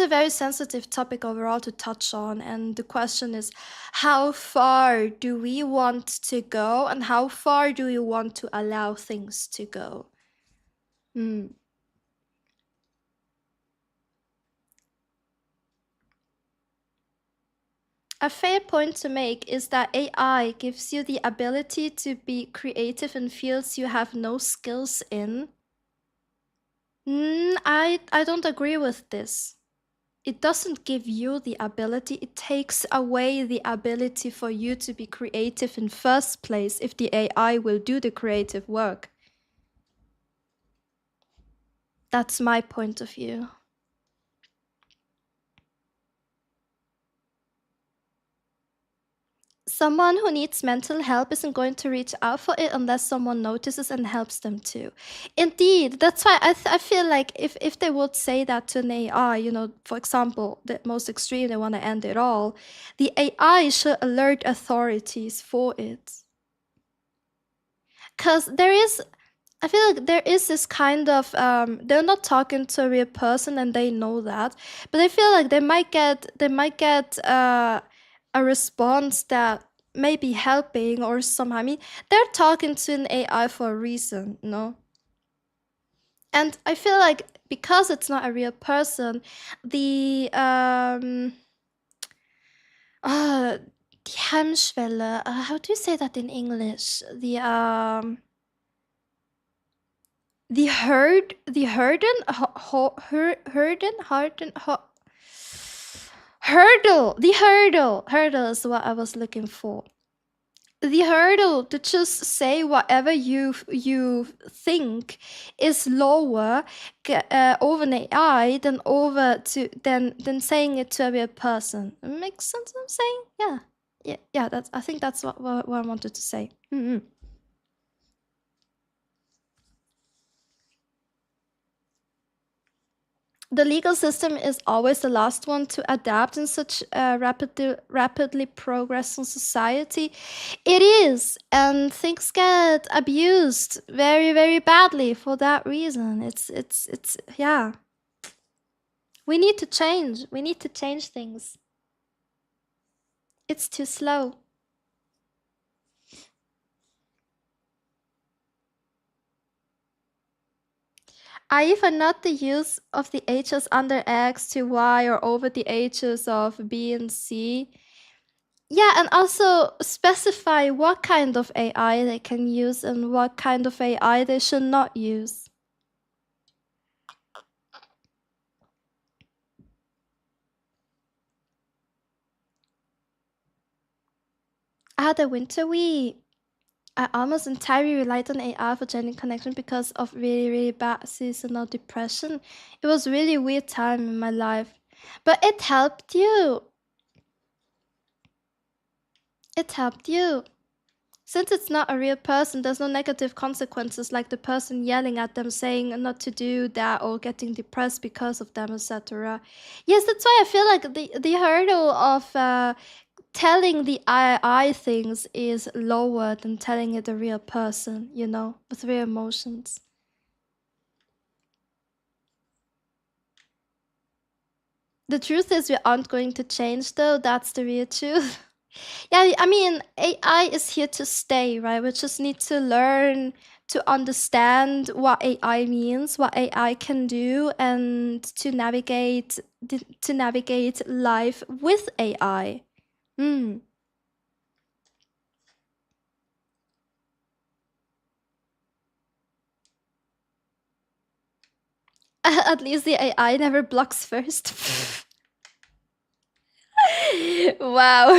very sensitive topic overall to touch on, and the question is, how far do we want to go and how far do we want to allow things to go? A fair point to make is that AI gives you the ability to be creative in fields you have no skills in. I don't agree with this. It doesn't give you the ability, it takes away the ability for you to be creative in first place if the AI will do the creative work. That's my point of view. Someone who needs mental help isn't going to reach out for it unless someone notices and helps them too. Indeed, that's why I feel like if they would say that to an AI, you know, for example, the most extreme, they want to end it all, the AI should alert authorities for it. Because I feel like there is this kind of, they're not talking to a real person and they know that, but I feel like they might get a response that may be helping or somehow. I mean, they're talking to an AI for a reason, no? And I feel like because it's not a real person, the die Hemmschwelle, how do you say that in English? The hurdle is what I was looking for. The hurdle to just say whatever you think is lower over an AI than saying it to a real person. Makes sense what I'm saying? Yeah. I think that's what I wanted to say. The legal system is always the last one to adapt in such a rapidly progressing society. It is, and things get abused very, very badly for that reason. It's yeah. We need to change. We need to change things. It's too slow. I even not the use of the h's under x to y or over the h's of b and c. Yeah, and also specify what kind of AI they can use and what kind of AI they should not use. I had a winter week. I almost entirely relied on AI for genuine connection because of really, really bad seasonal depression. It was really a weird time in my life. But it helped you. It helped you. Since it's not a real person, there's no negative consequences like the person yelling at them saying not to do that or getting depressed because of them, etc. Yes, that's why I feel like the hurdle of telling the AI things is lower than telling it a real person, you know, with real emotions. The truth is we aren't going to change though, that's the real truth. Yeah, I mean, AI is here to stay, right? We just need to learn to understand what AI means, what AI can do, and to navigate life with AI. At least the AI never blocks first. Wow.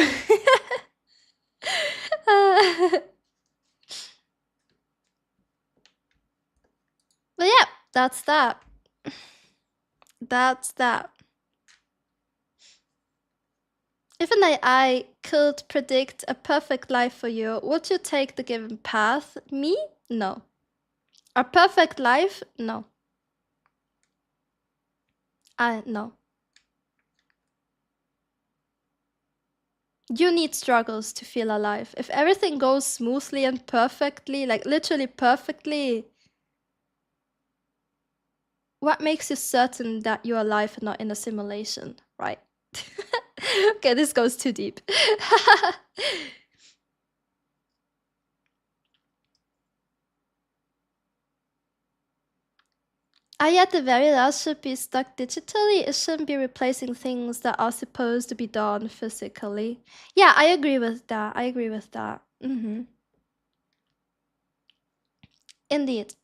But yeah, that's that. That's that. If an AI could predict a perfect life for you, would you take the given path? Me? No. A perfect life? No. No. You need struggles to feel alive. If everything goes smoothly and perfectly, like literally perfectly, what makes you certain that you're alive and not in a simulation, right? Okay, this goes too deep. I at the very last should be stuck digitally. It shouldn't be replacing things that are supposed to be done physically. Yeah, I agree with that. Indeed.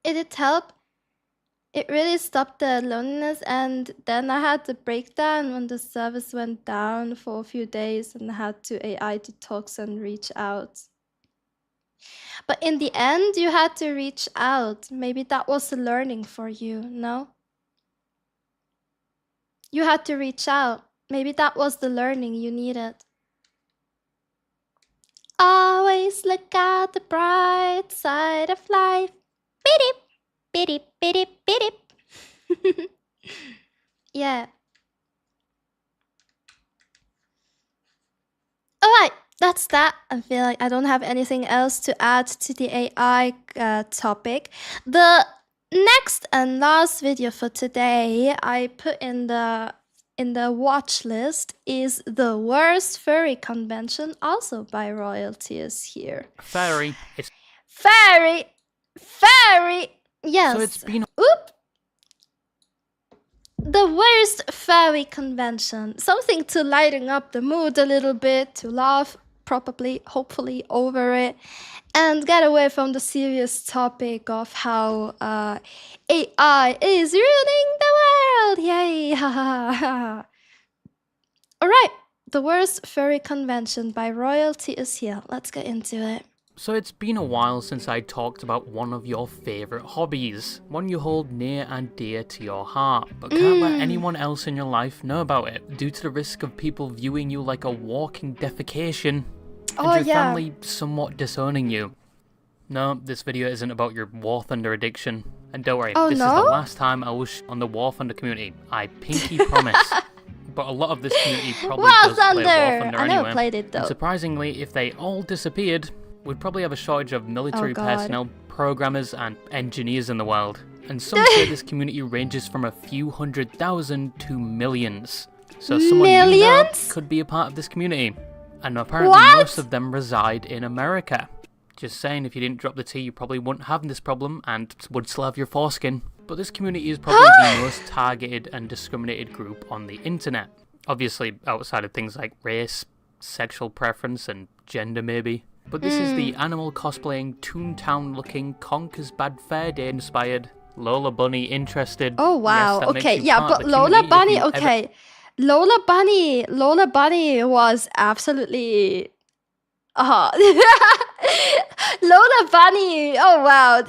It did help. It really stopped the loneliness, and then I had the breakdown when the service went down for a few days and I had to AI detox and reach out. But in the end, you had to reach out. Maybe that was a learning for you, no? You had to reach out. Maybe that was the learning you needed. Always look at the bright side of life. Beep, beep, beep, beep. Yeah. Alright, that's that. I feel like I don't have anything else to add to the AI topic. The next and last video for today I put in the watch list is the worst furry convention, also by Royalty is here. Fairy. It's Fairy! Yes. So it's been Oop. The worst furry convention. Something to lighten up the mood a little bit, to laugh, probably, hopefully, over it, and get away from the serious topic of how AI is ruining the world. Yay! Ha ha ha. Alright, the worst furry convention by royalty is here. Let's get into it. So it's been a while since I talked about one of your favourite hobbies, one you hold near and dear to your heart, but can't let anyone else in your life know about it, due to the risk of people viewing you like a walking defecation, and your family somewhat disowning you. No, this video isn't about your War Thunder addiction, and don't worry, this is the last time I will on the War Thunder community, I pinky promise. But a lot of this community probably does play War Thunder I anyway. never played it though. And surprisingly, if they all disappeared, we'd probably have a shortage of military personnel, programmers, and engineers in the world. And some say this community ranges from a few 100,000 to millions. So someone you know could be a part of this community. And apparently most of them reside in America. Just saying, if you didn't drop the T, you probably wouldn't have this problem and would still have your foreskin. But this community is probably the most targeted and discriminated group on the internet. Obviously, outside of things like race, sexual preference, and gender maybe. But this is the animal cosplaying, Toontown looking, Conker's Bad Fur Day inspired, Lola Bunny interested. Oh wow, yes, okay, yeah, but Lola Bunny, okay. Lola Bunny was absolutely... Lola Bunny, oh wow,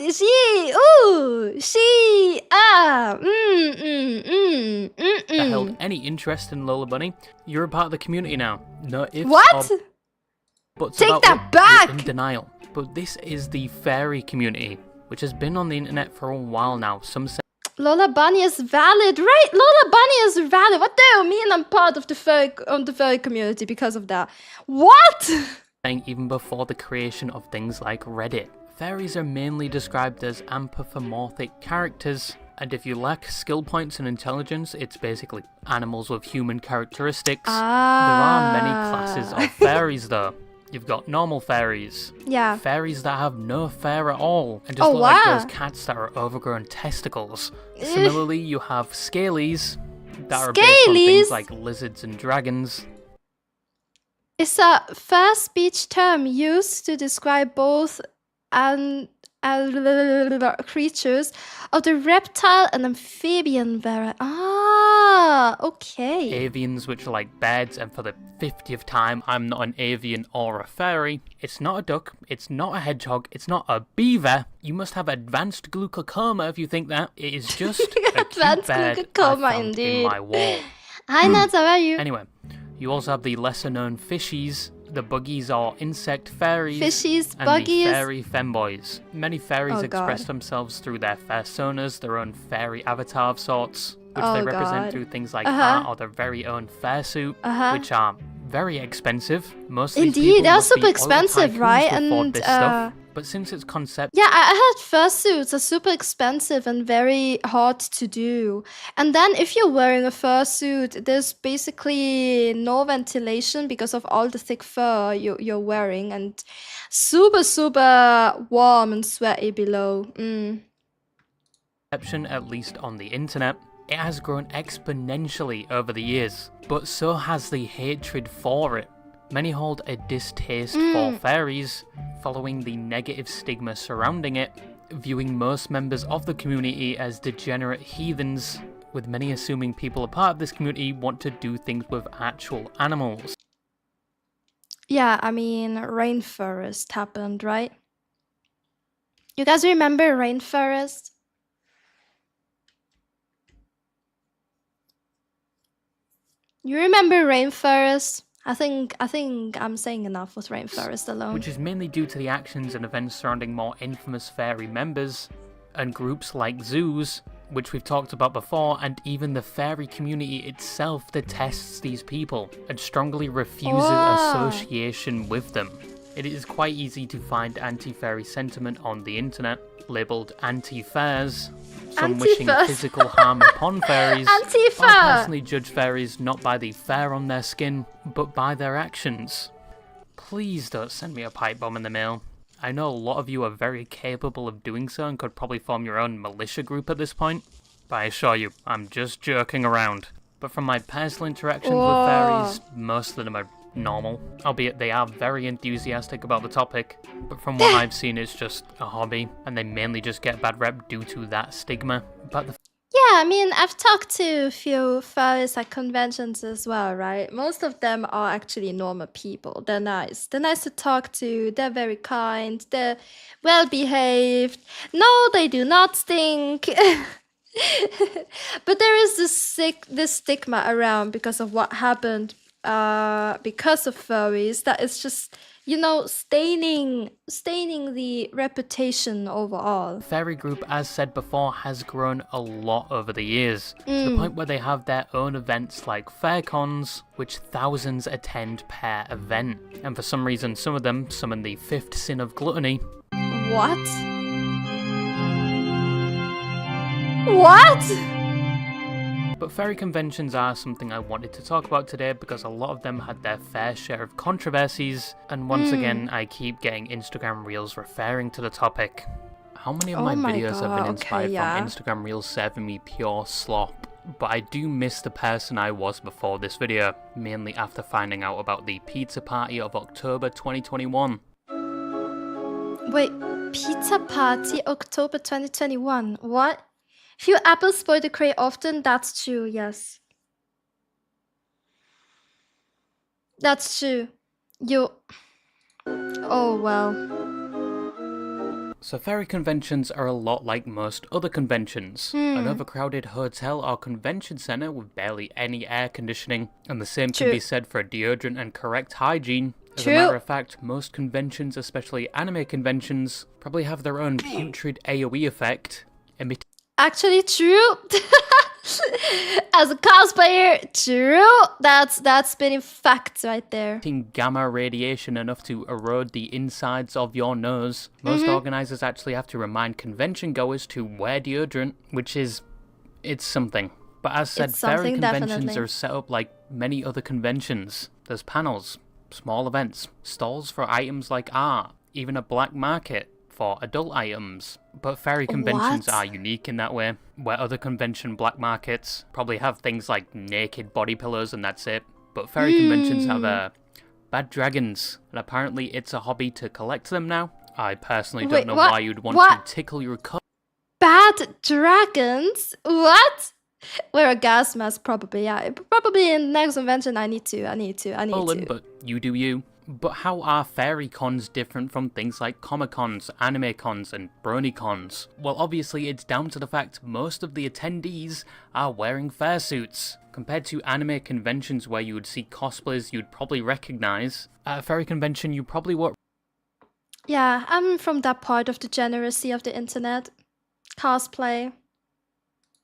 held any interest in Lola Bunny, you're a part of the community now. No ifs or buts Take about that it. back! You're in denial. But this is the fairy community, which has been on the internet for a while now. Some say Lola Bunny is valid, right? Lola Bunny is valid. What do you mean I'm part of the furry community because of that? What? Even before the creation of things like Reddit. Fairies are mainly described as anthropomorphic characters, and if you lack skill points and intelligence, it's basically animals with human characteristics. There are many classes of fairies though. You've got normal fairies. Yeah. Fairies that have no fur at all, and just look like those cats that are overgrown testicles. Similarly, you have scalies that are based on things like lizards and dragons. It's a fair speech term used to describe both creatures of the reptile and amphibian variety. Okay. Avians, which are like birds, and for the 50th time, I'm not an avian or a fairy. It's not a duck, it's not a hedgehog, it's not a beaver. You must have advanced glaucoma if you think that. It is just a cute bird I found in my wall. Hi Nats, how are you? Anyway, you also have the lesser-known fishies. The buggies are insect fairies, fishies, and buggies, the fairy femboys. Many fairies express themselves through their fursonas, their own fairy avatar of sorts, which they represent through things like art or their very own fursuit, which are very expensive. Most of these people they are must be super expensive, right? to afford And this stuff. But since its concept... Yeah, I heard fursuits are super expensive and very hard to do. And then if you're wearing a fursuit, there's basically no ventilation because of all the thick fur you're wearing. And super, super warm and sweaty below. At least on the internet, it has grown exponentially over the years. But so has the hatred for it. Many hold a distaste for fairies, following the negative stigma surrounding it, viewing most members of the community as degenerate heathens, with many assuming people a part of this community want to do things with actual animals. Yeah, I mean, Rainforest happened, right? You guys remember Rainforest? You remember Rainforest? I think I'm saying enough with Rainforest alone. Which is mainly due to the actions and events surrounding more infamous fairy members, and groups like zoos, which we've talked about before, and even the fairy community itself detests these people, and strongly refuses association with them. It is quite easy to find anti-fairy sentiment on the internet, labelled anti-fairs, some wishing physical harm upon fairies. Anti-fur! I personally judge fairies not by the fur on their skin, but by their actions. Please don't send me a pipe bomb in the mail. I know a lot of you are very capable of doing so and could probably form your own militia group at this point, but I assure you, I'm just joking around. But from my personal interactions with fairies, most of them are normal, albeit they are very enthusiastic about the topic, but from what I've seen it's just a hobby, and they mainly just get bad rep due to that stigma. But yeah, I mean, I've talked to a few fairies at conventions as well, right? Most of them are actually normal people. They're nice. They're nice to talk to. They're very kind. They're well behaved. No, they do not stink. But there is this stigma around because of what happened because of furries that is just, you know, staining the reputation overall. fairy group, as said before, has grown a lot over the years, to the point where they have their own events like fair cons, which thousands attend per event. And for some reason, some of them summon the fifth sin of gluttony. What? What? But fairy conventions are something I wanted to talk about today because a lot of them had their fair share of controversies, and once again I keep getting Instagram Reels referring to the topic. How many of my videos have been inspired from Instagram Reels serving me pure slop? But I do miss the person I was before this video, mainly after finding out about the pizza party of October 2021. Wait, pizza party October 2021, what? Few apples spoil the crate often, that's true, yes. That's true. Oh well. So fairy conventions are a lot like most other conventions. An overcrowded hotel or convention centre with barely any air conditioning, and the same can be said for deodorant and correct hygiene. As a matter of fact, most conventions, especially anime conventions, probably have their own putrid AoE effect, Actually true. As a cosplayer, true. That's been in fact right there. Gamma radiation enough to erode the insides of your nose. Most organisers actually have to remind convention goers to wear deodorant, which is, it's something. But as said, fairy conventions are set up like many other conventions. There's panels, small events, stalls for items like art, even a black market for adult items. But fairy conventions are unique in that way, where other convention black markets probably have things like naked body pillows and that's it. But fairy conventions have bad dragons, and apparently it's a hobby to collect them now. I personally don't know why you'd want to tickle your Bad dragons? What? Wear a gas mask, probably. Yeah, probably in the next convention. I need to. But you do you. But how are fairy cons different from things like Comic Cons, Anime Cons, and Brony Cons? Well, obviously it's down to the fact most of the attendees are wearing fursuits. Compared to anime conventions where you would see cosplays you'd probably recognize, at a fairy convention you probably won't. Yeah, I'm from that part of the degeneracy of the internet. Cosplay.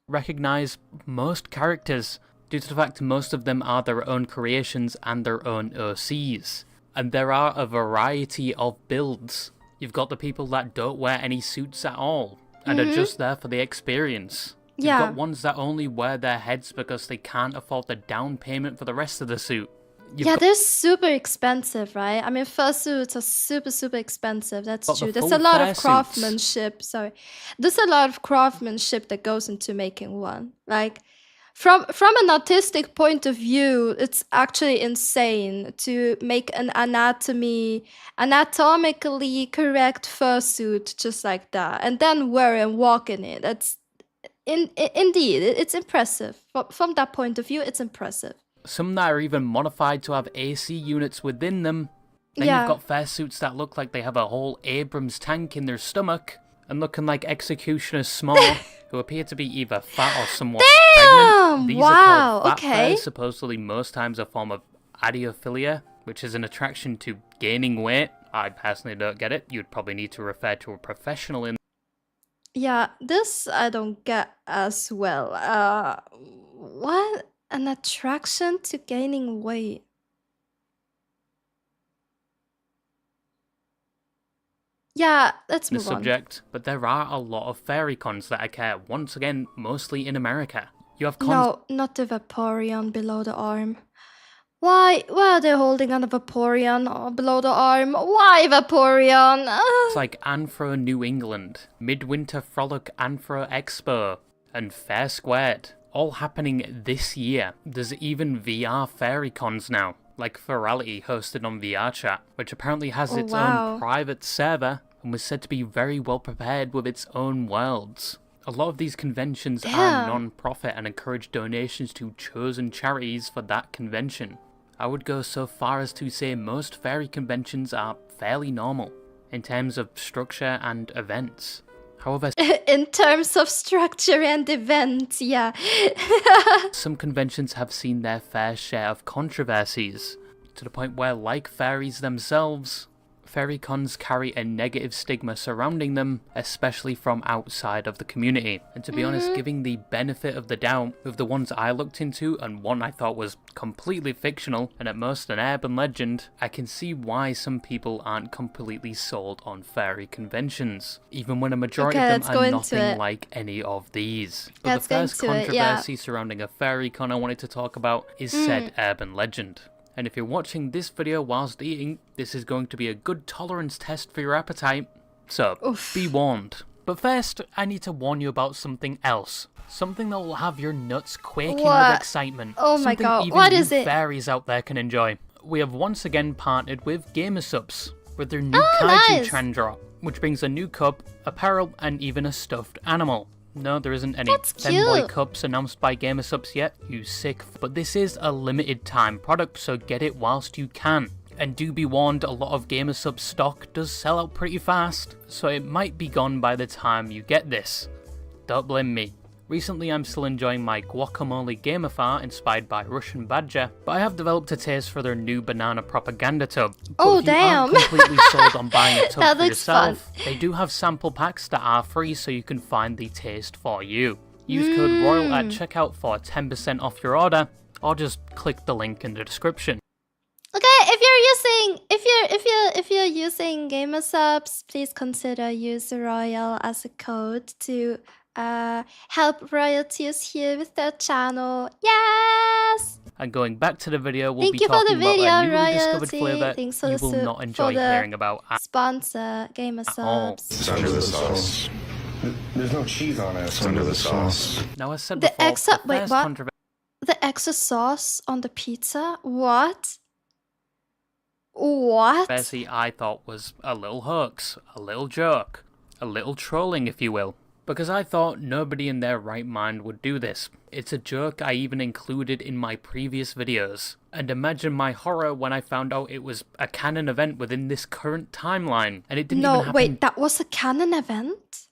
Recognize most characters, due to the fact most of them are their own creations and their own OCs. And there are a variety of builds. You've got the people that don't wear any suits at all, and are just there for the experience. You've got ones that only wear their heads because they can't afford the down payment for the rest of the suit. They're super expensive, right? I mean, fursuits are super expensive. That's true. There's a lot of craftsmanship. There's a lot of craftsmanship that goes into making one. Like, from an artistic point of view, it's actually insane to make an anatomically correct fursuit just like that, and then wear and walk in it. That's indeed, it's impressive. From that point of view, it's impressive. Some that are even modified to have AC units within them. Then you've got fursuits that look like they have a whole Abrams tank in their stomach, and looking like Executioner Small, who appear to be either fat or somewhat pregnant. These are called fat furs, supposedly most times a form of adiophilia, which is an attraction to gaining weight. I personally don't get it. You'd probably need to refer to a professional in. Yeah, this I don't get as well. What? An attraction to gaining weight. Yeah, let's move on. Subject, but there are a lot of fairy cons that occur, once again, mostly in America. You have cons. No, not the Vaporeon below the arm. Why are they holding on a Vaporeon below the arm? Why Vaporeon? It's like Anthro New England, Midwinter Frolic Anthro Expo, and Fair Squared, all happening this year. There's even VR Fairycons now, like Ferality hosted on VRChat, which apparently has its own private server and was said to be very well prepared with its own worlds. A lot of these conventions are non-profit and encourage donations to chosen charities for that convention. I would go so far as to say most fairy conventions are fairly normal in terms of structure and events. However, in terms of structure and events, yeah. some conventions have seen their fair share of controversies, to the point where, like fairies themselves, fairycons carry a negative stigma surrounding them, especially from outside of the community. And to be honest, giving the benefit of the doubt with the ones I looked into, and one I thought was completely fictional and at most an urban legend, I can see why some people aren't completely sold on fairy conventions, even when a majority of them are nothing like any of these. But the first controversy surrounding a fairycon I wanted to talk about is said urban legend. And if you're watching this video whilst eating, this is going to be a good tolerance test for your appetite, so be warned. But first, I need to warn you about something else. Something that will have your nuts quaking with excitement. Oh my god, even what is it? Fairies out there can enjoy. We have once again partnered with Gamersubs with their new Kaiju Chandra, which brings a new cup, apparel, and even a stuffed animal. No, there isn't any Femboy cups announced by Gamersubs yet, you sick. But this is a limited time product, so get it whilst you can. And do be warned, a lot of Gamersubs stock does sell out pretty fast, so it might be gone by the time you get this. Don't blame me. Recently I'm still enjoying my guacamole Gamifar inspired by Russian Badger, but I have developed a taste for their new banana propaganda tub. But if you aren't completely sold on buying a tub for yourself, they do have sample packs that are free so you can find the taste for you. Use code ROYAL at checkout for 10% off your order, or just click the link in the description. Okay, if you're using Gamersubs, please consider use Royal as a code to help royalties here with their channel. Yes! And going back to the video, we'll be talking about a newly discovered flavour you will not enjoy hearing about at sponsor Gamersubs. It's under the sauce. There's no cheese on it. It's under the sauce. Now, as said the before, extra wait, what? The extra sauce on the pizza? What? What? Controversy I thought was a little hoax, a little joke, a little trolling, if you will. Because I thought nobody in their right mind would do this. It's a joke I even included in my previous videos. And imagine my horror when I found out it was a canon event within this current timeline. And it didn't even happen. Wait, that was a canon event?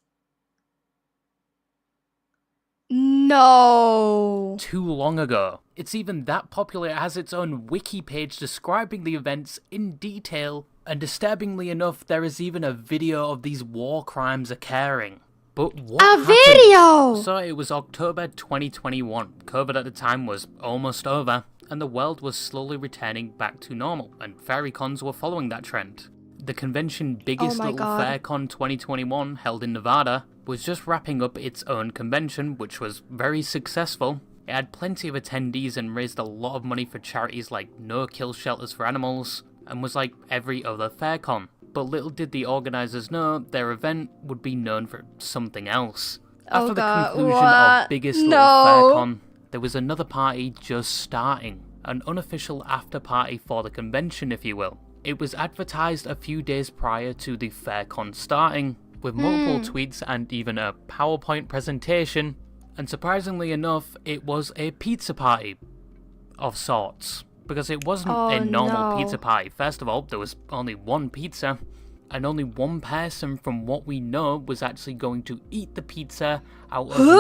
No. Too long ago. It's even that popular it has its own wiki page describing the events in detail. And disturbingly enough, there is even a video of these war crimes occurring. But what happened? Video! So it was October 2021. COVID at the time was almost over, and the world was slowly returning back to normal, and fairycons were following that trend. The convention Biggest Little Faircon 2021, held in Nevada, was just wrapping up its own convention, which was very successful. It had plenty of attendees and raised a lot of money for charities like no-kill shelters for animals, and was like every other Faircon. But little did the organisers know their event would be known for something else. After the conclusion of Biggest Little Faircon, there was another party just starting. An unofficial after party for the convention, if you will. It was advertised a few days prior to the Faircon starting, with multiple tweets and even a PowerPoint presentation. And surprisingly enough, it was a pizza party of sorts. Because it wasn't a normal pizza party. First of all, there was only one pizza, and only one person from what we know was actually going to eat the pizza out of 19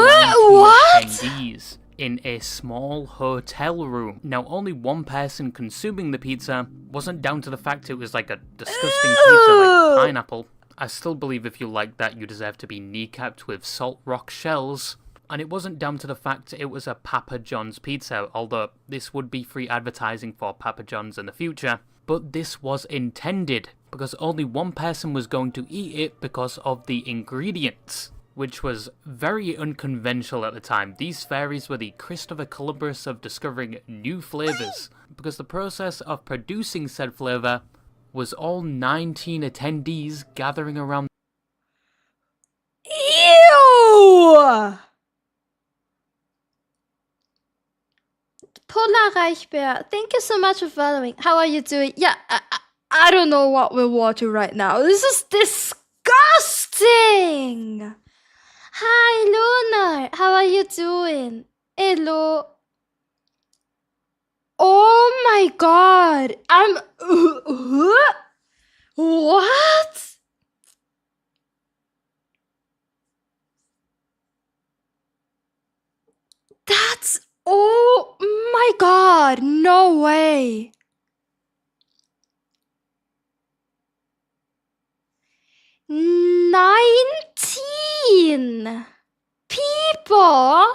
attendees in a small hotel room. Now, only one person consuming the pizza wasn't down to the fact it was like a disgusting pizza like pineapple. I still believe if you like that, you deserve to be kneecapped with salt rock shells. And it wasn't down to the fact it was a Papa John's pizza, although this would be free advertising for Papa John's in the future. But this was intended, because only one person was going to eat it because of the ingredients. which was very unconventional at the time. These fairies were the Christopher Columbus of discovering new flavors, because the process of producing said flavor was all 19 attendees gathering around. Ew! Polar Reichbär, thank you so much for following. How are you doing? Yeah, I don't know what we're watching right now. This is disgusting! Hi, Lunar. How are you doing? Hello. Oh my god. What? That's... Oh my god. No way. $19 people?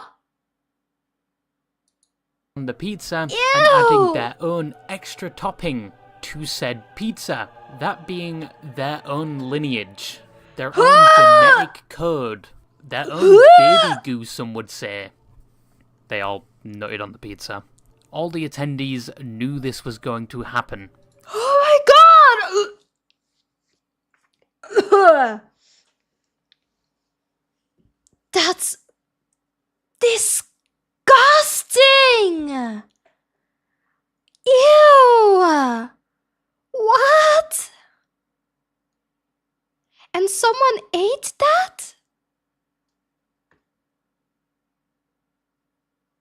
The pizza and adding their own extra topping to said pizza, that being their own lineage, their own genetic code, their own baby goo, some would say. They all nutted on the pizza. All the attendees knew this was going to happen. Oh my god! That's disgusting! Ew! What? And someone ate that?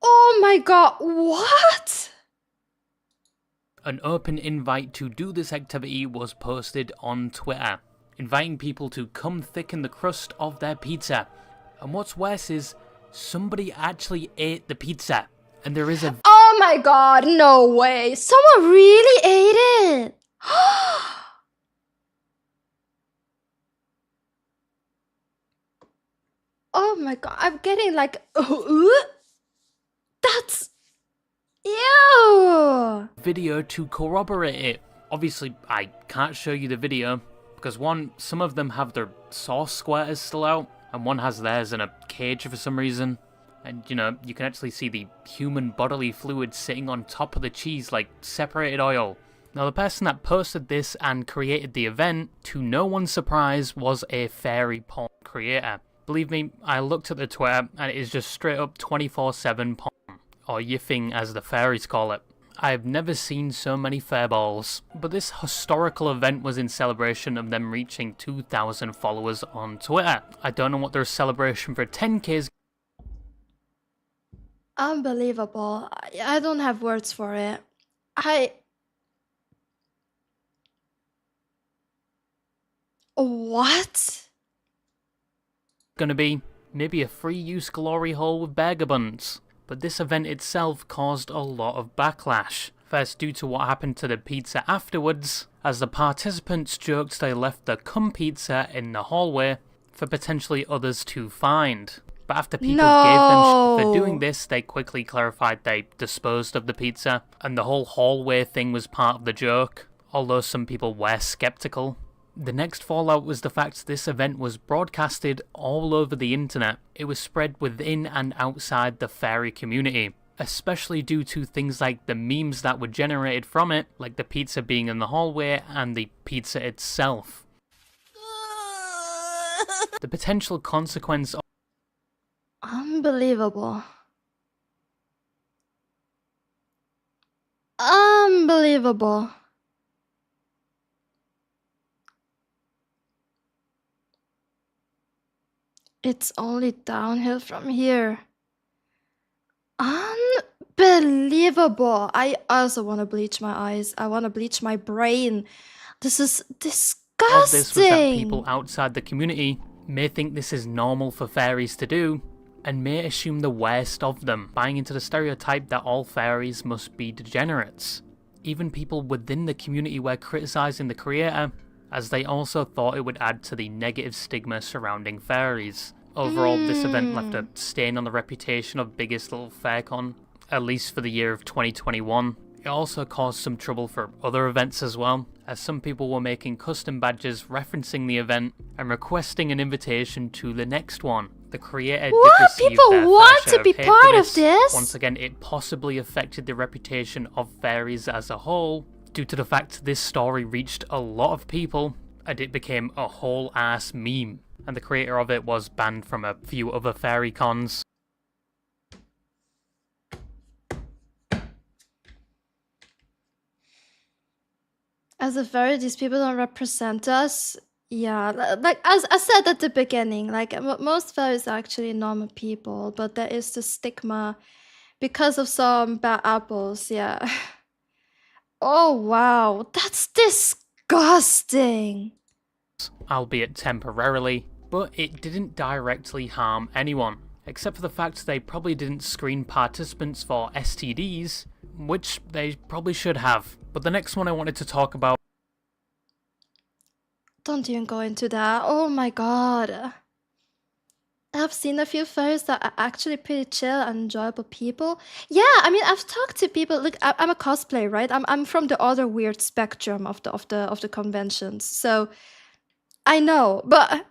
Oh my god, what? An open invite to do this activity was posted on Twitter, inviting people to come thicken the crust of their pizza. And what's worse is, somebody actually ate the pizza. And there is a... Oh my god, no way. Someone really ate it. Oh my god, I'm getting like... That's... Ew! video to corroborate it. Obviously, I can't show you the video, because one, some of them have their sauce squirters still out, and one has theirs in a cage for some reason. And, you know, you can actually see the human bodily fluid sitting on top of the cheese like separated oil. Now, the person that posted this and created the event, to no one's surprise, was a fairy porn creator. Believe me, I looked at the Twitter, and it is just straight up 24/7 porn, or yiffing as the fairies call it. I've never seen so many fairballs, but this historical event was in celebration of them reaching 2,000 followers on Twitter. I don't know what their celebration for 10k is. Unbelievable. I don't have words for it. What? Gonna be maybe a free use glory hole with burger buns. But this event itself caused a lot of backlash. First, due to what happened to the pizza afterwards, as the participants joked they left the cum pizza in the hallway for potentially others to find. But after people gave them shit for doing this, they quickly clarified they disposed of the pizza, and the whole hallway thing was part of the joke, although some people were skeptical. The next fallout was the fact this event was broadcasted all over the internet. It was spread within and outside the fairy community, especially due to things like the memes that were generated from it, like the pizza being in the hallway and the pizza itself. The potential consequence of... Unbelievable. Unbelievable. It's only downhill from here. Unbelievable. I also want to bleach my eyes. I want to bleach my brain. This is disgusting. Of this was that people outside the community may think this is normal for fairies to do, and may assume the worst of them, buying into the stereotype that all fairies must be degenerates. Even people within the community were criticising the creator, as they also thought it would add to the negative stigma surrounding fairies. Overall, this event left a stain on the reputation of biggest little faircon, at least for the year of 2021. It also caused some trouble for other events as well, as some people were making custom badges referencing the event and requesting an invitation to the next one. The creator What? did receive People their want fair to be share of hate part for of this? Once again, it possibly affected the reputation of fairies as a whole, due to the fact this story reached a lot of people, and it became a whole ass meme. And the creator of it was banned from a few other fairy cons. As a fairy, these people don't represent us. Yeah, like as I said at the beginning, like most fairies are actually normal people, but there is the stigma because of some bad apples. Yeah. Oh wow, that's disgusting. Albeit temporarily, but it didn't directly harm anyone, except for the fact they probably didn't screen participants for STDs, which they probably should have. But the next one I wanted to talk about... Don't even go into that. Oh my god. I've seen a few fairies that are actually pretty chill and enjoyable people. Yeah, I mean, I've talked to people. Look, I'm a cosplayer, right? I'm from the other weird spectrum of the conventions, so I know. But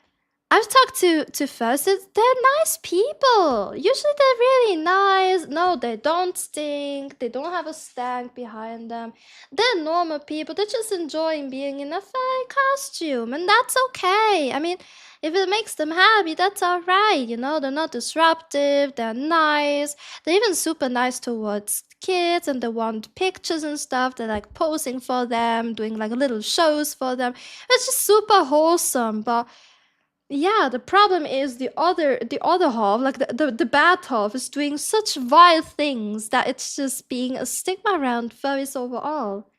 I've talked to fairies. They're nice people. Usually, they're really nice. No, they don't stink. They don't have a stank behind them. They're normal people. They're just enjoying being in a fairy costume, and that's okay. I mean, if it makes them happy, that's alright, you know? They're not disruptive, they're nice, they're even super nice towards kids, and they want pictures and stuff. They're like posing for them, doing like little shows for them. It's just super wholesome. But yeah, the problem is the other half, like the bad half, is doing such vile things that it's just being a stigma around furries overall.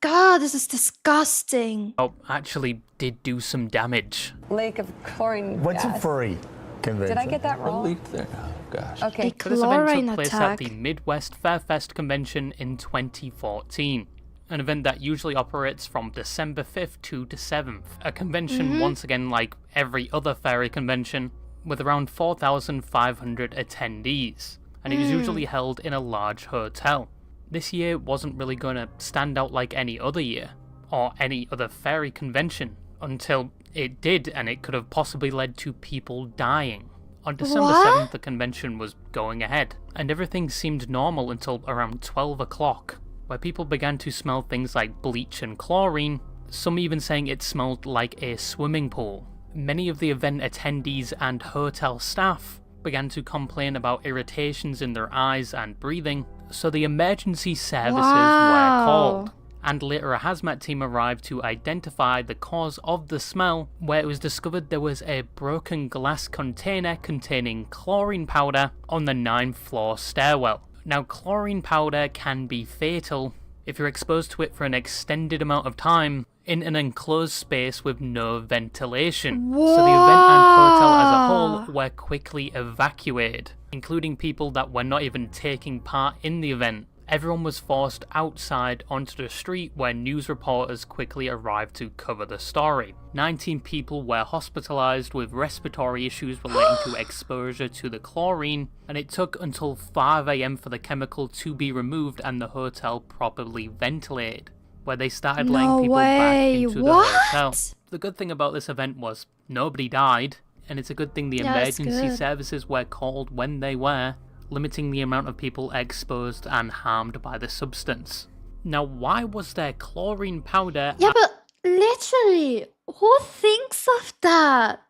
God, this is disgusting. Oh, actually did do some damage. Lake of chlorine What's gas. a furry convention? Did I get that wrong? leak there. Oh, gosh. Okay. So this event Chlorine took place attack. at the Midwest Fairfest convention in 2014. An event that usually operates from December 5th to the 7th. A convention, once again, like every other fairy convention, with around 4,500 attendees. And it was usually held in a large hotel. This year wasn't really going to stand out like any other year, or any other fairy convention, until it did, and it could have possibly led to people dying. On December 7th, the convention was going ahead, and everything seemed normal until around 12 o'clock, where people began to smell things like bleach and chlorine, some even saying it smelled like a swimming pool. Many of the event attendees and hotel staff began to complain about irritations in their eyes and breathing, so the emergency services were called. And later a hazmat team arrived to identify the cause of the smell, where it was discovered there was a broken glass container containing chlorine powder on the 9th floor stairwell. Now, chlorine powder can be fatal if you're exposed to it for an extended amount of time in an enclosed space with no ventilation. So the event and hotel as a whole were quickly evacuated, including people that were not even taking part in the event. Everyone was forced outside onto the street, where news reporters quickly arrived to cover the story. 19 people were hospitalized with respiratory issues relating to exposure to the chlorine, and it took until 5 AM for the chemical to be removed and the hotel properly ventilated, where they started letting people back into the hotel. The good thing about this event was nobody died, and it's a good thing the emergency services were called when they were, limiting the amount of people exposed and harmed by the substance. Now, why was there chlorine powder? Yeah, but literally, who thinks of that?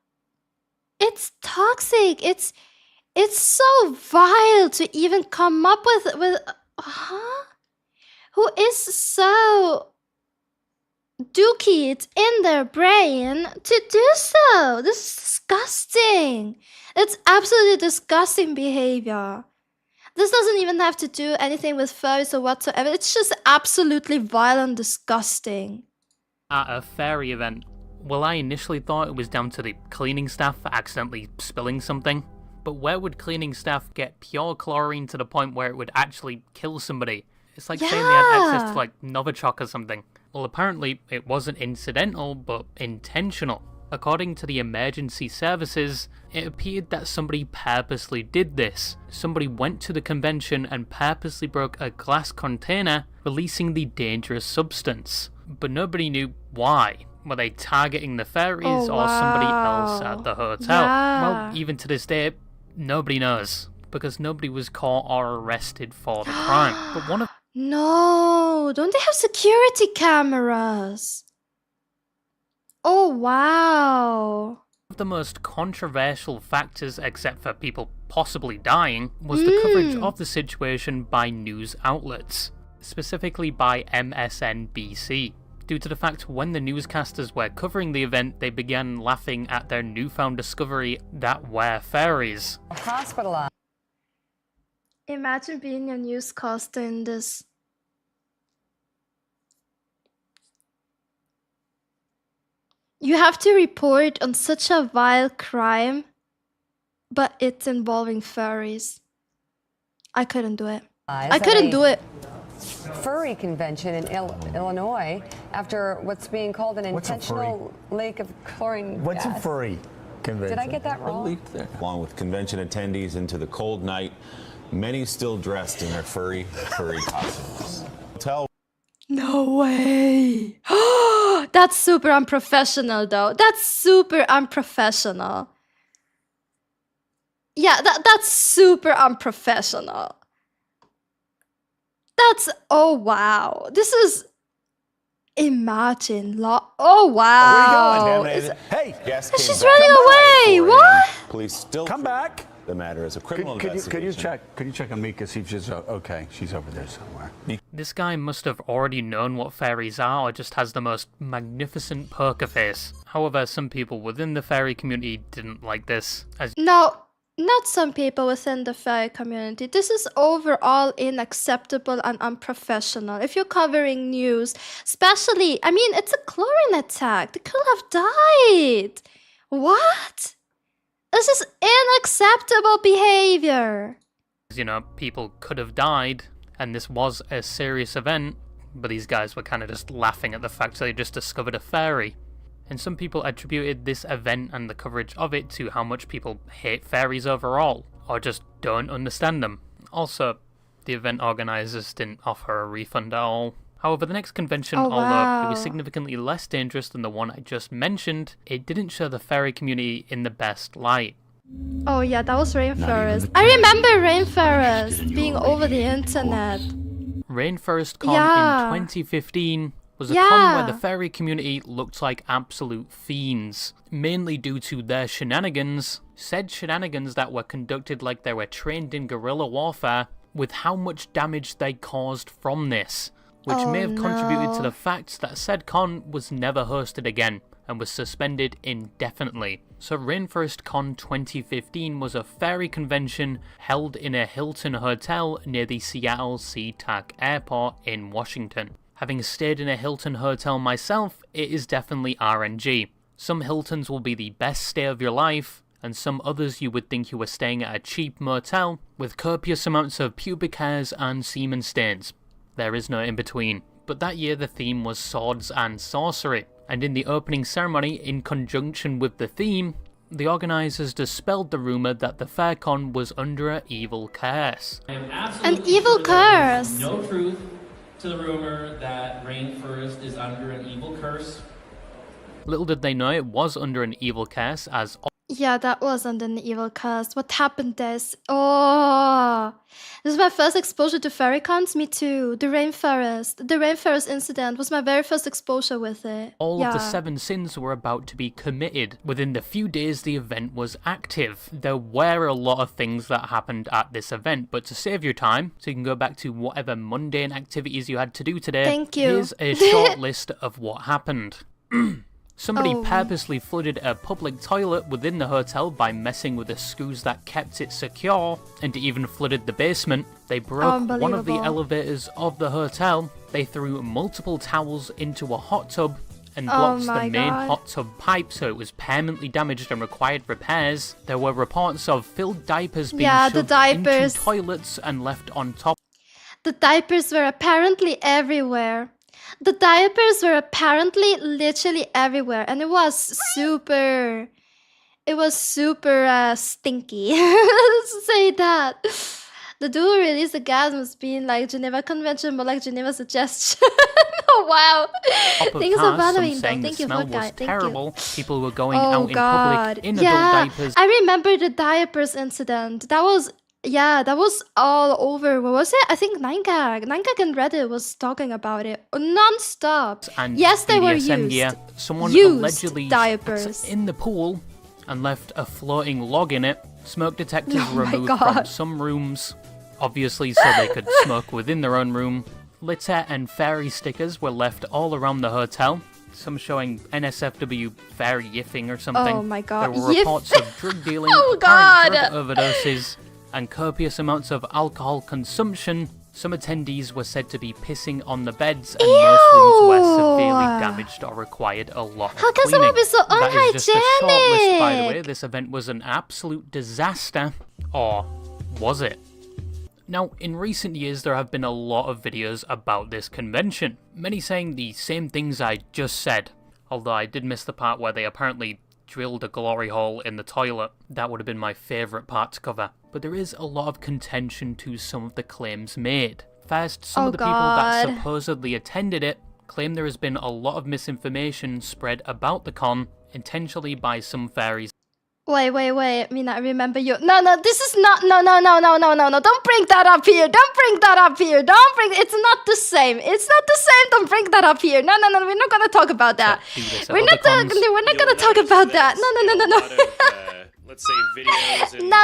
It's toxic. It's so vile to even come up with who is so dookie it's in their brain to do so. This is disgusting. It's absolutely disgusting behavior. This doesn't even have to do anything with furries or whatsoever. It's just absolutely vile and disgusting. At a fairy event. Well, I initially thought it was down to the cleaning staff for accidentally spilling something. But where would cleaning staff get pure chlorine to the point where it would actually kill somebody? It's like saying they had access to like Novichok or something. Well, apparently it wasn't incidental, but intentional. According to the emergency services, it appeared that somebody purposely did this. Somebody went to the convention and purposely broke a glass container, releasing the dangerous substance. But nobody knew why. Were they targeting the fairies or somebody else at the hotel? Well, even to this day, nobody knows, because nobody was caught or arrested for the crime. But one of No, don't they have security cameras? Oh, wow. the most controversial factors, except for people possibly dying, was the coverage of the situation by news outlets, specifically by MSNBC. Due to the fact when the newscasters were covering the event, they began laughing at their newfound discovery that were fairies. Hospitalized. Imagine being a newscaster in this. You have to report on such a vile crime, but it's involving furries. I couldn't do it. I couldn't do it. Furry convention in Illinois after what's being called an intentional leak of chlorine What's gas. a furry convention? Did I get that wrong? Along with convention attendees into the cold night, many still dressed in their furry costumes. No way. That's super unprofessional, though. That's super unprofessional. Yeah, that's super unprofessional. That's, oh wow. This is, imagine, oh wow. Where are you going, hey, yes, she's running away. What? Police still come back. The matter is a criminal investigation. Could you check on Mika, see if she's okay? She's over there somewhere. This guy must have already known what fairies are, or just has the most magnificent poker face. However, some people within the fairy community didn't like this. No, not some people within the fairy community. This is overall unacceptable and unprofessional. If you're covering news, especially, I mean, it's a chlorine attack. They could have died. What? This is unacceptable behavior. You know, people could have died, and this was a serious event, but these guys were kind of just laughing at the fact that they just discovered a fairy. And some people attributed this event and the coverage of it to how much people hate fairies overall, or just don't understand them. Also, the event organizers didn't offer a refund at all. However, the next convention, although it was significantly less dangerous than the one I just mentioned, it didn't show the fairy community in the best light. Oh yeah, that was Rainforest. I remember Rainforest being over the internet. Rainforest Con in 2015 was a con where the fairy community looked like absolute fiends, mainly due to their shenanigans, said shenanigans that were conducted like they were trained in guerrilla warfare, with how much damage they caused from this, which may have contributed to the fact that said con was never hosted again and was suspended indefinitely. So Rainforest Con 2015 was a fairy convention held in a Hilton hotel near the Seattle SeaTac Airport in Washington. Having stayed in a Hilton hotel myself, it is definitely RNG. Some Hiltons will be the best stay of your life, and some others you would think you were staying at a cheap motel with copious amounts of pubic hairs and semen stains. There is no in-between. But that year the theme was swords and sorcery, and in the opening ceremony, in conjunction with the theme, the organisers dispelled the rumour that the FairCon was under an evil curse. An evil curse? No truth to the rumour that Rainforest is under an evil curse. Little did they know it was under an evil curse, as yeah, that wasn't an evil curse. What happened this? Oh, this is my first exposure to fairycons. Me too. The rainforest incident was my very first exposure with it. All of the 7 sins were about to be committed. Within the few days the event was active. There were a lot of things that happened at this event, but to save your time, so you can go back to whatever mundane activities you had to do today, thank you. Here's a short list of what happened. Somebody purposely flooded a public toilet within the hotel by messing with the screws that kept it secure, and even flooded the basement. They broke one of the elevators of the hotel. They threw multiple towels into a hot tub and blocked the main hot tub pipe, so it was permanently damaged and required repairs. There were reports of filled diapers being shoved into toilets and left on top. The diapers were apparently everywhere. The diapers were apparently literally everywhere, and it was super stinky. Let's say that. The duo released the gas must be in like Geneva Convention, but like Geneva Suggestion. Oh wow! Thanks for bothering though. Thank you for guys. Thank you. People were going Oh out in god. public in Yeah, adult diapers. I remember the diapers incident. That was all over. What was it? I think 9gag and Reddit was talking about it non-stop. And yes, they were BDSM used. gear. Someone Used allegedly diapers in the pool and left a floating log in it. Smoke detectors Oh my removed God. from some rooms, obviously so they could smoke within their own room. Litter and fairy stickers were left all around the hotel, some showing NSFW fairy yiffing or something. Oh my God, There were reports of drug dealing, Oh apparent God. drug overdoses, and copious amounts of alcohol consumption. Some attendees were said to be pissing on the beds, and most rooms were severely damaged or required a lot of How can cleaning. someone be so That is just a short list, by the way. unhygienic? This event was an absolute disaster. Or was it? Now, in recent years, there have been a lot of videos about this convention, many saying the same things I just said, although I did miss the part where they apparently drilled a glory hole in the toilet. That would have been my favourite part to cover. But there is a lot of contention to some of the claims made. First, some Oh of the people that God. supposedly attended it claim there has been a lot of misinformation spread about the con, intentionally by some fairies. Wait, Mina, I remember you. No, this is not. No. Don't bring that up here. It's not the same. Don't bring that up here. No. We're not gonna talk about that. We're not gonna talk about that. No. Let's say videos and No.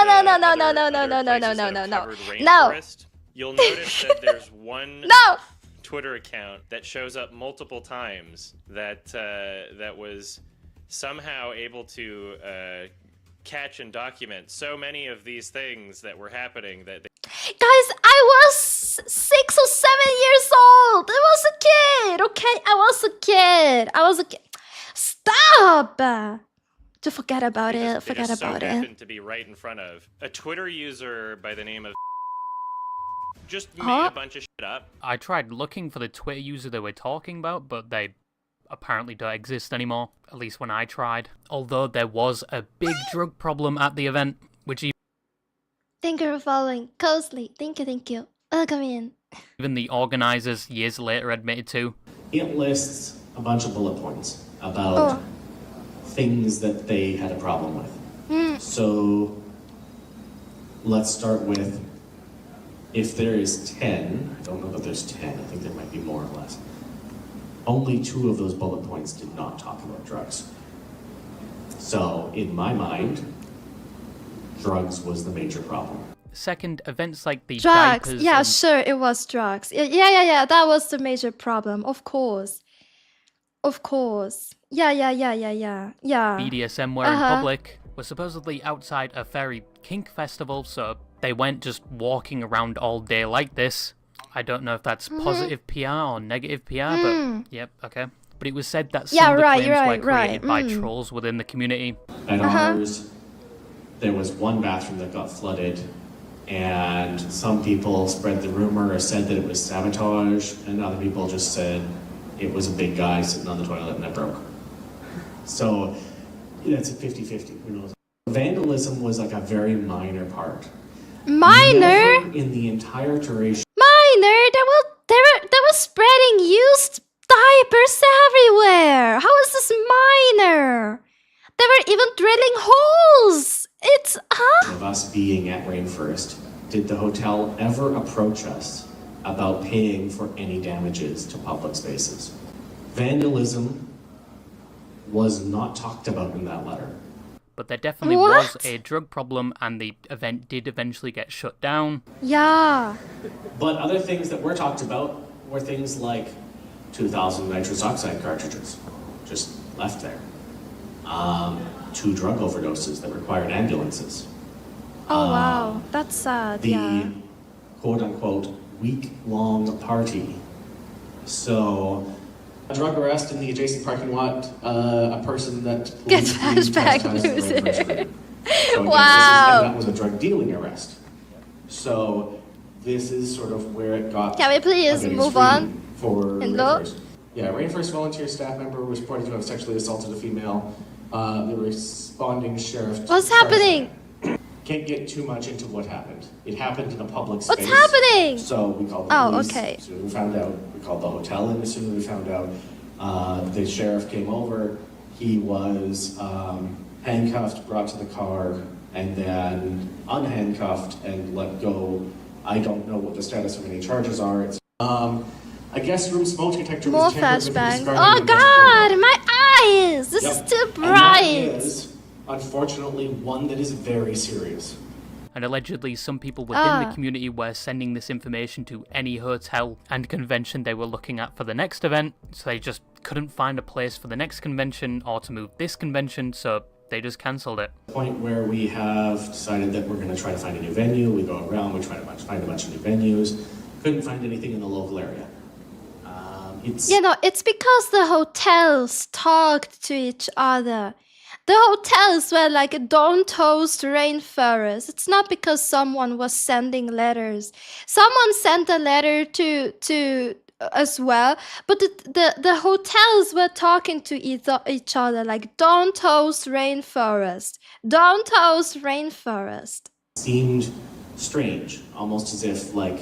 rainforest, you'll notice that there's one Twitter account that shows up multiple times that was somehow able to catch and document so many of these things that were happening that Guys, I was 6 or 7 years old. I was a kid. Okay, I was a kid. Stop. Just forget about it. they just so happened to be right in front of a Twitter user by the name of just made a bunch of shit up. I tried looking for the Twitter user they were talking about, but they apparently don't exist anymore, at least when I tried. Although there was a big drug problem at the event, which Thank you for following closely. Thank you. Welcome in. even the organizers years later admitted to. It lists a bunch of bullet points about things that they had a problem with. So let's start with, if there is 10, I don't know that there's 10, I think there might be more or less. Only 2 of those bullet points did not talk about drugs. So in my mind, drugs was the major problem. Second, events like the Drugs. diapers Yeah, and sure, it was drugs. Yeah. That was the major problem. Of course. Yeah. BDSM were in public were supposedly outside a fairy kink festival, so they went just walking around all day like this. I don't know if that's positive PR or negative PR, but yep, okay. But it was said that some of the claims were created by trolls within the community. At ours, there was one bathroom that got flooded, and some people spread the rumor or said that it was sabotage, and other people just said it was a big guy sitting on the toilet and it broke. So it's a 50-50, who knows. Vandalism was like a very minor part. Minor? Never in the entire duration. Minor? They were spreading used diapers everywhere. How is this minor? They were even drilling holes. It's Of us being at Rainforest, did the hotel ever approach us about paying for any damages to public spaces? Vandalism was not talked about in that letter. But there definitely was a drug problem, and the event did eventually get shut down. Yeah. But other things that were talked about were things like 2,000 nitrous oxide cartridges just left there. 2 drug overdoses that required ambulances. Oh wow, that's sad. The quote-unquote week-long party. So, a drug arrest in the adjacent parking lot, a person that Gets police flashback trespassed music. over his group. So Wow. and that was a drug dealing arrest. So this is sort of where it got. Can we please a bit move extreme on? for Hello? Rainforest. Yeah, Rainforest volunteer staff member was reported to have sexually assaulted a female. The responding sheriff. What's happening? Can't get too much into what happened. It happened in a public space. What's happening? So we called the police. Okay. As soon as we found out, we called the hotel in as soon as we found out. The sheriff came over. He was handcuffed, brought to the car, and then unhandcuffed and let go. I don't know what the status of any charges are. It's a guest room smoke detector More was tampered with. flashbangs. Oh God, my eyes! This is too And that bright. is, unfortunately, one that is very serious. And allegedly, some people within the community were sending this information to any hotel and convention they were looking at for the next event, so they just couldn't find a place for the next convention or to move this convention, so they just cancelled it. The point where we have decided that we're going to try to find a new venue. We go around, we try to find a bunch of new venues. Couldn't find anything in the local area. It's because the hotels talked to each other. The hotels were like, don't host rainforest. It's not because someone was sending letters. Someone sent a letter to as well, but the hotels were talking to each other like, don't host rainforest. Don't host rainforest. Seemed strange, almost as if like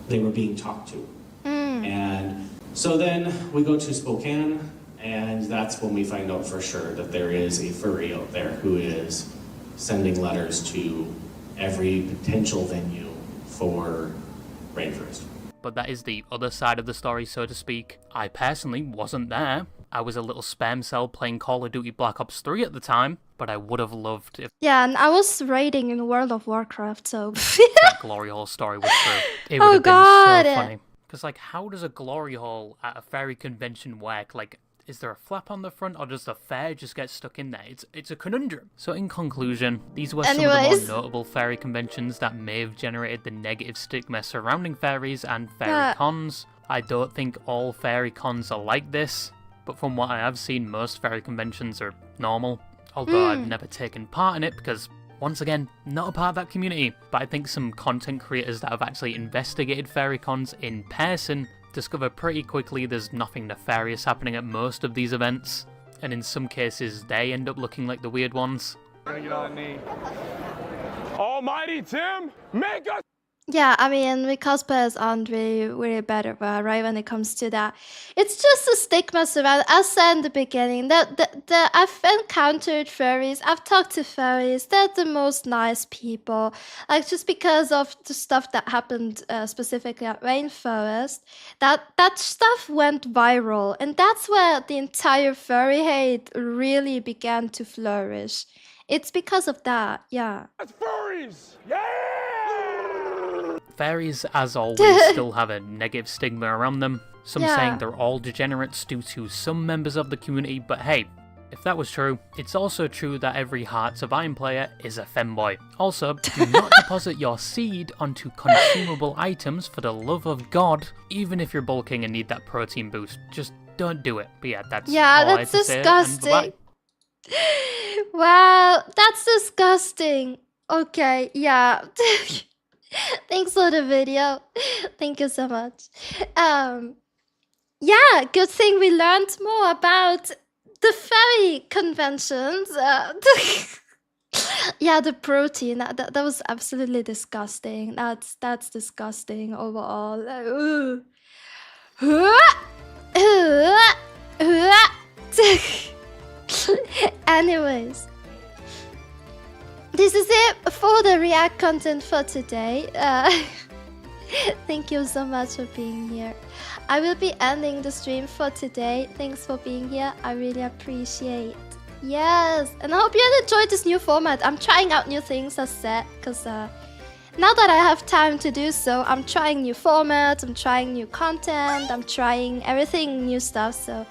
they were being talked to. And so then we go to Spokane, and that's when we find out for sure that there is a furry out there who is sending letters to every potential venue for Rainforest. But that is the other side of the story, so to speak. I personally wasn't there. I was a little spam cell playing Call of Duty Black Ops 3 at the time, but I would have loved if Yeah, and I was raiding in World of Warcraft, so that glory hole story was true. It would have been so funny. Because, like, how does a glory hole at a fairy convention work? Like, is there a flap on the front, or does the fair just get stuck in there? It's a conundrum. So in conclusion, these were some of the more notable fairy conventions that may have generated the negative stigma surrounding fairies and fairy cons. I don't think all fairy cons are like this, but from what I have seen, most fairy conventions are normal. Although I've never taken part in it because, once again, not a part of that community. But I think some content creators that have actually investigated fairy cons in person discover pretty quickly there's nothing nefarious happening at most of these events, and in some cases they end up looking like the weird ones. Gonna get on me. Almighty Tim, make us. Yeah, I mean, we cosplayers aren't really better, right, when it comes to that. It's just a stigma surrounding, as I said in the beginning, that I've encountered furries, I've talked to furries, they're the most nice people. Like, just because of the stuff that happened specifically at Rainforest, that stuff went viral, and that's where the entire furry hate really began to flourish. It's because of that, yeah. That's furries! Yeah! Fairies, as always, still have a negative stigma around them. Some saying they're all degenerates due to some members of the community, but hey, if that was true, it's also true that every Hearts of Iron player is a femboy. Also, do not deposit your seed onto consumable items for the love of God, even if you're bulking and need that protein boost. Just don't do it. But yeah, that's all I had to say, and disgusting. bye-bye. Wow, that's disgusting. Okay, yeah. Thanks for the video. Thank you so much. Yeah, good thing we learned more about the fairy conventions. Yeah, the protein. That was absolutely disgusting. That's disgusting overall. Anyways, this is it for the React content for today. Thank you so much for being here. I will be ending the stream for today. Thanks for being here. I really appreciate. Yes, and I hope you enjoyed this new format. I'm trying out new things, as said, because now that I have time to do so, I'm trying new formats, I'm trying new content, I'm trying everything new stuff. So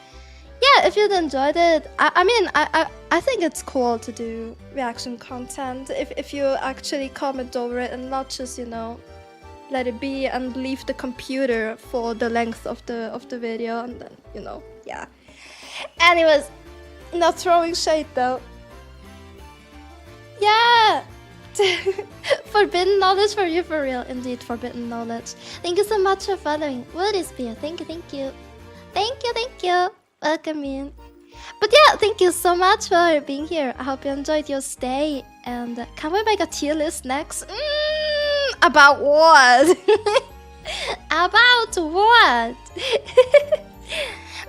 yeah, if you'd enjoyed it, I think it's cool to do reaction content if you actually comment over it and not just, you know, let it be and leave the computer for the length of the video, and then, you know, yeah. Anyways, not throwing shade though. Yeah. forbidden knowledge for you, for real. Indeed, forbidden knowledge. Thank you so much for following. Woody Spear, thank you, thank you. Thank you, thank you. Welcome in. But yeah, thank you so much for being here. I hope you enjoyed your stay. And can we make a tier list next? About what? About what?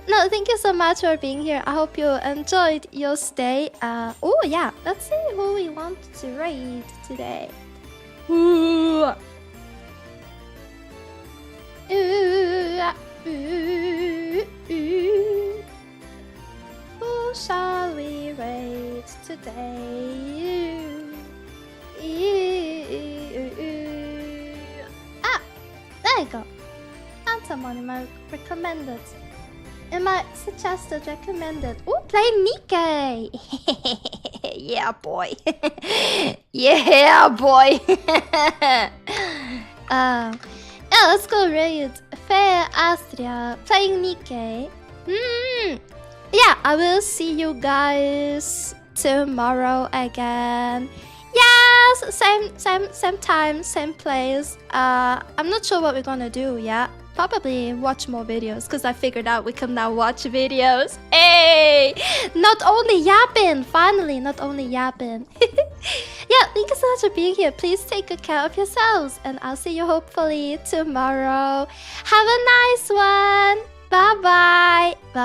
No, thank you so much for being here. I hope you enjoyed your stay. Oh yeah, let's see who we want to raid today. Ooh. Who shall we raid today? Ah, there you go. And someone in my recommended. In my suggested recommended. Oh, play Nikkei. Yeah, boy. Yeah, boy. Yeah, let's go raid Fair Astria playing Nikkei. Yeah, I will see you guys tomorrow again. Yes, same time, same place. I'm not sure what we're gonna do yet. Probably watch more videos, because I figured out we can now watch videos. Hey! Not only yapping! Finally, not only yapping. Yeah, thank you so much for being here. Please take good care of yourselves. And I'll see you hopefully tomorrow. Have a nice one. Bye-bye.